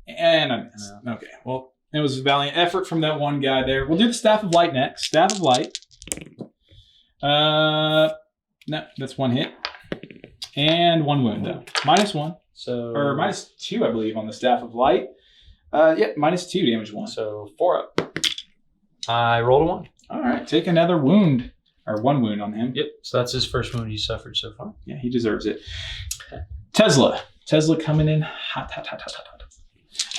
And I missed. Okay. Well, it was a valiant effort from that one guy there. We'll do the Staff of Light next. Staff of Light. No, that's 1 hit. And 1 wound though. -1. So or -2, I believe, on the Staff of Light. Yeah, -2 damage 1. So 4 up. I rolled a 1. All right, take another wound. Or 1 wound on him. Yep. So that's his first wound he's suffered so far. Yeah, he deserves it. Tesla coming in hot.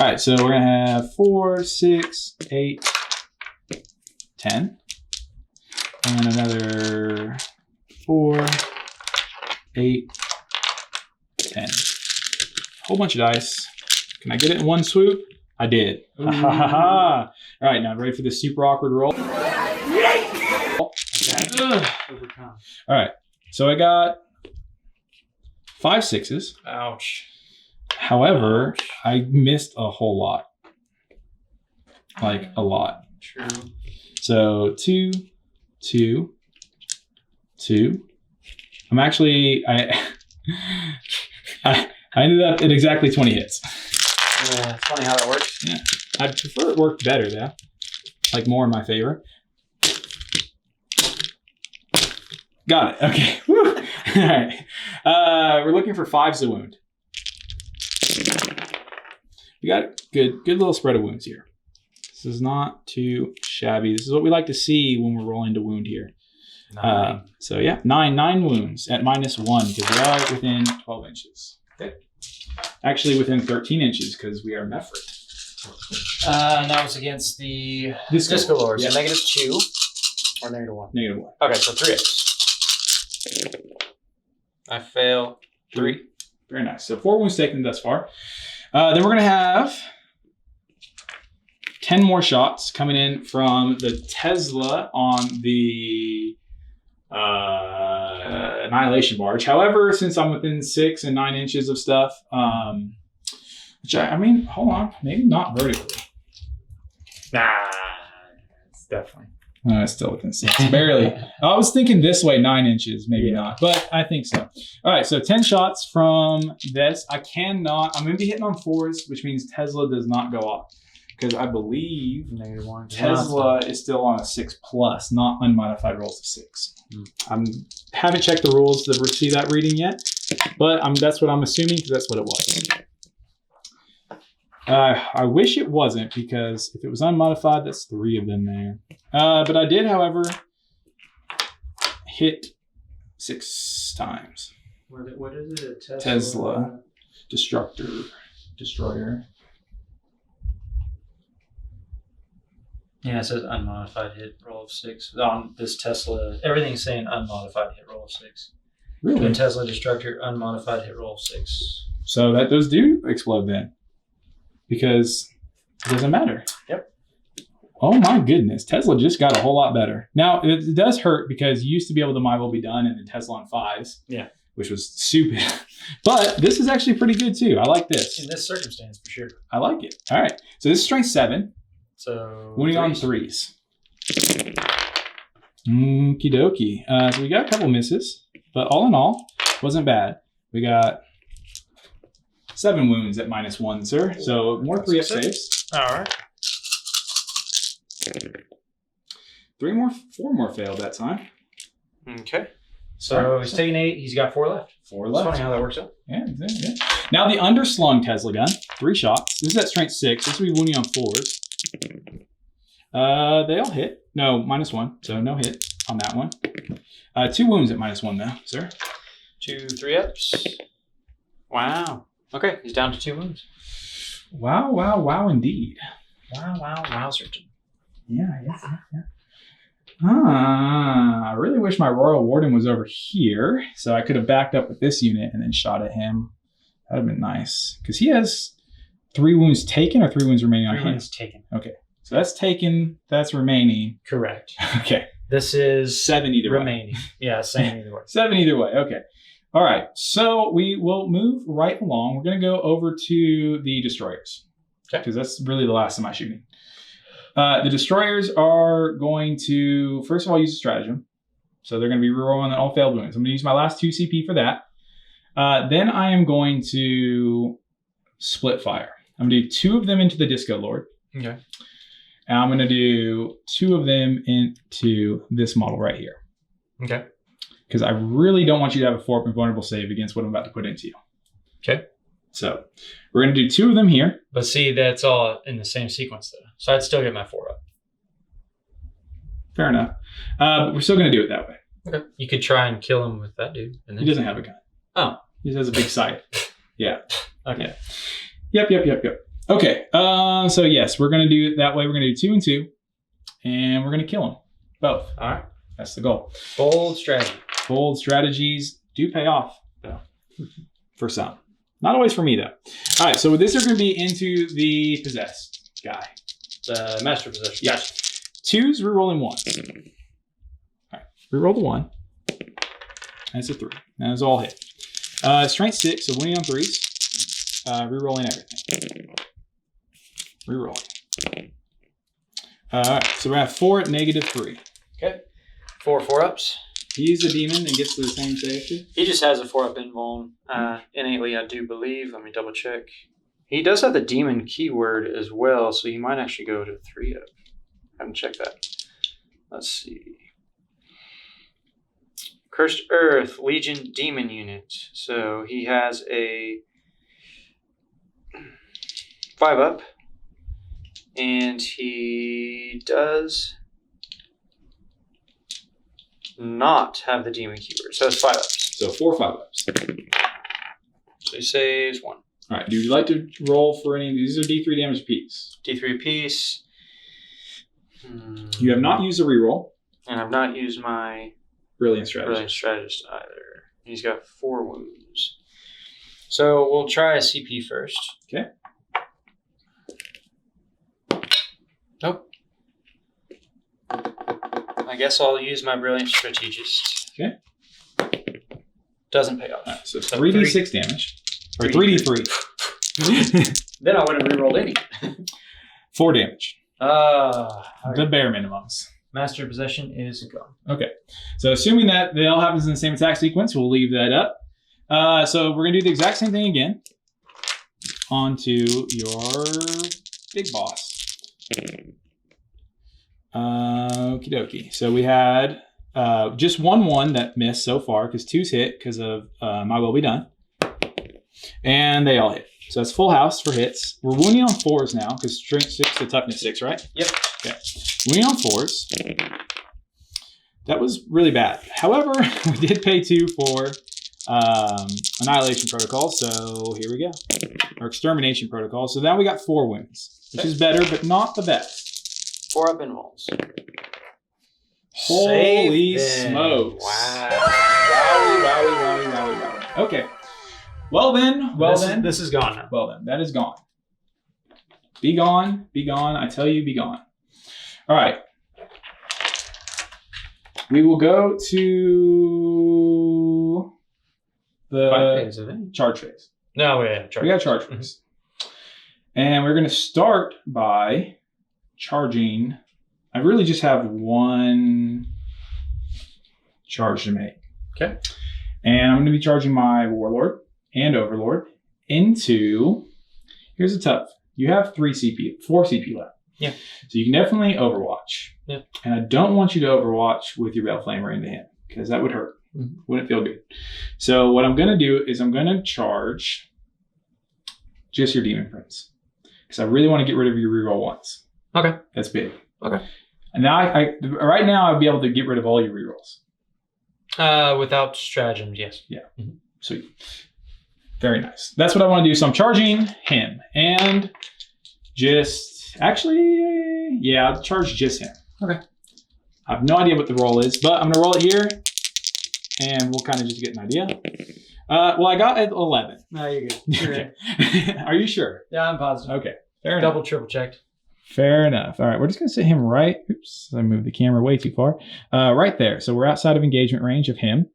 All right, so we're gonna have 4, 6, 8, 10, and another 4, 8, 10. Whole bunch of dice. Can I get it in one swoop? I did. Ha ha ha. All right, now ready for this super awkward roll. All right, so I got 5 6s. Ouch. However, I missed a whole lot. Like a lot. True. So 2, 2, 2. I'm actually I ended up at exactly 20 hits. Yeah, it's funny how that works. Yeah. I'd prefer it worked better though. Like more in my favor. Got it. Okay. Woo. All right. We're looking for 5s to wound. We got good little spread of wounds here. This is not too shabby. This is what we like to see when we're rolling to wound here. So yeah, 9 wounds at -1 because we are within 12 inches. Okay. Actually within 13 inches because we are Mephrit. And that was against the Disco Lord. So -2 or -1? -1. Okay, so 3 hits. I fail 3. Very nice. So 4 wounds taken thus far. Then we're going to have 10 more shots coming in from the Tesla on the Annihilation Barge. However, since I'm within 6 and 9 inches of stuff, which I mean, hold on, maybe not vertically. Nah, it's definitely. No, it's still within 6, barely. I was thinking this way, 9 inches, maybe not, but I think so. All right, so 10 shots from this. I'm going to be hitting on 4s, which means Tesla does not go off. Because I believe -1. Tesla is still on a 6+, not unmodified rolls of 6. I haven't checked the rules to see that reading yet, but that's what I'm assuming because that's what it was. I wish it wasn't because if it was unmodified, that's 3 of them there. But I did, however, hit 6 times. What is it? Tesla Destroyer. Yeah, it says unmodified hit roll of 6. On this Tesla, everything's saying unmodified hit roll of 6. Really? The Tesla Destructor, unmodified hit roll of 6. So those do explode then. Because it doesn't matter. Yep. Oh my goodness. Tesla just got a whole lot better. Now, it does hurt because you used to be able to My Will Be Done and then Tesla on 5s. Yeah. which was stupid. But this is actually pretty good too. I like this. In this circumstance, for sure. I like it. All right. So this is strength 7. So Wounding on 3s. Okie dokie. So we got a couple misses, but all in all, wasn't bad. We got 7 wounds at -1, sir. So more 3-up saves. All right. 4 more failed that time. Okay. So he's taking 8. He's got 4 left. 4 It's left. funny how that works out. Yeah. Now the underslung Tesla gun, 3 shots. This is at strength 6. This will be wounding on 4s. They all hit. No, -1, so no hit on that one. 2 wounds at -1 though, sir. 2 3-ups. Wow. Okay, he's down to 2 wounds. Wow, indeed. Wowzerton. Yeah. I really wish my Royal Warden was over here, so I could have backed up with this unit and then shot at him. That would have been nice. Because he has 3 wounds taken or 3 wounds remaining on 3 him? wounds taken. Okay. So that's taken, that's remaining. Correct. Okay. This is 7 either way. remaining. Yeah, same either way. 7 either way. Okay. All right. So we will move right along. We're going to go over to the destroyers. Okay. Because that's really the last of my shooting. The destroyers are going to, first of all, use a stratagem. So they're going to be rerolling all failed wounds. I'm going to use my last 2 CP for that. Then I am going to split fire. I'm going to do 2 of them into the Disco Lord. Okay. And I'm going to do 2 of them into this model right here. Okay. Because I really don't want you to have a 4-up invulnerable save against what I'm about to put into you. Okay. So we're going to do 2 of them here. But see, that's all in the same sequence though. So I'd still get my 4-up. Fair enough. But we're still going to do it that way. Okay. You could try and kill him with that dude. And then He doesn't have a gun. Oh. He just has a big sight. Yeah. Okay. Yep. Okay. So yes, we're going to do it that way. We're going to do 2 and 2. And we're going to kill them. Both. All right. That's the goal. Bold strategy. Bold strategies do pay off, though. For some. Not always for me, though. All right. So with this, are going to be into the possessed guy. The master possession. Yes. 2s, rerolling 1s. All right. Reroll the 1. That's a 3. That's all hit. Strength 6, so winning on 3s. Rerolling everything. Rerolling. All right. So we're going to have 4 at -3. Okay. 4 4-ups. He's a demon and gets to the same save too. He just has a 4-up invuln. Innately, I do believe. Let me double check. He does have the demon keyword as well, so he might actually go to 3-up. I haven't checked that. Let's see. Cursed Earth, Legion Demon Unit. So he has a 5-up. And he does not have the demon keyword. So it's 5-ups. So 4 5-ups. So he saves 1. All right. Do you like to roll for any? These are D3 damage apiece. D3 apiece. You have not used a reroll. And I've not used my Brilliant strategy. Brilliant Strategist either. He's got 4 wounds. So we'll try a CP first. Okay. Nope. I guess I'll use my Brilliant Strategist. Okay. Doesn't pay off. All right, so 3d6 damage. Or 3d3. Then I would have rerolled any. 4 damage. Okay. The bare minimums. Master Possession is gone. Okay. So assuming that it all happens in the same attack sequence, we'll leave that up. So we're going to do the exact same thing again. Onto your big boss. Okie dokie. So we had just 1-1 that missed so far because 2's hit because of My Will Be Done. And they all hit. So that's full house for hits. We're wounding on 4s now because strength 6 to toughness 6, right? Yep. Okay. Wounding on 4s. That was really bad. However, we did pay 2 for Annihilation Protocol. So here we go. Or Extermination Protocol. So now we got 4 wounds, which is better, but not the best. 4-up invulns. Holy smokes. Wow. Wowie. Okay. Well then. This is gone now. Well then, that is gone. Be gone. I tell you, be gone. All right. We will go to the Fight phase, I think. charge phase. No, yeah, charge. We got charge phase. And we're going to start by charging. I really just have one charge to make. Okay. And I'm going to be charging my Warlord and Overlord into, here's the tough. You have 4 CP left. Yeah. So you can definitely Overwatch. Yeah. And I don't want you to Overwatch with your Baleflamer into him because that would hurt. Mm-hmm. Wouldn't feel good. So what I'm going to do is I'm going to charge just your Demon Prince because I really want to get rid of your reroll once. Okay. That's big. Okay. And now I right now I'd be able to get rid of all your rerolls. Without stratagems, yes. Yeah. Mm-hmm. Sweet. Very nice. That's what I want to do. So I'm charging him and just actually, yeah, I'll charge just him. Okay. I have no idea what the roll is, but I'm gonna roll it here, and we'll kind of just get an idea. Well, I got at 11. No, you're good. You're right. Are you sure? Yeah, I'm positive. Okay. Fair enough. Double, triple checked. Fair enough. All right, we're just going to sit him right. Oops, I moved the camera way too far. Right there. So we're outside of engagement range of him,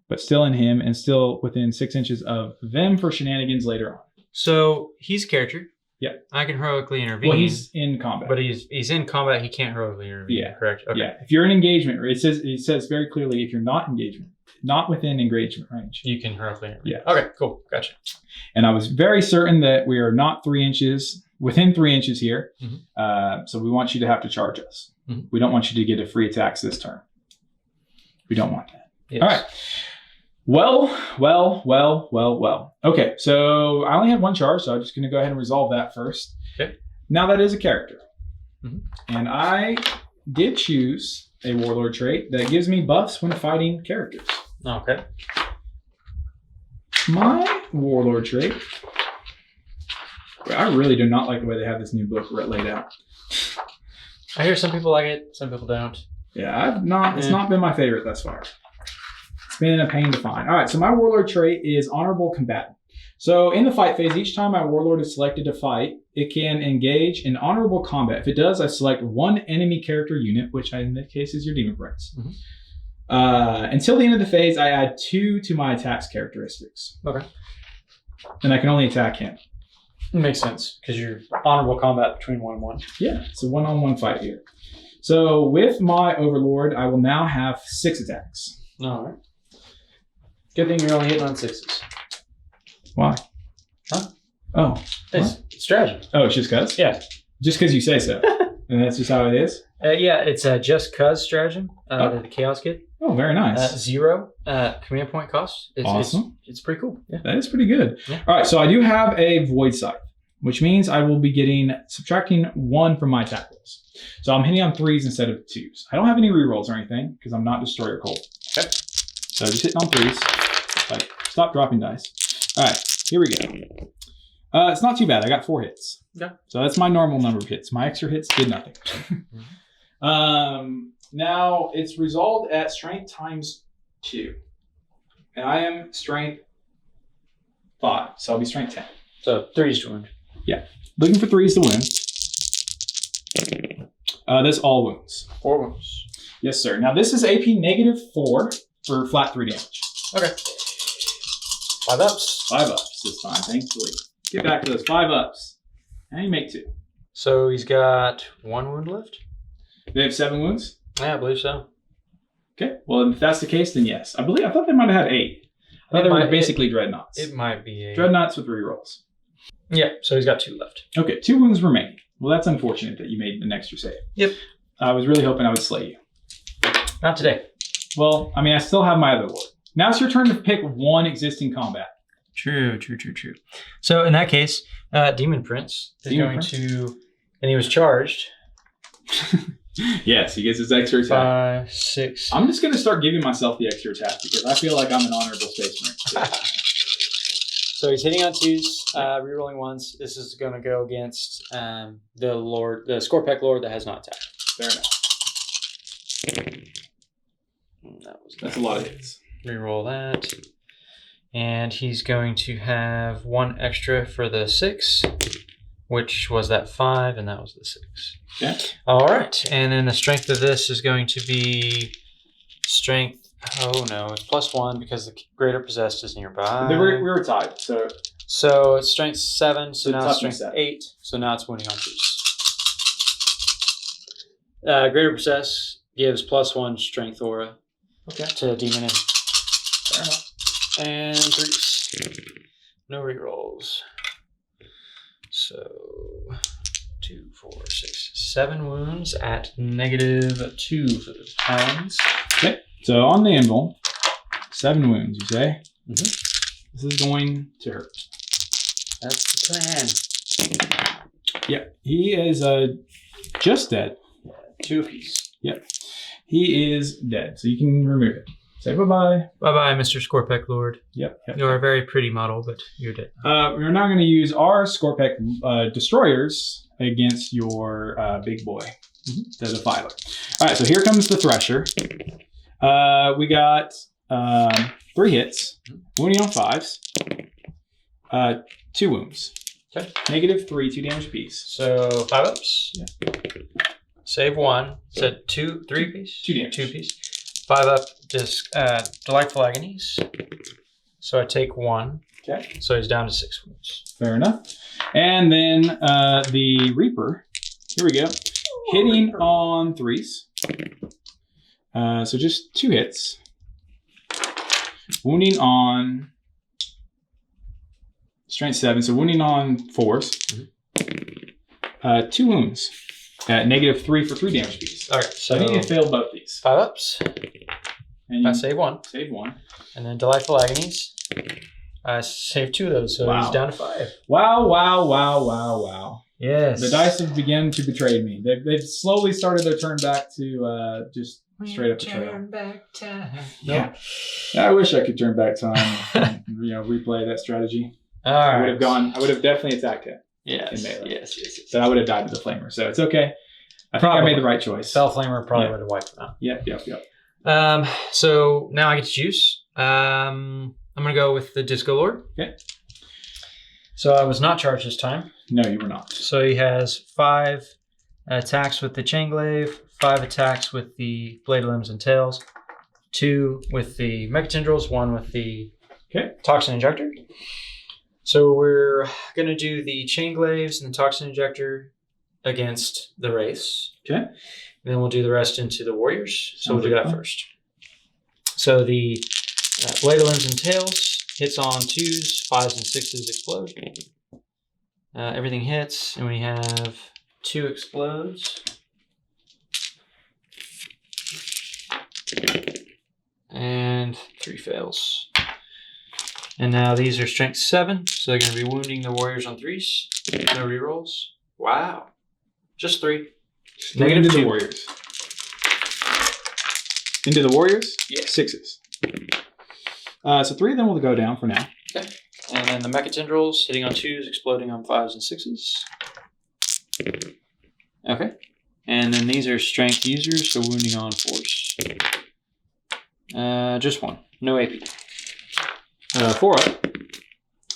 but still in him and still within 6 inches of them for shenanigans later on. So he's a character. Yeah. I can heroically intervene. Well, he's in combat. But he's in combat. He can't heroically intervene. Yeah. Correct. Okay. Yeah. If you're in engagement, it says very clearly if you're not within engagement range, you can heroically intervene. Yeah. Okay. Cool. Gotcha. And I was very certain that we are not within 3 inches here. Mm-hmm. So we want you to have to charge us. Mm-hmm. We don't want you to get a free attacks this turn. We don't want that. Yes. All right. Well. Okay, so I only had one charge, so I'm just going to go ahead and resolve that first. Okay. Now that is a character. Mm-hmm. And I did choose a Warlord trait that gives me buffs when fighting characters. Okay. My Warlord trait. I really do not like the way they have this new book laid out. I hear some people like it, some people don't. Yeah, it's not been my favorite thus far. It's been a pain to find. All right, so my Warlord trait is Honorable Combatant. So in the fight phase, each time my Warlord is selected to fight, it can engage in honorable combat. If it does, I select one enemy character unit, which in this case is your Demon Prince. Mm-hmm. Until the end of the phase, I add 2 to my attack's characteristics. Okay. And I can only attack him. Makes sense, because you're honorable combat between 1 and 1. Yeah, it's a one-on-one fight here. So with my Overlord, I will now have 6 attacks. All right. Good thing you're only hitting on 6s. Why? Huh? Oh. It's strategy. Oh, it's just because? Yeah. Just because you say so. And that's just how it is? Yeah, it's just cause stratagem. The Chaos Kid. Oh, very nice. 0 command point cost. Awesome. It's pretty cool. Yeah. That is pretty good. Yeah. All right, so I do have a Void Scythe, which means I will be subtracting 1 from my attack rolls. So I'm hitting on 3s instead of 2s. I don't have any rerolls or anything because I'm not Destroyer Cold. Okay. So just hitting on 3s. Like, stop dropping dice. All right, here we go. It's not too bad. I got 4 hits. Yeah. So that's my normal number of hits. My extra hits did nothing. Now it's resolved at strength times 2. And I am strength 5. So I'll be strength 10. So 3s to wound. Yeah. Looking for 3s to wound. That's all wounds. 4 wounds. Yes, sir. Now this is AP -4 for flat 3 damage. Okay. 5 ups. 5 ups this time, thankfully. Get back to those 5 ups. And you make 2. So he's got 1 wound left? They have 7 wounds? Yeah, I believe so. Okay. Well, if that's the case, then yes. I thought they might have had 8. I thought they were basically dreadnoughts. It might be a Dreadnoughts with rerolls. Yeah, so he's got 2 left. Okay, 2 wounds remaining. Well, that's unfortunate that you made an extra save. Yep. I was really hoping I would slay you. Not today. Well, I mean, I still have my other Lord. Now it's your turn to pick one existing combat. True. So in that case, Demon Prince is going to, and he was charged. Yes, he gets his extra attack. 5, 6. I'm just going to start giving myself the extra attack because I feel like I'm an honorable space marine. So he's hitting on 2s, rerolling 1s. This is going to go against the Scorpec Lord that has not attacked. Fair enough. That's a lot of hits. Reroll that. And he's going to have 1 extra for the 6, which was that 5, and that was the 6. Okay. All right. And then the strength of this is going to be strength Oh no, it's +1 because the greater possessed is nearby. We were tied, so So it's strength 7, so So now it's toughness strength 7. 8, so now it's wounding on 3s. Greater possess gives +1 strength aura to demon. fair enough. And 3s. No rerolls. So 2, 4, 6, 7 wounds at -2 for the pounds. Okay, so on the anvil, 7 wounds, you say? Mm-hmm. This is going to hurt. That's the plan. Yeah, he is just dead. 2 apiece. Yep, he is dead, so you can remove it. Say bye-bye. Bye-bye, Mr. Scorpec Lord. Yep. You are a very pretty model, but you're dead. We're now going to use our Scorpec destroyers against your big boy, the Defiler. All right, so here comes the Thresher. We got 3 hits, wounding on 5s, 2 wounds. Okay. -3, 2 damage apiece. So 5 ups. Yeah. Save 1. Said 2, 3 piece. 2 damage. 2 piece. 5 up. Just delightful agonies. So I take 1. Okay. So he's down to 6 wounds. Fair enough. And then the Reaper. Here we go. Hitting on 3s. So just 2 hits. Wounding on strength 7. So wounding on 4s. 2 wounds at -3 for 3 damage piece. All right. So I think you failed both these. 5 ups. And I you save 1. save 1. And then delightful agonies. I save 2 of those, so Wow. he's down to 5. Wow, wow, wow, wow, wow. Yes. The dice have begun to betray me. They've slowly started their turn back to just straight up betrayal. Turn back time. Yeah. I wish I could turn back time and replay that strategy. All I right. would have definitely attacked him. Yes. in melee. Yes. So I would have died to the Flamer. So it's okay. I think I made the right choice. Spell Flamer probably Yeah. would have wiped him out. Yep. So now I get to choose. I'm going to go with the Disco Lord. Okay. So I was not charged this time. No, you were not. So he has 5 attacks with the Chain Glaive, 5 attacks with the Blade Limbs and Tails, 2 with the Mecha Tendrils, 1 with the Toxin Injector. So we're going to do the Chain Glaives and the Toxin Injector against the Wraiths. Okay. And then we'll do the rest into the Warriors. So we'll do that fun. first. So the Blade of Limbs and Tails hits on 2s, 5s, and 6s explode. Everything hits, and we have 2 explodes. And 3 fails. And now these are strength 7, so they're going to be wounding the Warriors on 3s. No rerolls. Wow. Just 3. Negative into the -2. Warriors. Into the Warriors? Yeah. 6s. So 3 of them will go down for now. Okay. And then the Mecha Tendrils hitting on 2s, exploding on 5s and 6s. Okay. And then these are strength users, so wounding on 4s. Just 1. No AP. 4 up.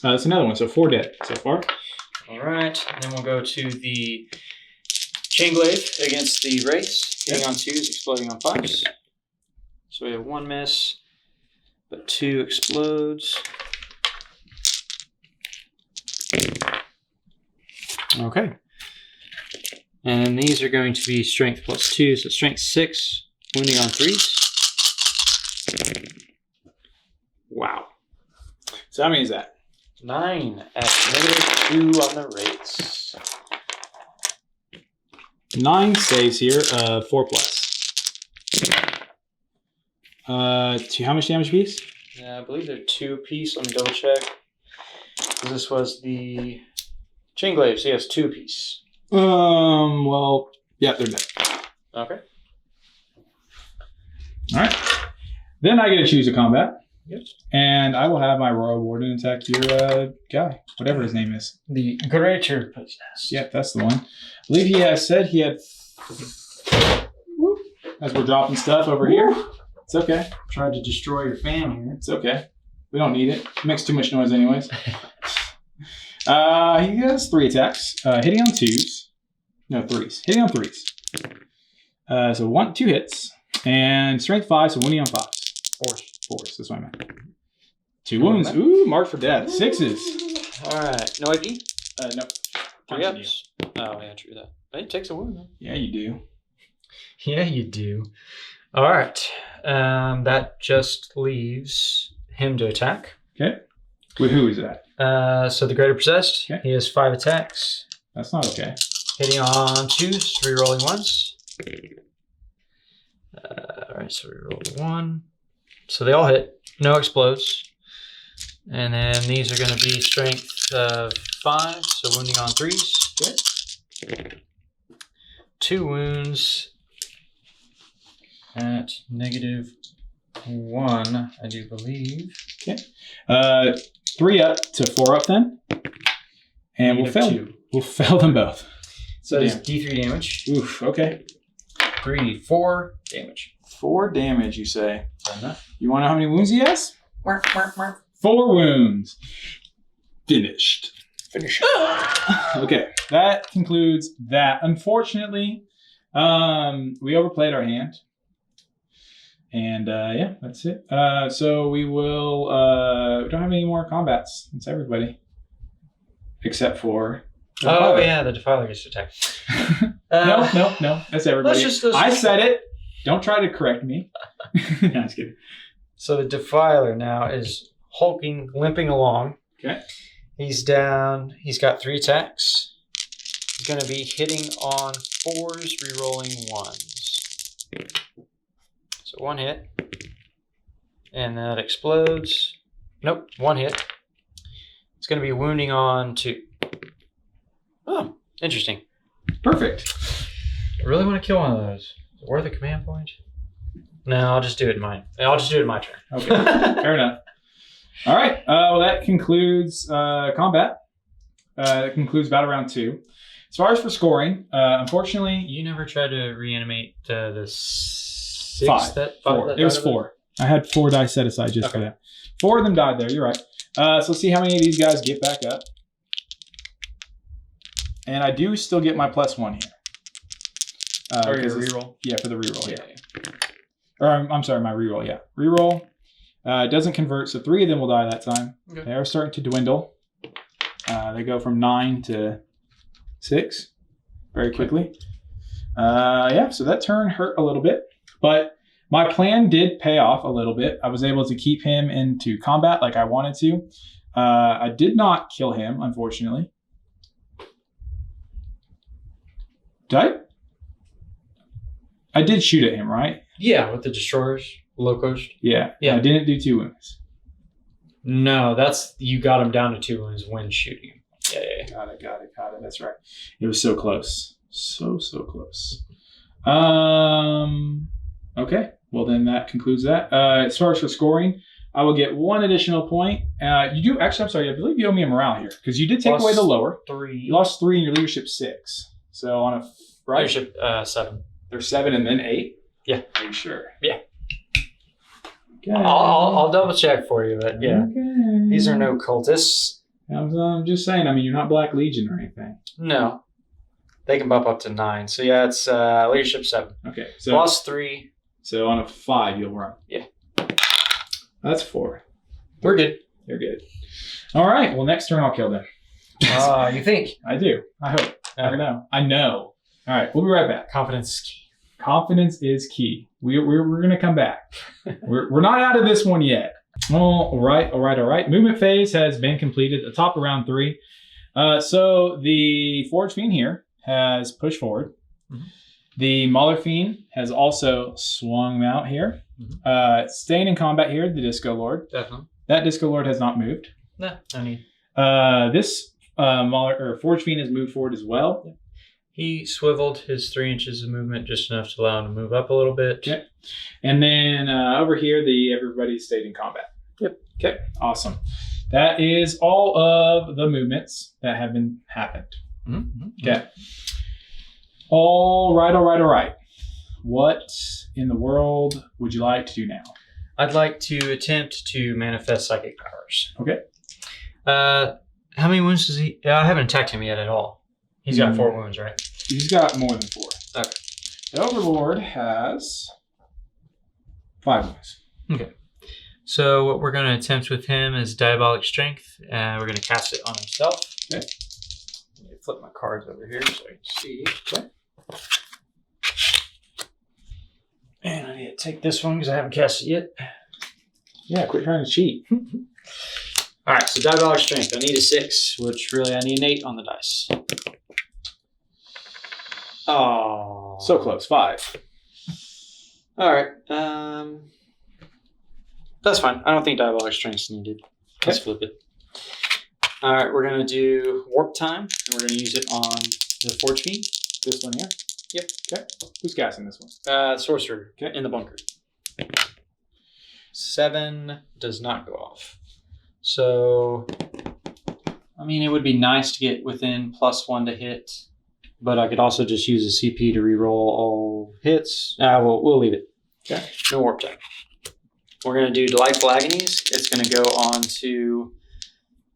That's another one. So 4 dead so far. All right. And then we'll go to the Chain Glaive against the Wraiths, hitting on 2s, exploding on 5s. So we have 1 miss, but 2 explodes. Okay. And these are going to be strength plus 2, so strength 6, wounding on 3s. Wow. So how many is that? 9 at -2 on the Wraiths. 9 stays here. 4 plus. To how much damage piece? Yeah, I believe they're 2 apiece. Let me double check. This was the Chain Glaive, so he has 2 apiece. Well, yeah, they're dead. Okay. All right. Then I get to choose a combat. Yep. And I will have my Royal Warden attack your guy, whatever his name is. The Greater Possessed. Yep, that's the one. I believe he has said he had... As we're dropping stuff over here. It's okay. Tried to destroy your fan here. It's okay. We don't need it. It makes too much noise anyways. He has 3 attacks. Hitting on 2s. No, 3s. Hitting on 3s. So 2 hits. And strength 5, so wounding on 5s. 4s. That's what I meant. 2 wounds. Ooh, marked for death. 6s. All right. No AP? No. 3 ups. Oh, yeah, true that. It takes a wound, though. Yeah, you do. Yeah, you do. All right. That just leaves him to attack. Okay. With who is that? So the Greater Possessed, Okay. he has 5 attacks. That's not okay. Hitting on 2s, rerolling 1s. All right, so reroll the 1. So they all hit. No explodes. And then these are going to be strength of 5, so wounding on 3s. Okay. 2 wounds at -1, I do believe. Okay. 3 up to 4 up then. And we'll fail. -2. We'll fail them both. So that is D3 damage. Oof. Okay. 4 damage. 4 damage, you say. Fair enough. You want to know how many wounds he has? 4 wounds. Finished. Finish. Okay, that concludes that. Unfortunately, we overplayed our hand. And yeah, that's it. So we will, we don't have any more combats. It's everybody. Except for... Oh, yeah, the Defiler gets attacked. No. That's everybody. I said it. Don't try to correct me. No, I'm just kidding. So the Defiler now is hulking, limping along. Okay. He's down. He's got 3 attacks. He's going to be hitting on 4s, rerolling 1s. So 1 hit. And that explodes. Nope, 1 hit. It's going to be wounding on 2. Oh, interesting. Perfect. I really want to kill one of those. Is it worth a command point? No, I'll just do it in mine. I'll just do it in my turn. Okay, fair enough. All right. Well, that concludes combat. That concludes battle round 2. As far as for scoring, unfortunately, You never tried to reanimate the 6? 5. 4. It was 4. I had 4 dice set aside just for that. 4 of them died there. You're right. So let's see how many of these guys get back up. And I do still get my +1 here. Or your reroll? Yeah, for the reroll. Yeah. Or I'm sorry, my reroll. Yeah, reroll. It doesn't convert, so 3 of them will die that time. Okay. They are starting to dwindle. They go from 9 to 6 very quickly. Yeah, so that turn hurt a little bit, but my plan did pay off a little bit. I was able to keep him into combat like I wanted to. I did not kill him, unfortunately. Did I did shoot at him, right? Yeah, with the destroyers, locos. Yeah. I didn't do 2 wounds. No, that's you got him down to 2 wounds when shooting him. Yeah. Got it. That's right. It was so close. So close. Okay. Well, then that concludes that. As far as for scoring, I will get 1 additional point. You do actually. I'm sorry. I believe you owe me a morale here because you did take away the lower. 3. You lost 3 and your leadership 6. So on a right. Leadership 7. There's 7 and then 8. Yeah. Are you sure? Yeah. Okay. I'll double check for you, but yeah. Okay. These are no cultists. I'm just saying. I mean, you're not Black Legion or anything. No. They can bump up to 9. So yeah, it's leadership 7. Okay. So plus 3. So on a 5, you'll run. Yeah. That's 4. We're good. You're good. All right. Well, next turn I'll kill them. You think? I do. I hope. I don't know. I know. All right. We'll be right back. Confidence is key. Confidence is key. We're going to come back. we're not out of this one yet. All right. Movement phase has been completed at the top of round 3. So the Forge Fiend here has pushed forward. Mm-hmm. The Mauler Fiend has also swung out here. Mm-hmm. Staying in combat here, the Disco Lord. Definitely. That Disco Lord has not moved. No, I mean. This Forge Fiend has moved forward as well. Yeah. He swiveled his 3 inches of movement just enough to allow him to move up a little bit. Okay. And then over here, everybody stayed in combat. Yep. Okay. Awesome. That is all of the movements that have happened. Mm-hmm. Okay. All right. What in the world would you like to do now? I'd like to attempt to manifest psychic powers. Okay. How many wounds does he? I haven't attacked him yet at all. He's got 4 wounds, right? He's got more than 4. Okay. The Overlord has 5 wounds. Okay. So what we're going to attempt with him is Diabolic Strength. We're going to cast it on himself. Okay. Let me flip my cards over here so I can see. Okay. And I need to take this one because I haven't cast it yet. Yeah, quit trying to cheat. All right, so Diabolic Strength. I need a 6, which really I need an 8 on the dice. Oh. So close. 5. All right. That's fine. I don't think Diabolic Strength's needed. Let's flip it. All right, we're going to do Warp Time, and we're going to use it on the Forge Fiend. This one here? Yep. Okay. Who's casting this one? Sorcerer. Okay. In the bunker. 7 does not go off. So, I mean, it would be nice to get within +1 to hit, but I could also just use a CP to reroll all hits. We'll leave it. Okay. No Warp Time. We're going to do Delightful Agonies. It's going to go on to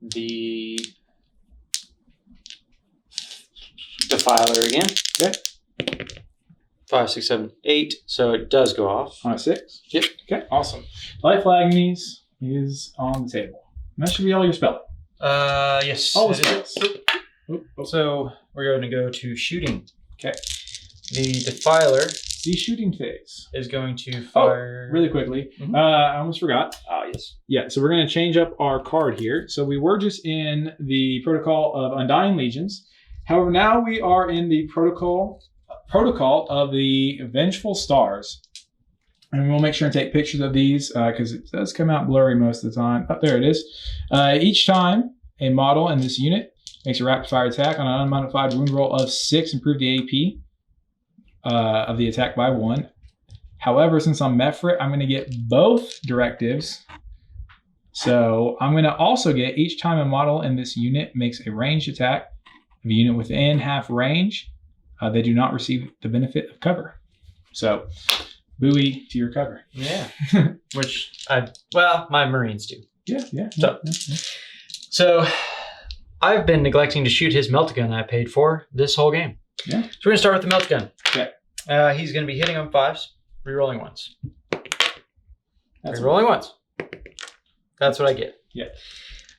the Defiler again. Okay. 5, 6, 7, 8. So it does go off. On a 6? Yep. Okay, awesome. Delightful Agonies is on the table. And that should be all your spelling. Yes. All the it is. spells. Oh. So we're going to go to shooting. Okay. The Defiler The shooting phase. is going to fire. Really quickly. Mhm. I almost forgot. Oh, yes. Yeah, so we're going to change up our card here. So we were just in the protocol of Undying Legions. However, now we are in the protocol of the Vengeful Stars. And we'll make sure and take pictures of these because it does come out blurry most of the time. Oh, there it is. Each time a model in this unit makes a rapid fire attack on an unmodified wound roll of 6, improve the AP of the attack by 1. However, since I'm Mephrit, I'm going to get both directives. So I'm going to also get each time a model in this unit makes a ranged attack of a unit within half range, they do not receive the benefit of cover. So buoy to your cover. Yeah. Which my Marines do. Yeah. So I've been neglecting to shoot his melt gun I paid for this whole game. Yeah. So we're going to start with the melt gun. Okay. He's going to be hitting on 5s, rerolling 1s. That's Rerolling 1s. That's what I get. Yeah.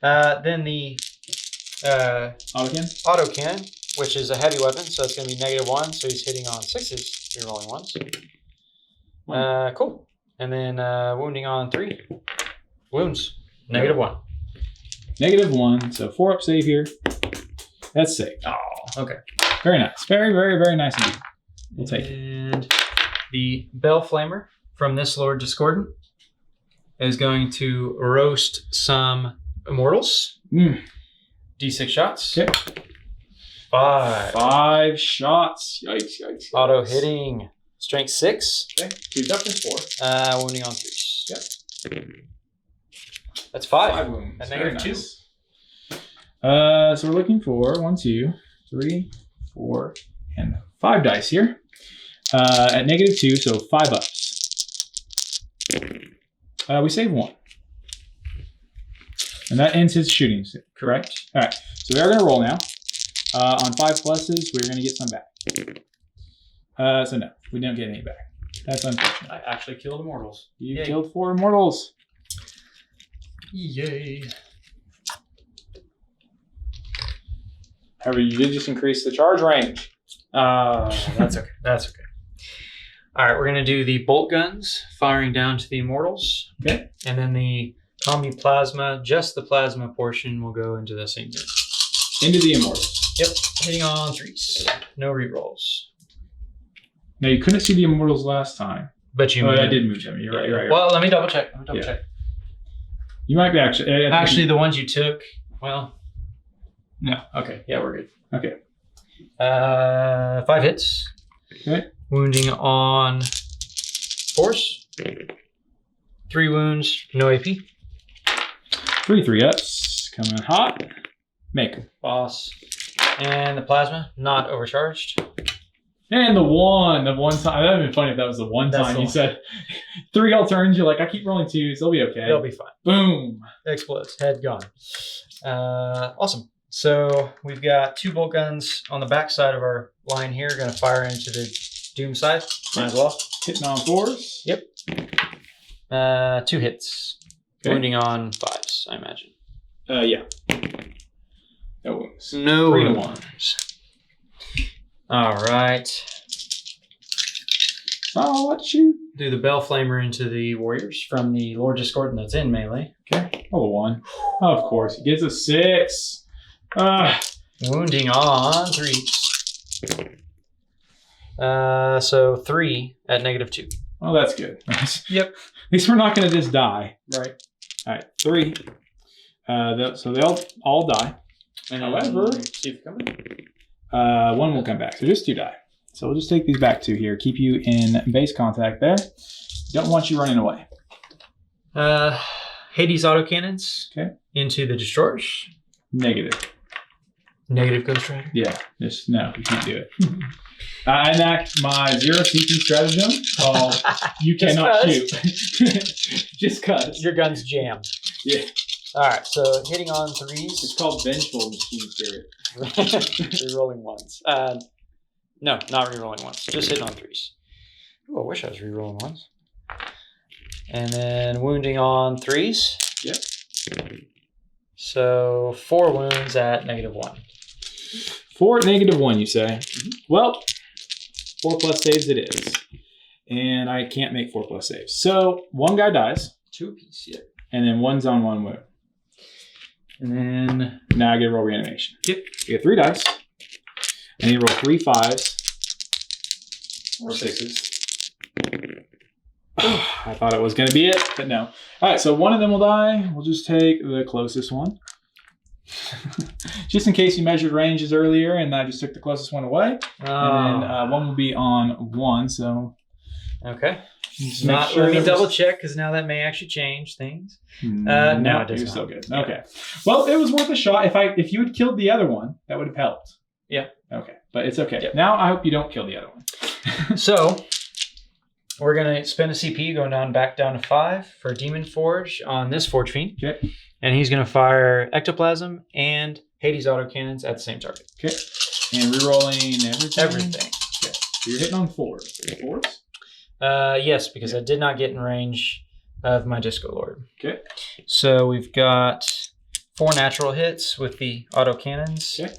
Then the Autocan? auto cannon, which is a heavy weapon, so it's going to be -1, so he's hitting on 6s, rerolling 1s. Cool. And then wounding on 3. Wounds. -1. -1. So 4 up save here. That's safe. Oh, okay. Very nice. Very, very, very nice indeed. We'll take it. And the Bell Flamer from this Lord Discordant is going to roast some Immortals. D6 shots. Okay. 5. 5 shots. Yikes. Auto hitting. Strength 6. Okay. 2 toughness 4. Wounding on 3s. Yep. That's 5. 5 wounds. At Very -2. nice. So we're looking for 1, 2, 3, 4, and 5 dice here. At -2, so 5 ups. We save 1. And that ends his shooting, correct? All right. So we are going to roll now. On 5 pluses, we're going to get some back. So no, we don't get any back. That's unfortunate. I actually killed Immortals. You Yay. killed 4 Immortals. Yay. However, you did just increase the charge range. That's okay. That's okay. All right, we're going to do the bolt guns firing down to the Immortals. Okay. And then the Combi Plasma, just the plasma portion, will go into the same unit. Into the Immortals. Yep, hitting on 3s. No rerolls. Now, you couldn't see the Immortals last time. But you Oh, moved I them. did move them. You're right. You're right. Well, let me double check. Yeah. You might be actually... Actually, the ones you took, well, no. Okay, yeah, we're good. Okay. 5 hits. Okay. Wounding on 4s. 3 wounds, no AP. 3 ups. Coming in hot. Make 'em. Boss. And the plasma, not overcharged. And the one time. That would have been funny if that was the one That's time the you one. said 3 all turns. You're like, I keep rolling 2s. They'll be okay. They'll be fine. Boom. Explodes. Head gone. Awesome. So we've got 2 bolt guns on the back side of our line here. Going to fire into the Doom side. Might as well. Hitting on 4s. Yep. 2 hits. Wounding on 5s, I imagine. Yeah. No wounds. No 3 to wounds. All right. Oh, what shoot? Do the Bell Flamer into the Warriors from the Lord Discordant that's in melee. Okay. Roll a 1. Oh, of course. He gets a 6. Wounding on 3s. So 3 at -2. Well, that's good. Yep. At least we're not going to just die. Right. All right. 3. So they'll all die. However, see if you're coming. 1 will come back. So just 2 die. So we'll just take these back 2 here. Keep you in base contact there. Don't want you running away. Hades autocannons. Okay. Into the Destroyers. Negative. Negative Ghost Rider. Yeah. Just no. You can't do it. I enact my 0 CP stratagem called "You cannot shoot." Just cause Your gun's jammed. Yeah. All right. So hitting on 3s. It's called Vengeful Machine Spirit. Rerolling 1s. No, not rerolling 1s. Just hitting on 3s. Oh, I wish I was rerolling 1s. And then wounding on 3s. Yep. So 4 wounds at -1. 4 at -1, you say? Mm-hmm. Well, 4 plus saves it is. And I can't make 4 plus saves. So 1 guy dies. 2 apiece, yeah. And then 1's on 1 wound. And then now I get to roll reanimation. Yep. You get 3 dice. I need to roll 3 5s. Or 6s. I thought it was going to be it, but no. All right, so 1 of them will die. We'll just take the closest one. Just in case you measured ranges earlier and I just took the closest one away. And then 1 will be on 1, so... Okay. Just make sure let me that double was- check because now that may actually change things. No, No, it does you're not. still good. Okay. Well, it was worth a shot. If you had killed the other one, that would have helped. Yeah. Okay, but it's okay. Yep. Now I hope you don't kill the other one. So we're gonna spend a CP going back down to 5 for Demon Forge on this Forge Fiend. Okay. And he's gonna fire Ectoplasm and Hades autocannons at the same target. Okay. And rerolling everything. Everything. Okay. So you're hitting on 4s. 4s? Yes, because I did not get in range of my Disco Lord. Okay. So we've got 4 natural hits with the autocannons. Okay.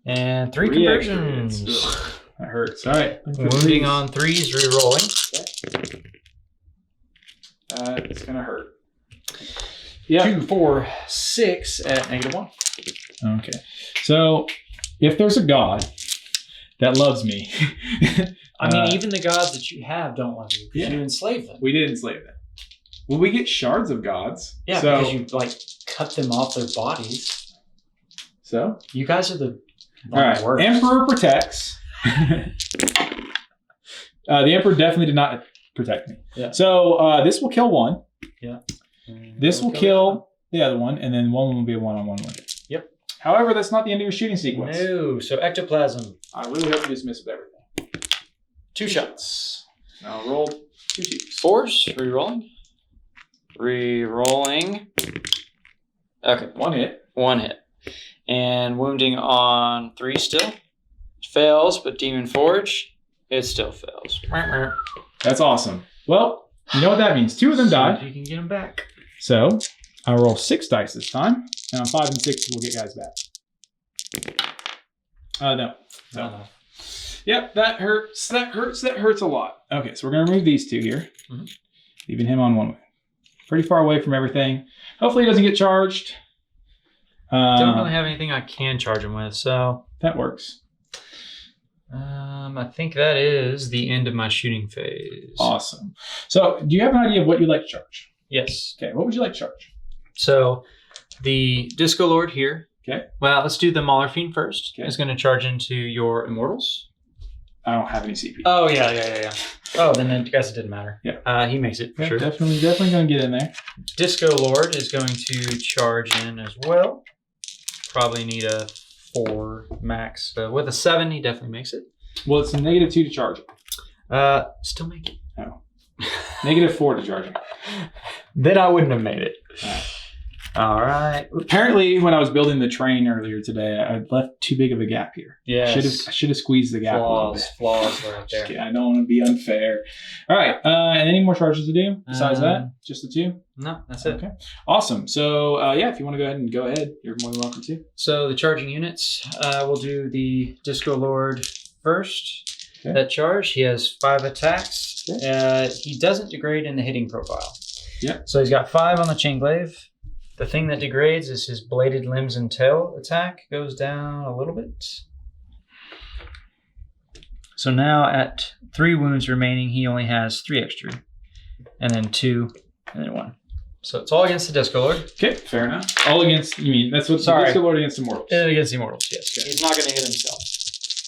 And 3 3 extra conversions. hits. Ugh, that hurts. All right. Wounding on 3s, rerolling. It's gonna hurt. Yeah. 2, 4, 6 at -1. Okay. So if there's a god that loves me, I mean, even the gods that you have don't love you because Yeah. you enslave them. we did enslave them. Well, we get shards of gods. Yeah, So, because you cut them off their bodies. so You guys are the all right. worst. Emperor protects. The Emperor definitely did not protect me. Yeah. So this will kill 1. Yeah. This will kill the other one, and then 1 will be a 1-on-1 win. Yep. However, that's not the end of your shooting sequence. No, so Ectoplasm. I really hope you just miss with everything. 2 shots. Now roll 2 2s. 4s, rerolling. Rerolling. Okay, 1 hit. 1 hit. And wounding on 3 still. Fails, but Demon Forge, it still fails. That's awesome. Well, you know what that means. 2 of them See if died. you can get them back. So I'll roll 6 dice this time. And on 5 and 6, we'll get guys back. No. No. Yep, that hurts. That hurts a lot. Okay, so we're going to remove these 2 here. Mhm. Leaving him on 1 wound. Pretty far away from everything. Hopefully he doesn't get charged. Don't really have anything I can charge him with, so That works. I think that is the end of my shooting phase. Awesome. So do you have an idea of what you'd like to charge? Yes. Okay, what would you like to charge? So the Disco Lord here. Okay. Well, let's do the Mauler Fiend first. Okay. It's going to charge into your Immortals. I don't have any CP. Oh, yeah. Oh, then I guess it didn't matter. Yeah. He makes it for Yeah, sure. definitely going to get in there. Disco Lord is going to charge in as well. Probably need a 4 max. With a 7, he definitely makes it. Well, it's a -2 to charge him. Still make it. Oh. -4 to charge him. Then I wouldn't have made it. All right. Apparently, when I was building the train earlier today, I left too big of a gap here. Yeah. I should have squeezed the gap a little bit. Flaws right there. I don't want to be unfair. All right. And any more charges to do besides that? Just the 2? No, that's it. Okay. Awesome. So, if you want to go ahead, you're more than welcome to. So the charging units, we'll do the Disco Lord first. Okay. That charge, he has 5 attacks. Okay. He doesn't degrade in the hitting profile. Yep. So he's got 5 on the chain glaive. The thing that degrades is his bladed limbs and tail attack goes down a little bit. So now at 3 wounds remaining, he only has 3 extra. And then 2, and then 1. So it's all against the Disco Lord. Okay, fair enough. All against, you mean, that's what Sorry. Disco Lord against Immortals. Against Immortals, yes. Okay. He's not going to hit himself.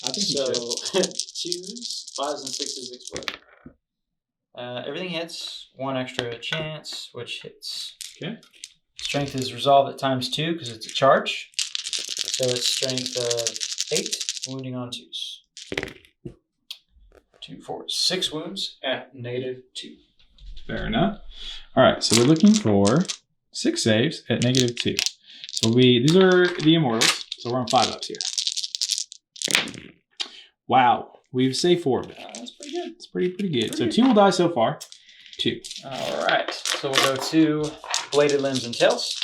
I think he So should. 2s, 5s, and 6s explode. Everything hits, 1 extra chance, which hits. Okay. Strength is resolved at ×2 because it's a charge. So it's strength of 8, wounding on 2s. 2, 4, 6 wounds at -2. Fair enough. All right, so we're looking for 6 saves at -2. So these are the Immortals, so we're on 5-ups here. Wow, we've saved 4 of them. That's pretty good. It's pretty good. So 2 will die so far. 2. All right, so we'll go to bladed limbs and tails.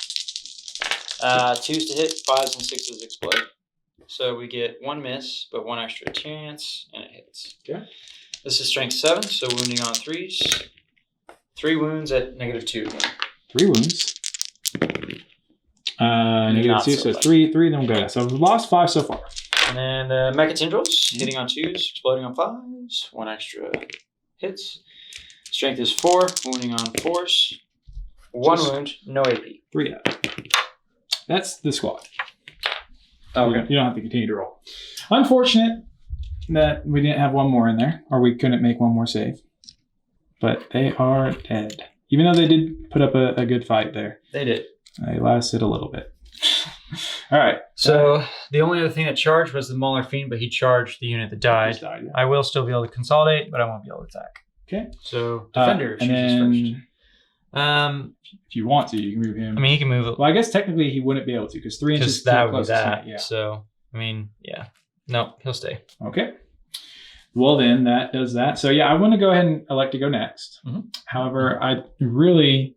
2s to hit, 5s and 6s explode. So we get 1 miss, but 1 extra chance, and it hits. Okay. This is strength 7, so wounding on 3s. 3 wounds at -2 again. 3 wounds. -2, so so 3, then we'll go down. So we've lost 5 so far. And then the Mecha Tendrils, hitting on 2s, exploding on 5s, 1 extra hits. Strength is 4, wounding on 4s. 1 wound, no AP. 3 up. That's the squad. Okay. You don't have to continue to roll. Unfortunate that we didn't have 1 more in there, or we couldn't make 1 more save. But they are dead. Even though they did put up a good fight there. They did. They lasted a little bit. All right. So the only other thing that charged was the Mauler Fiend, but he charged the unit that died. Just died, yeah. I will still be able to consolidate, but I won't be able to attack. Okay. So Defender and chooses then, first. if you want to, you can move him. I mean, he can move it. Well, I guess technically he wouldn't be able to because 3 inches is That would be closest, that. yeah. So, I mean, yeah. No, he'll stay. Okay. Well, then that does that. So, yeah, I want to go ahead and elect to go next. Mm-hmm. However, I really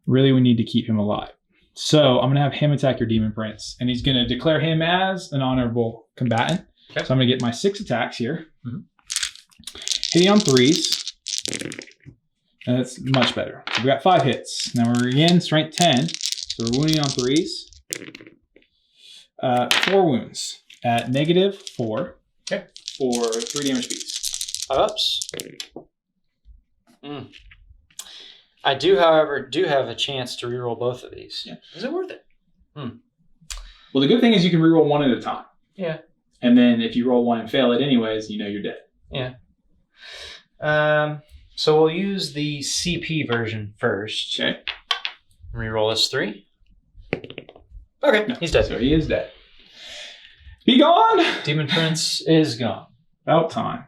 we need to keep him alive. So I'm going to have him attack your Demon Prince, and he's going to declare him as an honorable combatant. Okay. So I'm going to get my 6 attacks here. Mm-hmm. Hitting on 3s. And that's much better. So we got 5 hits. Now we're again strength 10. So we're wounding on 3s. 4 wounds at -4. Okay. For 3 damage piece. 5-ups. I do, however, have a chance to reroll both of these. Yeah. Is it worth it? Well, the good thing is you can reroll 1 at a time. Yeah. And then if you roll 1 and fail it anyways, you know you're dead. Yeah. So we'll use the CP version first. Okay. Reroll this 3. Okay, No, he's dead. So he is dead. Be gone! Demon Prince is gone. About time.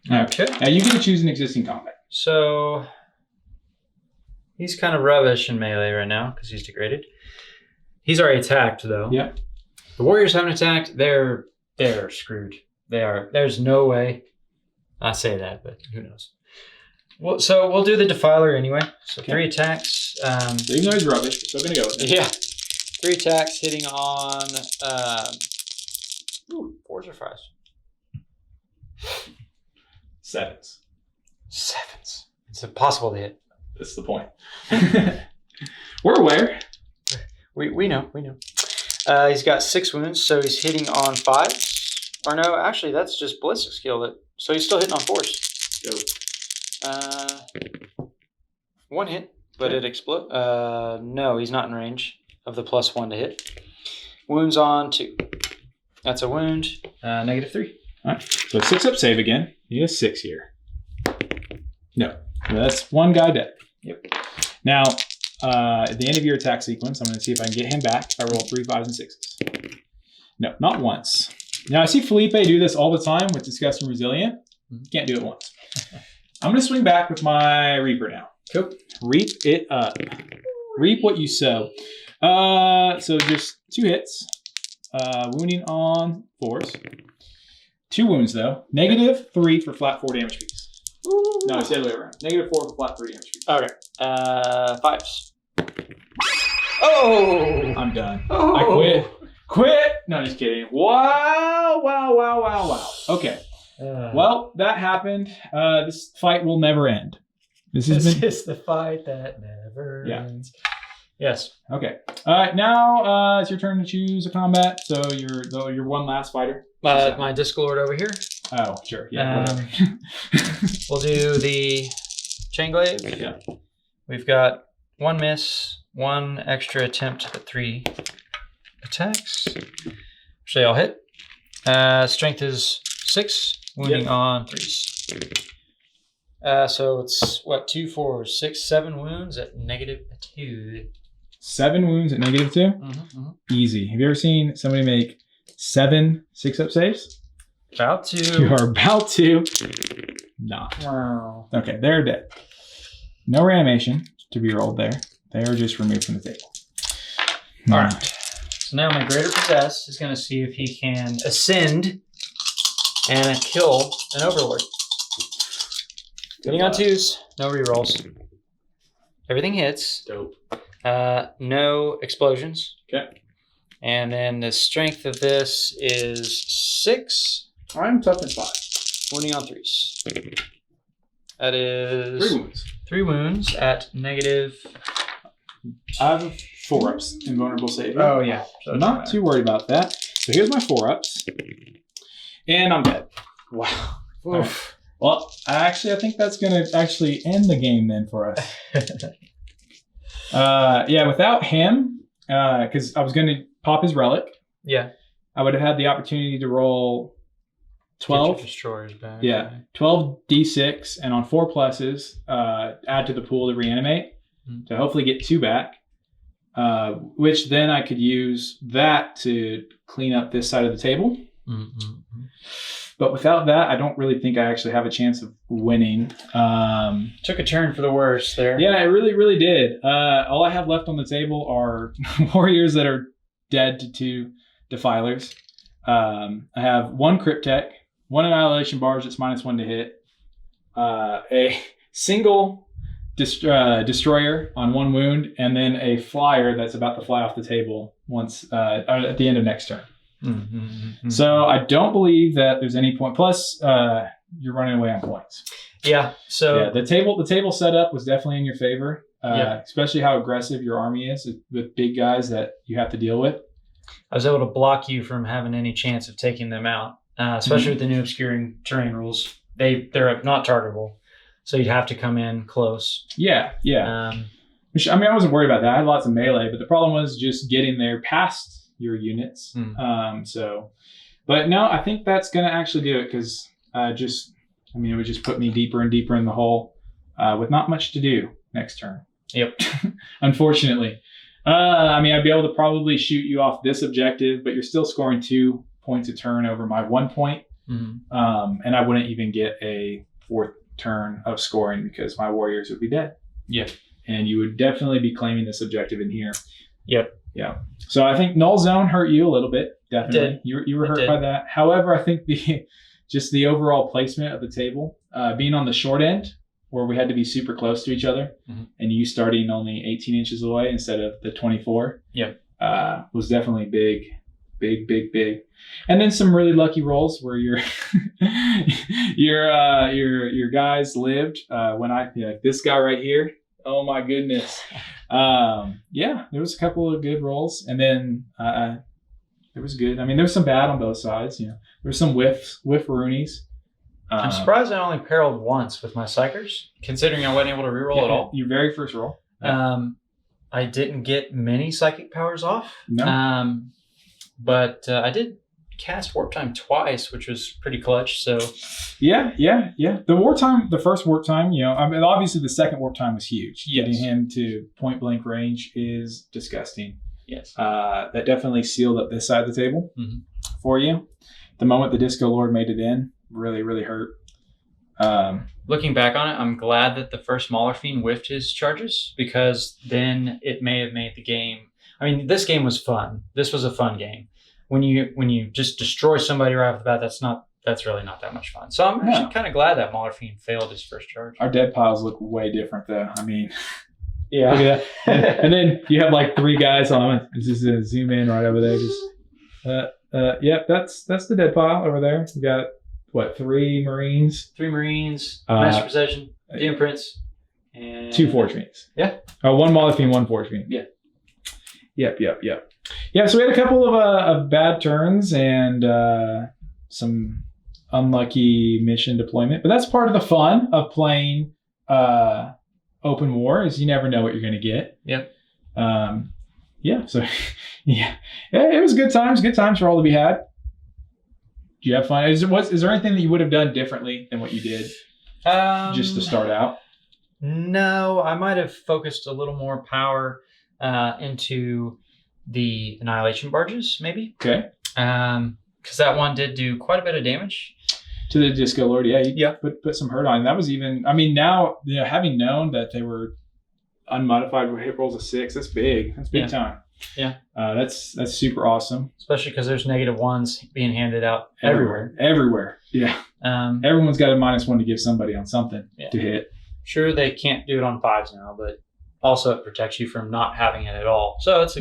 Okay. Now you get to choose an existing combat. So he's kind of rubbish in melee right now because he's degraded. He's already attacked though. Yeah. The warriors haven't attacked. They're screwed. They are. There's no way. I say that, but who knows? Well, so we'll do the Defiler anyway. So Okay. 3 attacks. So even though he's rubbish, we're still going to go with it. Yeah. 3 attacks hitting on 4s or 5s? 7s. 7s. It's impossible to hit. That's the point. We're aware. We know. He's got 6 wounds, so he's hitting on 5s. Or no, actually, that's just ballistic skill. So he's still hitting on 4s. Go. 1 hit, but it explodes. No, he's not in range of the +1 to hit. Wounds on 2. That's a wound. -3. All right. So 6-up save again. You get a 6 here. No. That's 1 guy dead. Yep. Now, at the end of your attack sequence, I'm going to see if I can get him back if I roll 3 5s and 6s. No, not once. Now, I see Felipe do this all the time with Disgust and Resilient. Can't do it once. I'm going to swing back with my Reaper now. Cool. Reap it up. Reap what you sow. So just 2 hits. Wounding on 4s. 2 wounds though. -3 for flat 4 damage piece. No, it's the other way around. -4 for flat 3 damage piece. Okay. 5s. Oh! I'm done. Oh! I quit. Quit! No, just kidding. Wow. Okay. Well, that happened. This fight will never end. This is the fight that never ends. Yes. Okay. All right. Now it's your turn to choose a combat. So you're one last fighter. My Disclord over here. Oh, sure. Yeah. We'll do the Chain Glaive. Yeah. We've got 1 miss, 1 extra attempt at 3 attacks. Actually, I'll hit. Strength is 6, wounding on 3s. So it's what, 2, 4, 6, 7 wounds at -2. 7 wounds at -2? Easy. Have you ever seen somebody make 7 6-up saves? About to. You are about to. Not. Wow. Okay, they're dead. No reanimation to be rolled there. They are just removed from the table. All right. So now my Greater Possess is going to see if he can ascend and kill an Overlord. Getting on 2s, no rerolls. Everything hits. Dope. No explosions. Okay. And then the strength of this is 6. I'm tough and 5. Wounding on 3s. That is 3 wounds. 3 wounds at -. I have 4-ups in vulnerable saving. Oh, yeah. So not too worried about that. So here's my 4-ups. And I'm dead. Wow. Right. Well, I think that's going to actually end the game then for us. Yeah, without him, because I was going to pop his relic. Yeah. I would have had the opportunity to roll 12. Destroyers back. Yeah, 12 d6, and on 4 pluses, add to the pool to reanimate to hopefully get 2 back. Which then I could use that to clean up this side of the table. But without that, I don't really think I actually have a chance of winning. Took a turn for the worse there. Yeah, it really, really did. All I have left on the table are warriors that are dead to 2 defilers. I have 1 Cryptek, 1 Annihilation Barge that's -1 to hit, a single destroyer on 1 wound, and then a flyer that's about to fly off the table once at the end of next turn. So I don't believe that there's any point. Plus, you're running away on points. Yeah. So yeah, the table setup was definitely in your favor. Especially how aggressive your army is with big guys that you have to deal with. I was able to block you from having any chance of taking them out, especially with the new obscuring terrain rules. They're not targetable, so you'd have to come in close. Yeah. Which, I mean, I wasn't worried about that. I had lots of melee, but the problem was just getting there past your units. But no, I think that's going to actually do it because it would just put me deeper and deeper in the hole with not much to do next turn. Yep. Unfortunately. I'd be able to probably shoot you off this objective, but you're still scoring 2 points a turn over my 1 point. And I wouldn't even get a 4th turn of scoring because my warriors would be dead. Yeah. And you would definitely be claiming this objective in here. Yep. Yeah. So I think Null Zone hurt you a little bit. Definitely. You were hurt by that. However, I think the overall placement of the table, being on the short end where we had to be super close to each other and you starting only 18 inches away instead of the 24 was definitely big. And then some really lucky rolls where your guys lived this guy right here. Oh my goodness. There was a couple of good rolls, and then it was good. I mean, there was some bad on both sides. There was some whiff-roonies. I'm surprised I only perilled once with my psychers, considering I wasn't able to reroll at all. Your very first roll. I didn't get many psychic powers off. No. But I did cast Warp Time twice, which was pretty clutch. So yeah. The first warp time, obviously the second warp time was huge. Yes. Getting him to point blank range is disgusting. Yes. That definitely sealed up this side of the table for you. The moment the Disco Lord made it in, really, really hurt. Looking back on it, I'm glad that the first Mauler Fiend whiffed his charges, because then it may have made the game. I mean, this game was fun. This was a fun game. When you just destroy somebody right off the bat, that's really not that much fun. So I'm actually kind of glad that Mauler Fiend failed his first charge. Our dead piles look way different, though. I mean, Yeah. look at that. And then you have like 3 guys on. Just zoom in right over there. Just yep, that's the dead pile over there. We got what, 3 Marines, 3 Marines, Master Possession, the Imprints, and 2 Forge Fiends. Yeah. 1 Mauler Fiend, 1 Forge Fiend. Yeah. Yep. Yeah, so we had a couple of bad turns and some unlucky mission deployment, but that's part of the fun of playing open war, is you never know what you're going to get. Yep. Yeah, so yeah, it was good times for all to be had. Do you have fun? Is there anything that you would have done differently than what you did just to start out? No, I might have focused a little more power into the Annihilation barges, maybe. Okay. Because that one did do quite a bit of damage. To the Disco Lord, yeah. Yeah. Put some hurt on. That was even, I mean, now, having known that they were unmodified with hit rolls of 6, that's big. That's big time. Yeah. That's super awesome. Especially because there's -1s being handed out everywhere. Everywhere. Yeah. Everyone's got a -1 to give somebody on something to hit. Sure, they can't do it on 5s now, but also it protects you from not having it at all. So it's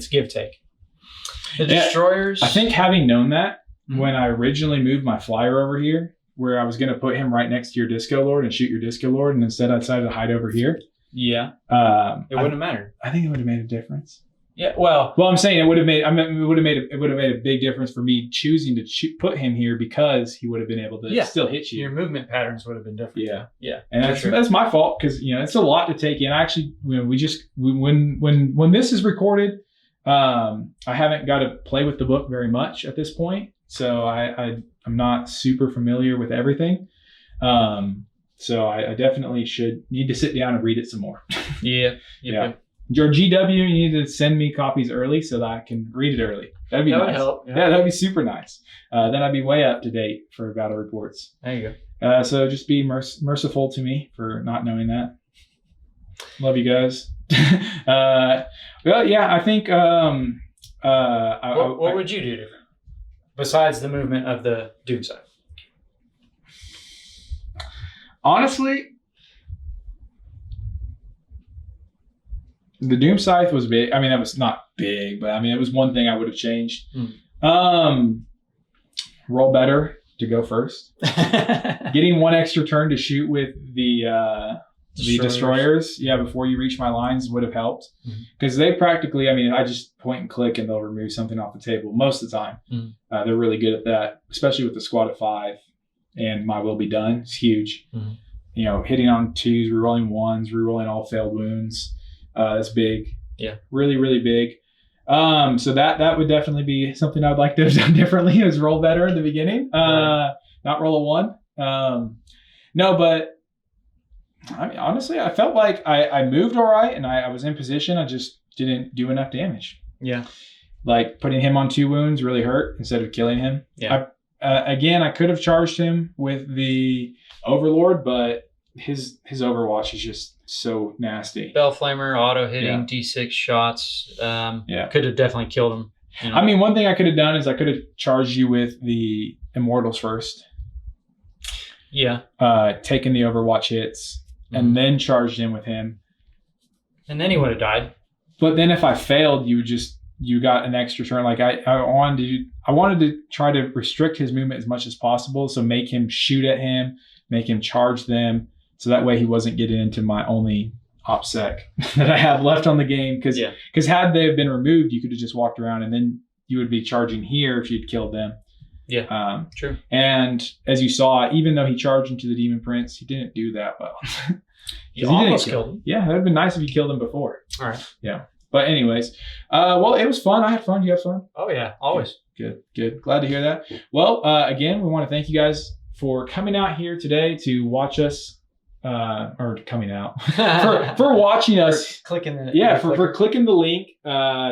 give take. The destroyers. I think having known that, when I originally moved my flyer over here, where I was going to put him right next to your Disco Lord and shoot your Disco Lord, and instead I decided to hide over here. Yeah. It wouldn't have mattered. I think it would have made a difference. Yeah. Well, I'm saying it would have made. It would have made a big difference for me choosing to put him here, because he would have been able to still hit you. Your movement patterns would have been different. Yeah. Yeah. And that's my fault, because it's a lot to take in. Actually, when this is recorded, I haven't got to play with the book very much at this point, so I'm not super familiar with everything. So I definitely need to sit down and read it some more. Yeah. Your GW, you need to send me copies early so that I can read it early. That'd be nice. Would help. Yeah, that'd be super nice. Then I'd be way up to date for battle reports. There you go. So just be merciful to me for not knowing that. Love you guys. Well, yeah, I think. What would you do different besides the movement of the Doom side? Honestly, the Doom Scythe was big. I mean, that was not big, but I mean, it was one thing I would have changed. Roll better to go first. Getting 1 extra turn to shoot with the destroyers, before you reach my lines would have helped. Because they practically, I just point and click and they'll remove something off the table most of the time. They're really good at that, especially with the squad of 5. And my will be done. It's huge. Hitting on 2s, rerolling 1s, rerolling all failed wounds. That's big. Yeah. Really, really big. So that would definitely be something I'd like to have done differently, is roll better in the beginning. Not roll a 1. No, but I mean, honestly, I felt like I moved all right and I was in position. I just didn't do enough damage. Yeah. Like putting him on 2 wounds really hurt instead of killing him. Yeah. Again, I could have charged him with the Overlord, but his Overwatch is just so nasty. Bell Flamer, auto hitting, D6 shots. Could have definitely killed him. I mean, one thing I could have done is I could have charged you with the Immortals first. Yeah. Taken the Overwatch hits and then charged in with him. And then he would have died. But then if I failed, you got an extra turn. Like I wanted to try to restrict his movement as much as possible. So make him shoot at him, make him charge them. So that way he wasn't getting into my only OPSEC that I have left on the game. Because had they been removed, you could have just walked around and then you would be charging here if you'd killed them. Yeah, true. And as you saw, even though he charged into the Demon Prince, he didn't do that well. You almost killed him. Yeah, that would have been nice if you killed him before. All right. Yeah. But anyways, well, it was fun. I had fun. You have fun? Oh, yeah. Always. Good. Glad to hear that. Well, again, we want to thank you guys for coming out here today to watch us. Or coming out for watching us, for clicking the link,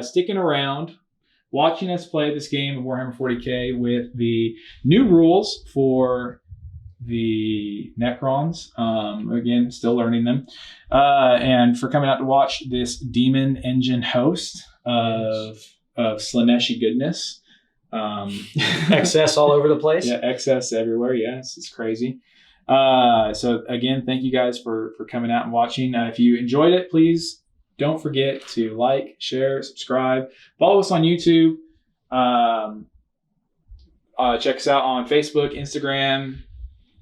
sticking around, watching us play this game of Warhammer 40K with the new rules for the Necrons. Again, still learning them. And for coming out to watch this Demon Engine host of Slaneshi goodness. Excess all over the place. Yeah, excess everywhere. Yes, it's crazy. So again, thank you guys for coming out and watching. If you enjoyed it, please don't forget to like, share, subscribe, follow us on YouTube. Check us out on Facebook, Instagram,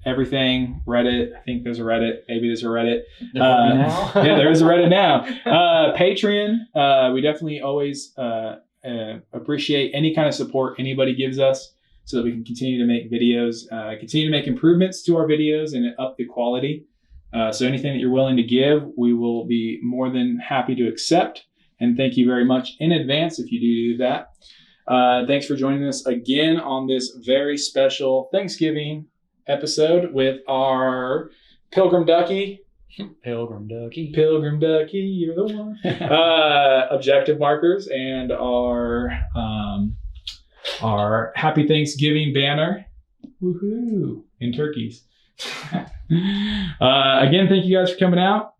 everything, Reddit. I think there's a Reddit. Maybe there's a Reddit. Now? Yeah, there is a Reddit now. Patreon. We definitely always appreciate any kind of support anybody gives us so that we can continue to make videos, continue to make improvements to our videos and up the quality. So anything that you're willing to give, we will be more than happy to accept. And thank you very much in advance if you do that. Thanks for joining us again on this very special Thanksgiving episode with our Pilgrim Ducky. Pilgrim Ducky. Pilgrim Ducky, you're the one. Objective markers and our Happy Thanksgiving banner. Woohoo! And turkeys. Again, thank you guys for coming out.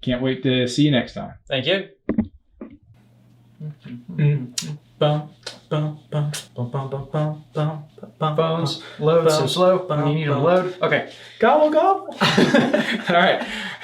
Can't wait to see you next time. Thank you. Phones load so slow when you need them load. Okay. Gobble, gobble. All right.